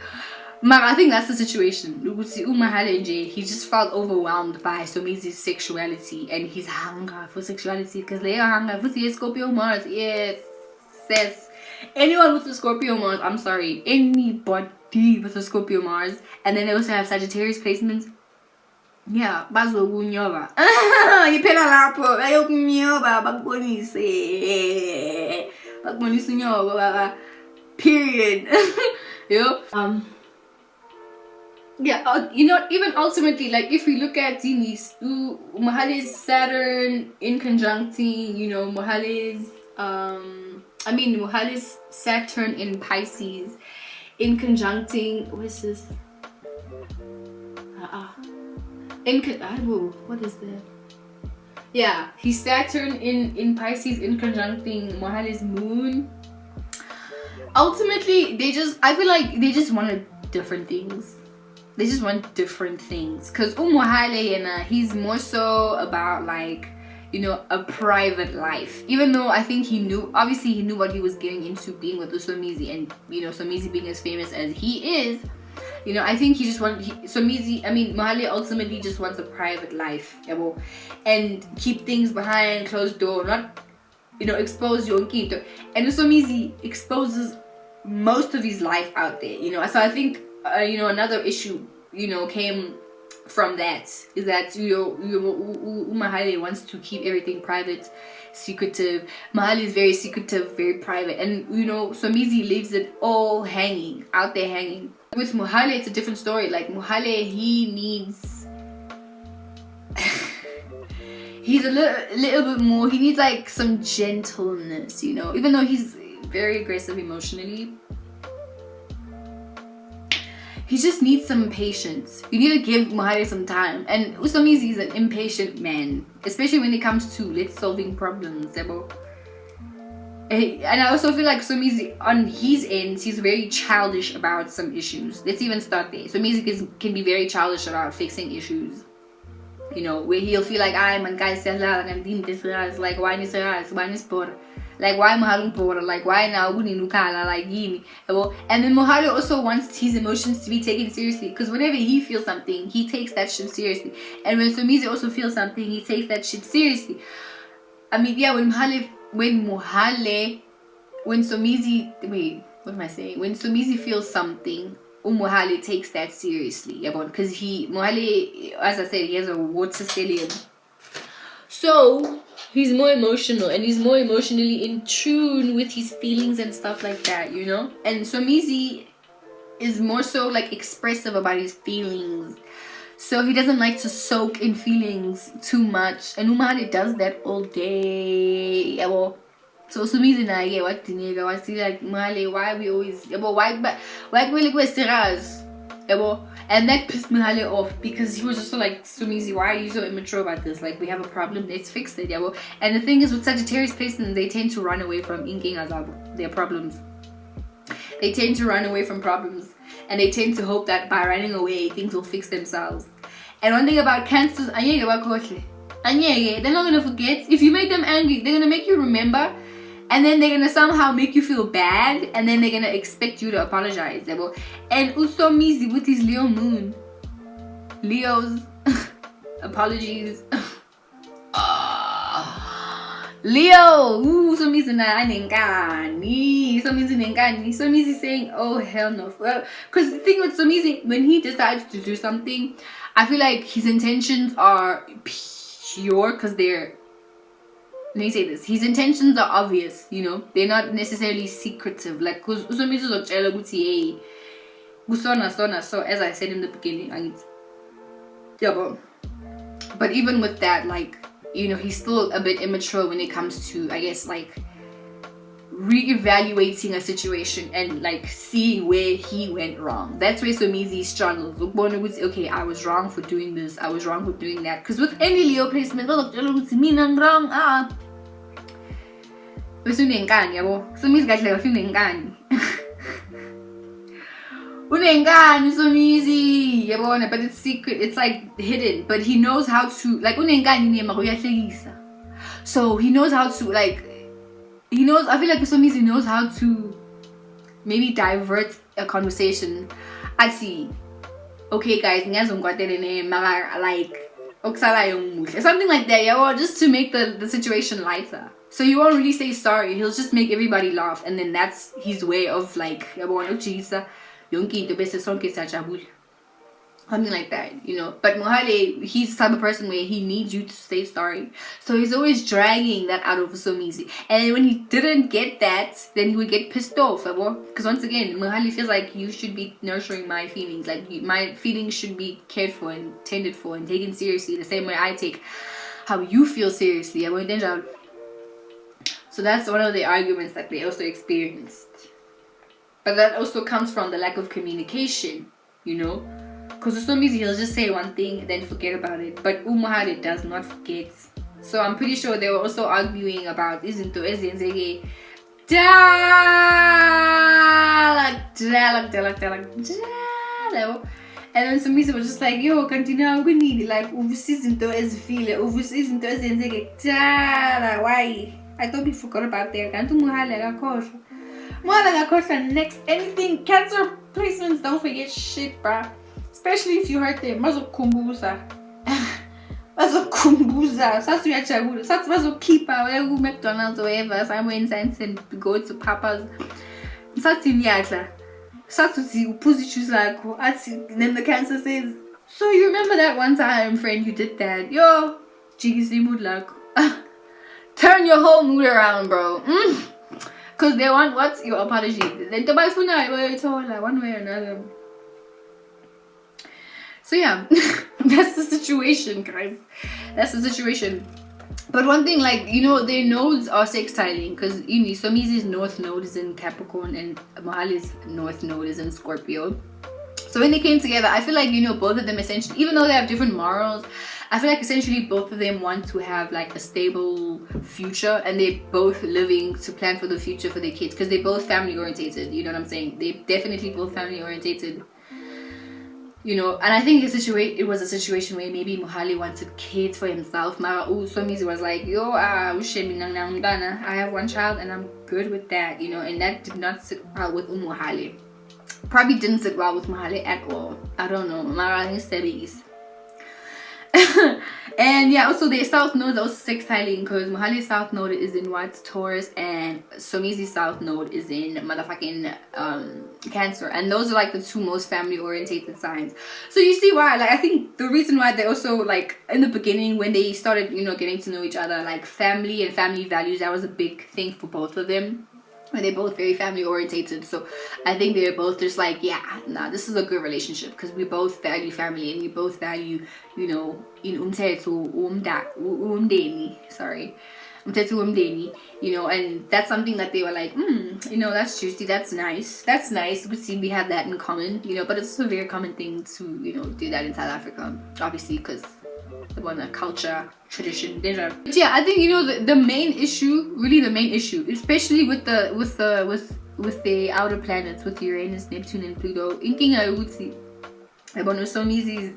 I think that's the situation. He just felt overwhelmed by SOMIZI'S sexuality and his hunger for sexuality, because they are hunger for the Scorpio Mars. Yes. Anyone with the Scorpio Mars, I'm sorry, anybody with a Scorpio Mars, and then they also have Sagittarius placements. Yeah, bazo kunyoba. Iphela lapho ayokunyoba bakubonise. Bakubonise unyoba baba. Period. Yo. Yeah, you know, even ultimately, like if we look at Dinis, Mahale's Saturn in conjuncting, you know, Mahale's Saturn in Pisces in conjuncting, what's this? What is that? Yeah, he's Saturn in Pisces in conjuncting Mahale's moon. Ultimately, I feel like they just wanted different things. They just want different things. Because Mahale, he's more so about like, you know, a private life. Even though I think he knew what he was getting into being with SOMIZI, and you know, SOMIZI being as famous as he is, you know, I think Mahale ultimately just wants a private life, and keep things behind closed door, not, you know, expose your quinto. And SOMIZI exposes most of his life out there, you know. So I think you know, another issue, you know, came from that, is that Mahale wants to keep everything private, secretive. Mahale is very secretive, very private, and you know, SOMIZI leaves it all hanging out there, hanging. With Mahale, it's a different story. Like Mahale, he needs he's a little bit more, he needs like some gentleness, you know, even though he's very aggressive emotionally. He just needs some patience. You need to give Mahale some time. And SOMIZI is an impatient man, especially when it comes to solving problems. And I also feel like SOMIZI, on his end, he's very childish about some issues. Let's even start there. SOMIZI can be very childish about fixing issues. You know, where he'll feel like, man, guys, like, why is por? Like, why Mahalung por? Like, why now? Like, and then Mahale also wants his emotions to be taken seriously, because whenever he feels something, he takes that shit seriously. And when SOMIZI also feels something, he takes that shit seriously. I mean, yeah, when SOMIZI feels something, Mahale takes that seriously, because Mahale, as I said, he has a water stellium, so he's more emotional, and he's more emotionally in tune with his feelings and stuff like that, you know. And SOMIZI is more so like expressive about his feelings, so he doesn't like to soak in feelings too much, and Mahale does that all day. So SOMIZI naye wadineka wathi like, Mahale, why we always why really serious, And that pissed Mohale off because he was just so like, Somizi, why are you so immature about this? Like, we have a problem, let's fix it, yeah. And the thing is, with Sagittarius placements, they tend to run away from inkinga zabo, their problems. They tend to run away from problems, and they tend to hope that by running away, things will fix themselves. And one thing about Cancers, they're not gonna forget. If you make them angry, they're gonna make you remember, and then they're gonna somehow make you feel bad, and then they're gonna expect you to apologize. And Usomizi with his Leo moon, Leo's apologies. Leo, Somizi nenkani. Somizi saying, oh hell no. Because the thing with Somizi, when he decides to do something, I feel like his intentions are pure, because they're, let me say this, his intentions are obvious, you know, they're not necessarily secretive. Like, because Somizi uzokutshela ukuthi hey, kusona so, as I said in the beginning, but even with that, like, you know, he's still a bit immature when it comes to, I guess, like, re-evaluating a situation and like seeing where he went wrong. That's where Somizi struggles. Okay, I was wrong for doing this, I was wrong for doing that. Because with any Leo placement, I'm wrong. Somizi unengani Somizi, but it's secret, it's like hidden, but he knows how to, like, unengani uyahlekisa, so he knows how to, like, he knows, I feel like Somizi knows how to maybe divert a conversation. I'd see, okay guys, like something like that, yeah, just to make the situation lighter. So he won't really say sorry, he'll just make everybody laugh, and then that's his way of like, something like that, you know. But Mohale, he's the type of person where he needs you to say sorry, so he's always dragging that out of Somizi. And when he didn't get that, then he would get pissed off, because once again, Mohale feels like you should be nurturing my feelings, like my feelings should be cared for and tended for and taken seriously the same way I take how you feel seriously. So that's one of the arguments that they also experienced. But that also comes from the lack of communication, you know. Because Somizi, he'll just say one thing and then forget about it. But Mohale does not forget. So I'm pretty sure they were also arguing about izinto ezenzeke. And then Somizi was just like, yo, continue, we need like izinto ezifile, izinto ezenzeke. Why? I thought we forgot about that. Can't Mohale akakhohlwa next anything. Cancer placements don't forget shit, bruh. Especially if you hurt them. Bazokukhumbuza. Sathi uyajabula. Sathi bazokhipha McDonald's or wherever, somewhere in Science, and go to Papa's. Sathi niyadla. Sathi uphuza ijuice lakho. Then the cancer says, so you remember that one time, friend, you did that? Yo, jigisi mood lakho. Turn your whole mood around, bro. Because they want what? Your apology. Then one way or another. So yeah, that's the situation, guys. That's the situation. But one thing, like, you know, their nodes are sextiling, because you know, Somizi's north node is in Capricorn and Mohale's north node is in Scorpio. So when they came together, I feel like, you know, both of them essentially, even though they have different morals, I feel like essentially both of them want to have like a stable future, and they're both living to plan for the future for their kids, because they're both family orientated, you know what I'm saying? They're definitely both family orientated, you know. And I think it was a situation where maybe Mohale wanted kids for himself. Somizi was like, yo, I have one child and I'm good with that, you know, and that did not sit well with Mohale. Probably didn't sit well with Mohale at all. I don't know. And yeah, also their south node is also sextiling, because Mohale's south node is in what? Taurus, and Somizi's south node is in motherfucking Cancer, and those are like the two most family orientated signs. So you see why, like, I think the reason why they also, like, in the beginning when they started, you know, getting to know each other, like family and family values, that was a big thing for both of them. And they're both very family orientated, so I think they're both just like, yeah, nah, this is a good relationship, because we both value family and we both value, you know, in umthetho umdeni, sorry, you know, and that's something that they were like, you know, that's juicy, that's nice, we see we have that in common, you know. But it's a very common thing to, you know, do that in South Africa, obviously, because the one culture, tradition, but yeah, I think, you know, the main issue, really the main issue, especially with the outer planets, with Uranus, Neptune, and Pluto, inkinga ukuthi yabona SOMIZI'S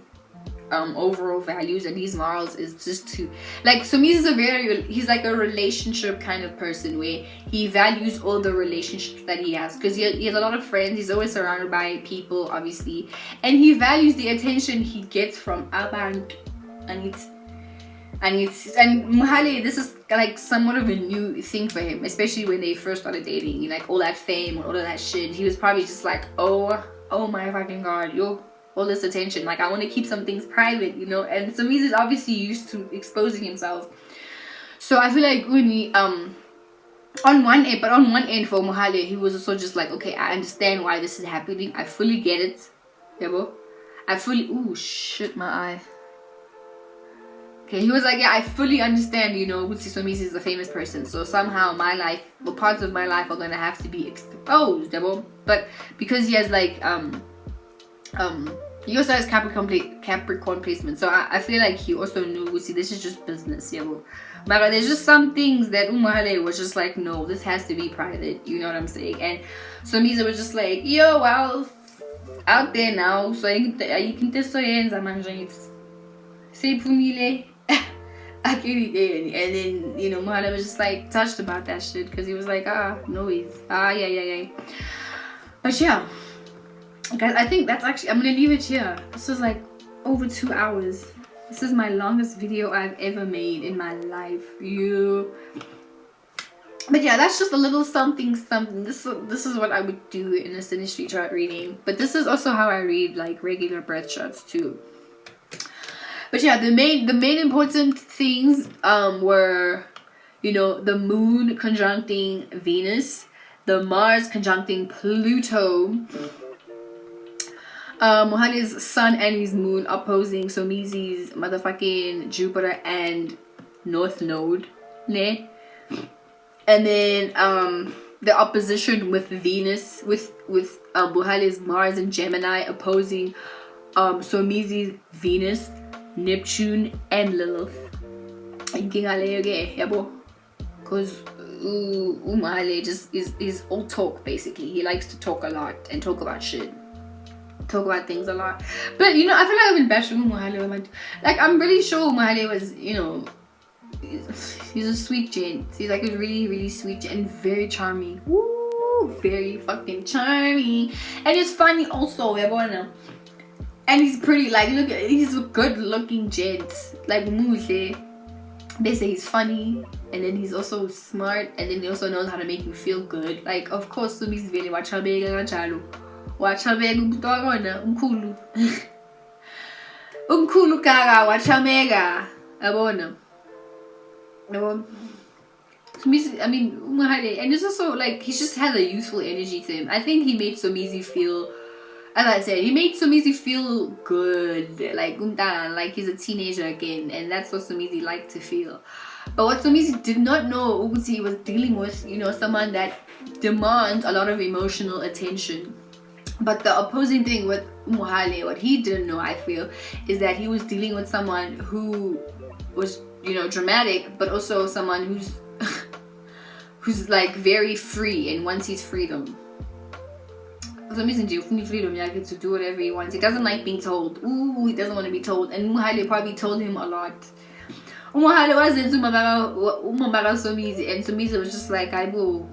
overall values and his morals is just to, like, SOMIZI'S he's like a relationship kind of person, where he values all the relationships that he has, because he has a lot of friends, he's always surrounded by people, obviously, and he values the attention he gets from abantu, and Mohale, this is like somewhat of a new thing for him, especially when they first started dating, like all that fame and all of that shit. He was probably just like, oh my fucking god, yo, all this attention, like I want to keep some things private, you know. And SOMIZI'S is obviously used to exposing himself, so I feel like Uni on one end for Mohale, he was also just like, okay, I understand why this is happening, I fully get it, yabo, I fully, ooh shit, my eye. Okay, he was like, yeah, I fully understand, you know, SOMIZI'S is a famous person, so somehow my life, well, parts of my life are gonna have to be exposed, but because he has like he also has Capricorn placement, so I feel like he also knew, see, this is just business, but there's just some things that Mohale was just like, no, this has to be private, you know what I'm saying? And SOMIZI'S was just like, yo, well, out there now, so you can test your hands, say pumile. And then, you know, Mohale was just like touched about that shit, because he was like, noise, yeah. But yeah, guys, I think that's actually, I'm gonna leave it here. This was like over 2 hours. This is my longest video I've ever made in my life, but yeah, that's just a little something. This is what I would do in a Synastry chart reading, but this is also how I read like regular birth charts too. But yeah, the main important things were, you know, the moon conjuncting Venus, the Mars conjuncting Pluto, Mohale's sun and his moon opposing SOMIZI'S motherfucking Jupiter and North Node, ne? And then the opposition with Venus, with Mohale's Mars and Gemini opposing SOMIZI'S Venus, Neptune, and Lilith. Because Mohale just is all talk, basically. He likes to talk a lot and talk about shit, talk about things a lot. But you know, I feel like I've been bashing Mohale, like I'm really sure Mohale was, you know, he's a sweet gent. He's like a really sweet gent and very charming. Woo, very fucking charming, and it's funny also, and he's pretty, like, look, he's a good looking gent, like Muhle. They say he's funny, and then he's also smart, and then he also knows how to make you feel good. Like, of course, SOMIZI'S vele wachabeka kanjalo, wachabeka umuntu wakona umkhulu umkhulu kaka wachameka, yabona. SOMIZI'S, I mean, Mohale, and it's also like he just has a youthful energy to him. I think he made SOMIZI'S feel, as I said, he made SOMIZI'S feel good, like he's a teenager again, and that's what SOMIZI'S liked to feel. But what SOMIZI'S did not know, Uguti was dealing with, you know, someone that demands a lot of emotional attention. But the opposing thing with Mohale, what he didn't know, I feel, is that he was dealing with someone who was, you know, dramatic, but also someone who's who's like very free and wants his freedom. For some reason, freedom, yeah, to do whatever he wants. He doesn't like being told. Ooh, he doesn't want to be told. And Mohale probably told him a lot. Mohale wasn't SOMIZI'S, and SOMIZI'S was just like, Haibo,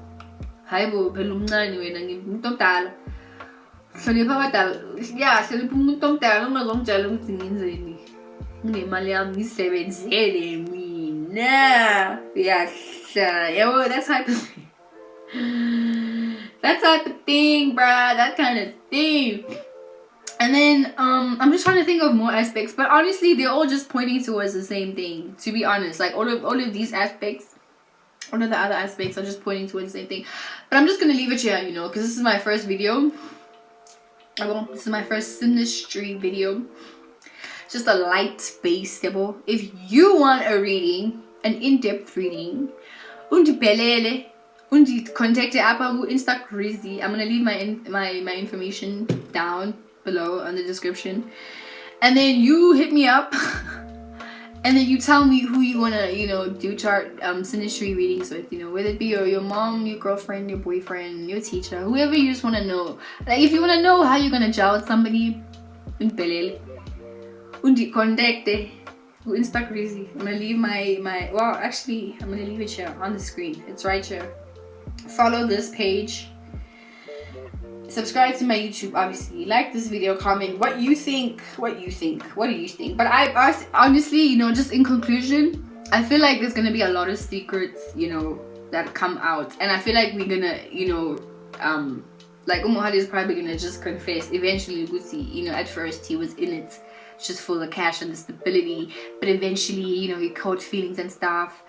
phela umncane wena, ngimuntu omdala. Hlonipha abadala. Yeah, hlonipha umuntu omdala, ungazongitshela ukuthi ngenzeni. Nginemali yami ngisebenzele mina. Yeah, that type of thing. That type of thing, bruh. That kind of thing. And then I'm just trying to think of more aspects, but honestly, they're all just pointing towards the same thing. To be honest, like all of these aspects, all of the other aspects are just pointing towards the same thing. But I'm just gonna leave it here, you know, because this is my first video. This is my first Synastry video. Just a light base table. If you want a reading an in-depth reading. Undibelele, contacte apa ku Instagram. I'm gonna leave my information down below on the description, and then you hit me up. And then you tell me who you wanna, do chart synastry readings with, whether it be your mom, your girlfriend, your boyfriend, your teacher, whoever you just wanna know. Like if you wanna know how you're gonna gel with somebody, contacte Instagram. I'm gonna leave my well, actually I'm gonna leave it here on the screen. It's right here. Follow this page. Subscribe to my YouTube, obviously. Like this video, comment what you think. What do you think? But I honestly, just in conclusion, I feel like there's gonna be a lot of secrets, that come out, and I feel like we're gonna, like Mohale is probably gonna just confess eventually. Gucci, at first he was in it just for the cash and the stability, but eventually, he caught feelings and stuff.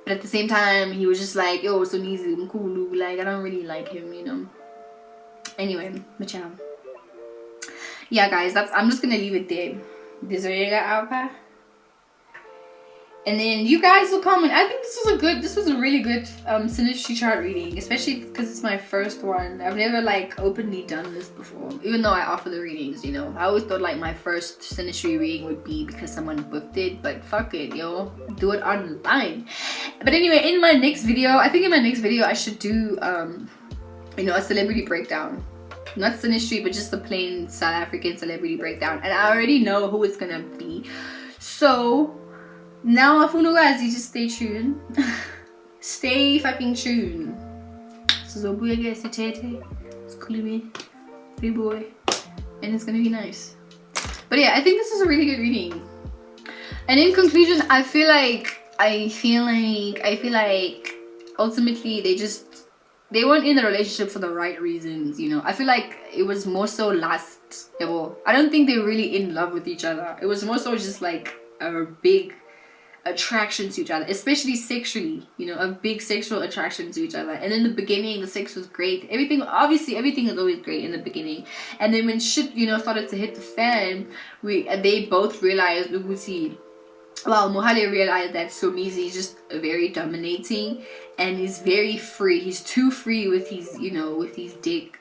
But at the same time, he was just like, yo, SOMIZI'S, Mkulu, like I don't really like him, Anyway, macha. Yeah, guys, I'm just gonna leave it there. And then you guys will comment. I think this was a really good synastry chart reading, especially because it's my first one. I've never like openly done this before, even though I offer the readings. I always thought like my first synastry reading would be because someone booked it, but fuck it, yo, do it online. But anyway, in my next video, I should do a celebrity breakdown. Not synastry, but just a plain South African celebrity breakdown. And I already know who it's gonna be. So now guys, you just stay tuned. Stay fucking tuned. So it's big boy, and it's gonna be nice. But yeah, I think this is a really good reading. And in conclusion, I feel like ultimately they weren't in the relationship for the right reasons, I feel like it was more so lust. I don't think they're really in love with each other. It was more so just like a big attraction to each other, especially sexually, a big sexual attraction to each other. And in the beginning, the sex was great. Everything is always great in the beginning. And then when shit, started to hit the fan, they both realized, Mohale realized that SOMIZ'S is just very dominating, and he's very free. He's too free with his, with his dick.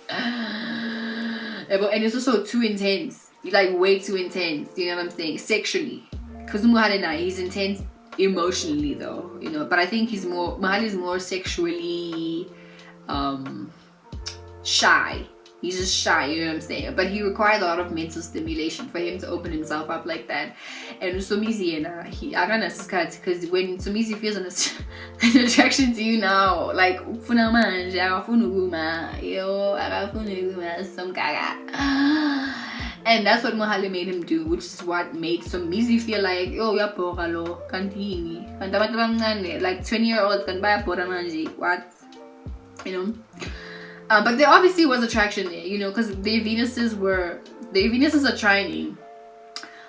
And it's also too intense, like way too intense. You know what I'm saying? Sexually, because Mohale he's intense emotionally though. But I think Mohale is more sexually shy. He's just shy, you know what I'm saying? But he required a lot of mental stimulation for him to open himself up like that. And SOMIZ'S, because when SOMIZ'S feels an attraction to you now, like somgaga. And that's what Mohale made him do, which is what made SOMIZ'S feel like, oh, ya poralo, kantini. Like 20-year-olds can buy a pora manji. What? But there obviously was attraction there, because their Venuses are trining.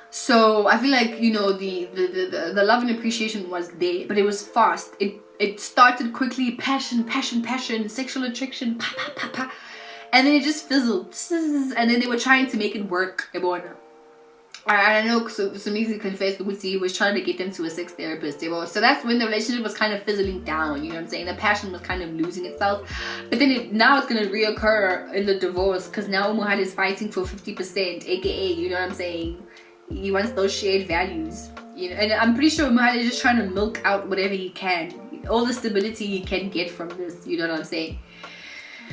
So I feel like, the love and appreciation was there, but it was fast. It started quickly, passion, sexual attraction, and then it just fizzled, and then they were trying to make it work. I know SOMIZ'S confessed that he was trying to get them to a sex therapist. So that's when the relationship was kind of fizzling down, you know what I'm saying? The passion was kind of losing itself. But then now it's going to reoccur in the divorce, because now Mohale is fighting for 50%, aka, you know what I'm saying? He wants those shared values. And I'm pretty sure Mohale is just trying to milk out whatever he can. All the stability he can get from this, you know what I'm saying?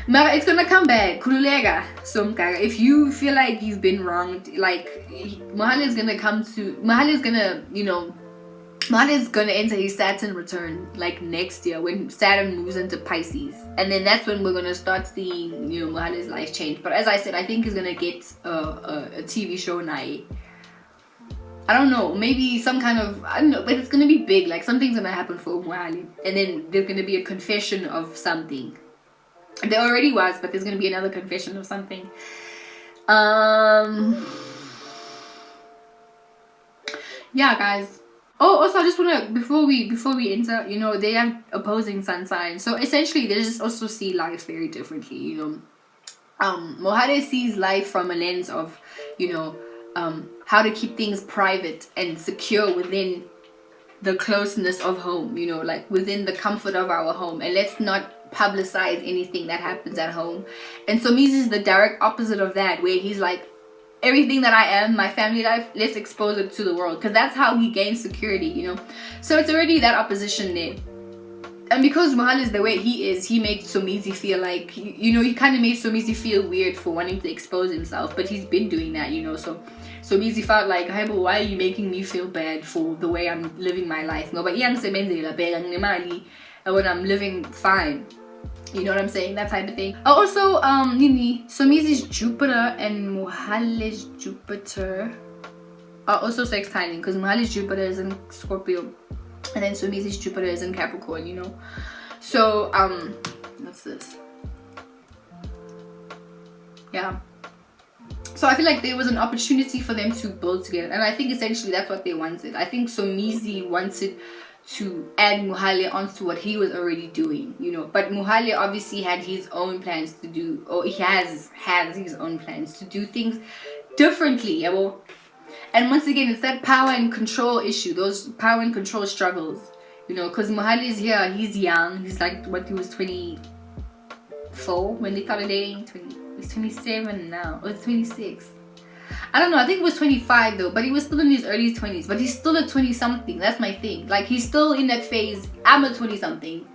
Mara, it's gonna come back. Kululega, somgaga. If you feel like you've been wronged, like Mohale is gonna enter his Saturn return like next year when Saturn moves into Pisces, and then that's when we're gonna start seeing Mohale's life change. But as I said, I think he's gonna get a TV show now. I don't know, maybe some kind of, I don't know, but it's gonna be big. Like something's gonna happen for Mohale, and then there's gonna be a confession of something. There already was, but there's gonna be another confession of something. Yeah, guys. Oh, also I just wanna, before we enter, they have opposing sun signs, so essentially they just also see life very differently. Mohale sees life from a lens of how to keep things private and secure within the closeness of home, you know, like within the comfort of our home, and let's not publicize anything that happens at home. And SOMIZ'S is the direct opposite of that, where he's like, everything that I am, my family life, let's expose it to the world, because that's how he gains security, you know. So it's already that opposition there. And because Mohale is the way he is, he makes SOMIZ'S feel like, you know, he kind of made SOMIZ'S feel weird for wanting to expose himself, but he's been doing that, you know. So SOMIZ'S felt like, hey, but why are you making me feel bad for the way I'm living my life? No, but when I'm living fine, you know what I'm saying, that type of thing. Also, SOMIZ'S Jupiter and Mohale's Jupiter are also sextiling, because Mohale's Jupiter is in Scorpio, and then SOMIZ'S Jupiter is in Capricorn, you know. So what's this? Yeah. So I feel like there was an opportunity for them to build together, and I think essentially that's what they wanted. I think SOMIZ'S wanted to add Mohale onto what he was already doing, you know. But Mohale obviously had his own plans to do, or he has his own plans to do things differently, yeah, well. And once again, it's that power and control issue, those power and control struggles, you know, because Mohale is here, he's young, he's like, what, he was 24 when they started dating, he's 27 now, or 26. I don't know, I think it was 25 though, but he was still in his early 20s, but he's still a 20-something, that's my thing. Like, he's still in that phase, I'm a 20-something.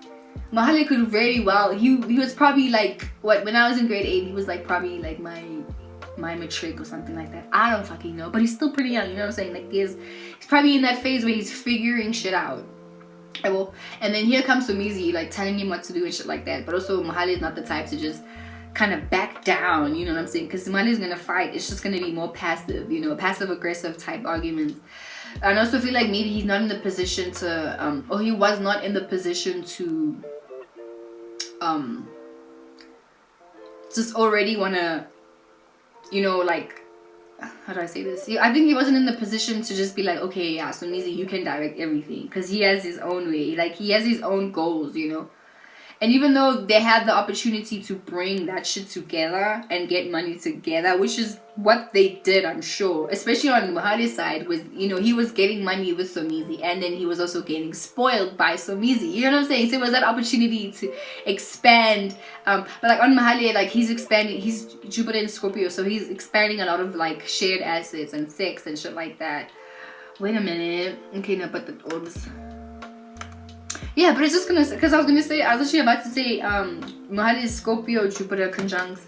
Mohale could very well, he was probably like, what, when I was in grade 8, he was like probably like my matric or something like that. I don't fucking know, but he's still pretty young, you know what I'm saying? Like, he's probably in that phase where he's figuring shit out. And then here comes SOMIZ'S, like telling him what to do and shit like that. But also Mohale is not the type to just kind of back down, you know what I'm saying? Because Mohale is gonna fight, it's just gonna be more passive, you know, passive aggressive type arguments. And I also feel like maybe he's not in the position to or he was not in the position to just already wanna, you know, like, how do I say this? I think he wasn't in the position to just be like, okay, yeah, SOMIZ'S, you can direct everything, because he has his own way, like he has his own goals, you know. And even though they had the opportunity to bring that shit together and get money together, which is what they did, I'm sure, especially on Mohale's side, was, you know, he was getting money with SOMIZ'S, and then he was also getting spoiled by SOMIZ'S, you know what I'm saying? So it was that opportunity to expand, but like on Mohale, like he's expanding, he's Jupiter in Scorpio, so he's expanding a lot of like shared assets and sex and shit like that. Wait a minute, okay, no, but the orbs. Yeah, but it's just gonna, because I was actually about to say Mohale's Scorpio Jupiter conjuncts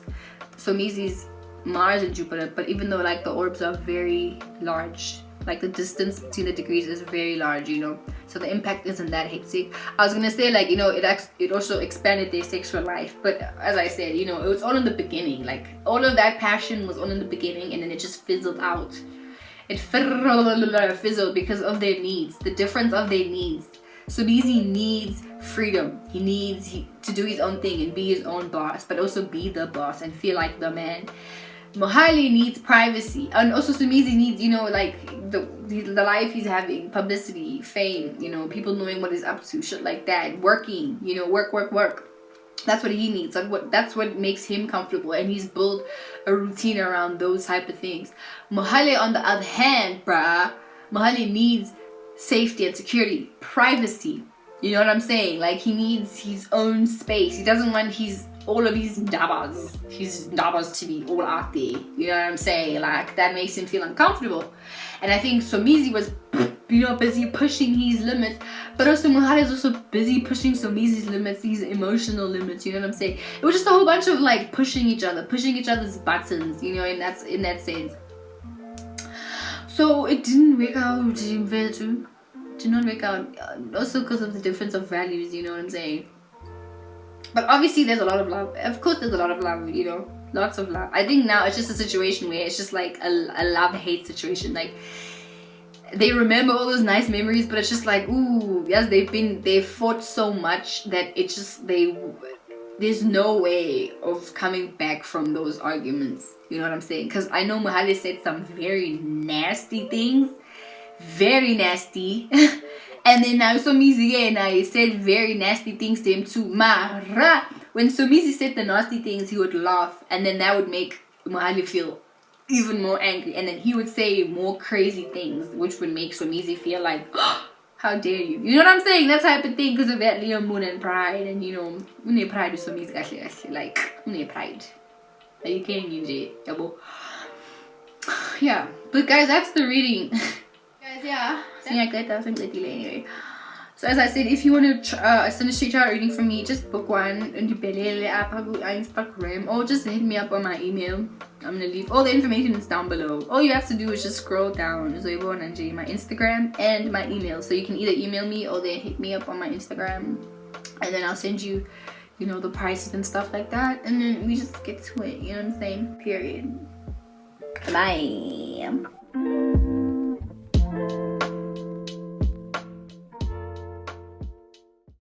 SOMIZ'S Mars and Jupiter, but even though like the orbs are very large, like the distance between the degrees is very large, you know, so the impact isn't that hectic. I was gonna say, like, you know, it also expanded their sexual life, but as I said, you know, it was all in the beginning, like all of that passion was all in the beginning, and then it just fizzled out. It fizzled because of their needs, the difference of their needs. SOMIZ'S needs freedom. He needs to do his own thing and be his own boss, but also be the boss and feel like the man. Mohale needs privacy, and also SOMIZ'S needs, you know, like the life he's having, publicity, fame, you know, people knowing what he's up to, shit like that, working, you know, work. That's what he needs. That's what makes him comfortable, and he's built a routine around those type of things. Mohale, on the other hand, Mohale needs safety and security, privacy, you know what I'm saying? Like, he needs his own space. He doesn't want all of his dabas to be all out there, you know what I'm saying? Like, that makes him feel uncomfortable. And I think SOMIZ'S was, you know, busy pushing his limits, but also Mohale is also busy pushing SOMIZ'S limits, these emotional limits, you know what I'm saying? It was just a whole bunch of like pushing each other's buttons, you know, in that sense. So it didn't work out. Did not work out, also because of the difference of values, you know what I'm saying? But obviously there's a lot of love. Of course there's a lot of love, you know, lots of love. I think now it's just a situation where it's just like a love-hate situation. Like, they remember all those nice memories, but it's just like, ooh, yes, they've fought so much that it's just, there's no way of coming back from those arguments, you know what I'm saying? Because I know Mohale said some very nasty things, very nasty. And then now SOMIZ'S again, I said very nasty things to him too. Mara, when SOMIZ'S said the nasty things, he would laugh, and then that would make Mohale feel even more angry, and then he would say more crazy things, which would make SOMIZ'S feel like, oh, How dare you? You know what I'm saying? That type of thing, because of that Leo moon and pride, and you know, une pride is SOMIZ'S like une pride. Are you kidding me, Yabo? Yeah, but guys, that's the reading. Guys, yeah. Anyway. So as I said, if you want to a Synastry chart reading from me, just book one on Instagram, or just hit me up on my email. I'm gonna leave all the information is down below. All you have to do is just scroll down. So my Instagram and my email. So you can either email me or then hit me up on my Instagram, and then I'll send you, you know, the prices and stuff like that, and then we just get to it. You know what I'm saying? Period. Bye.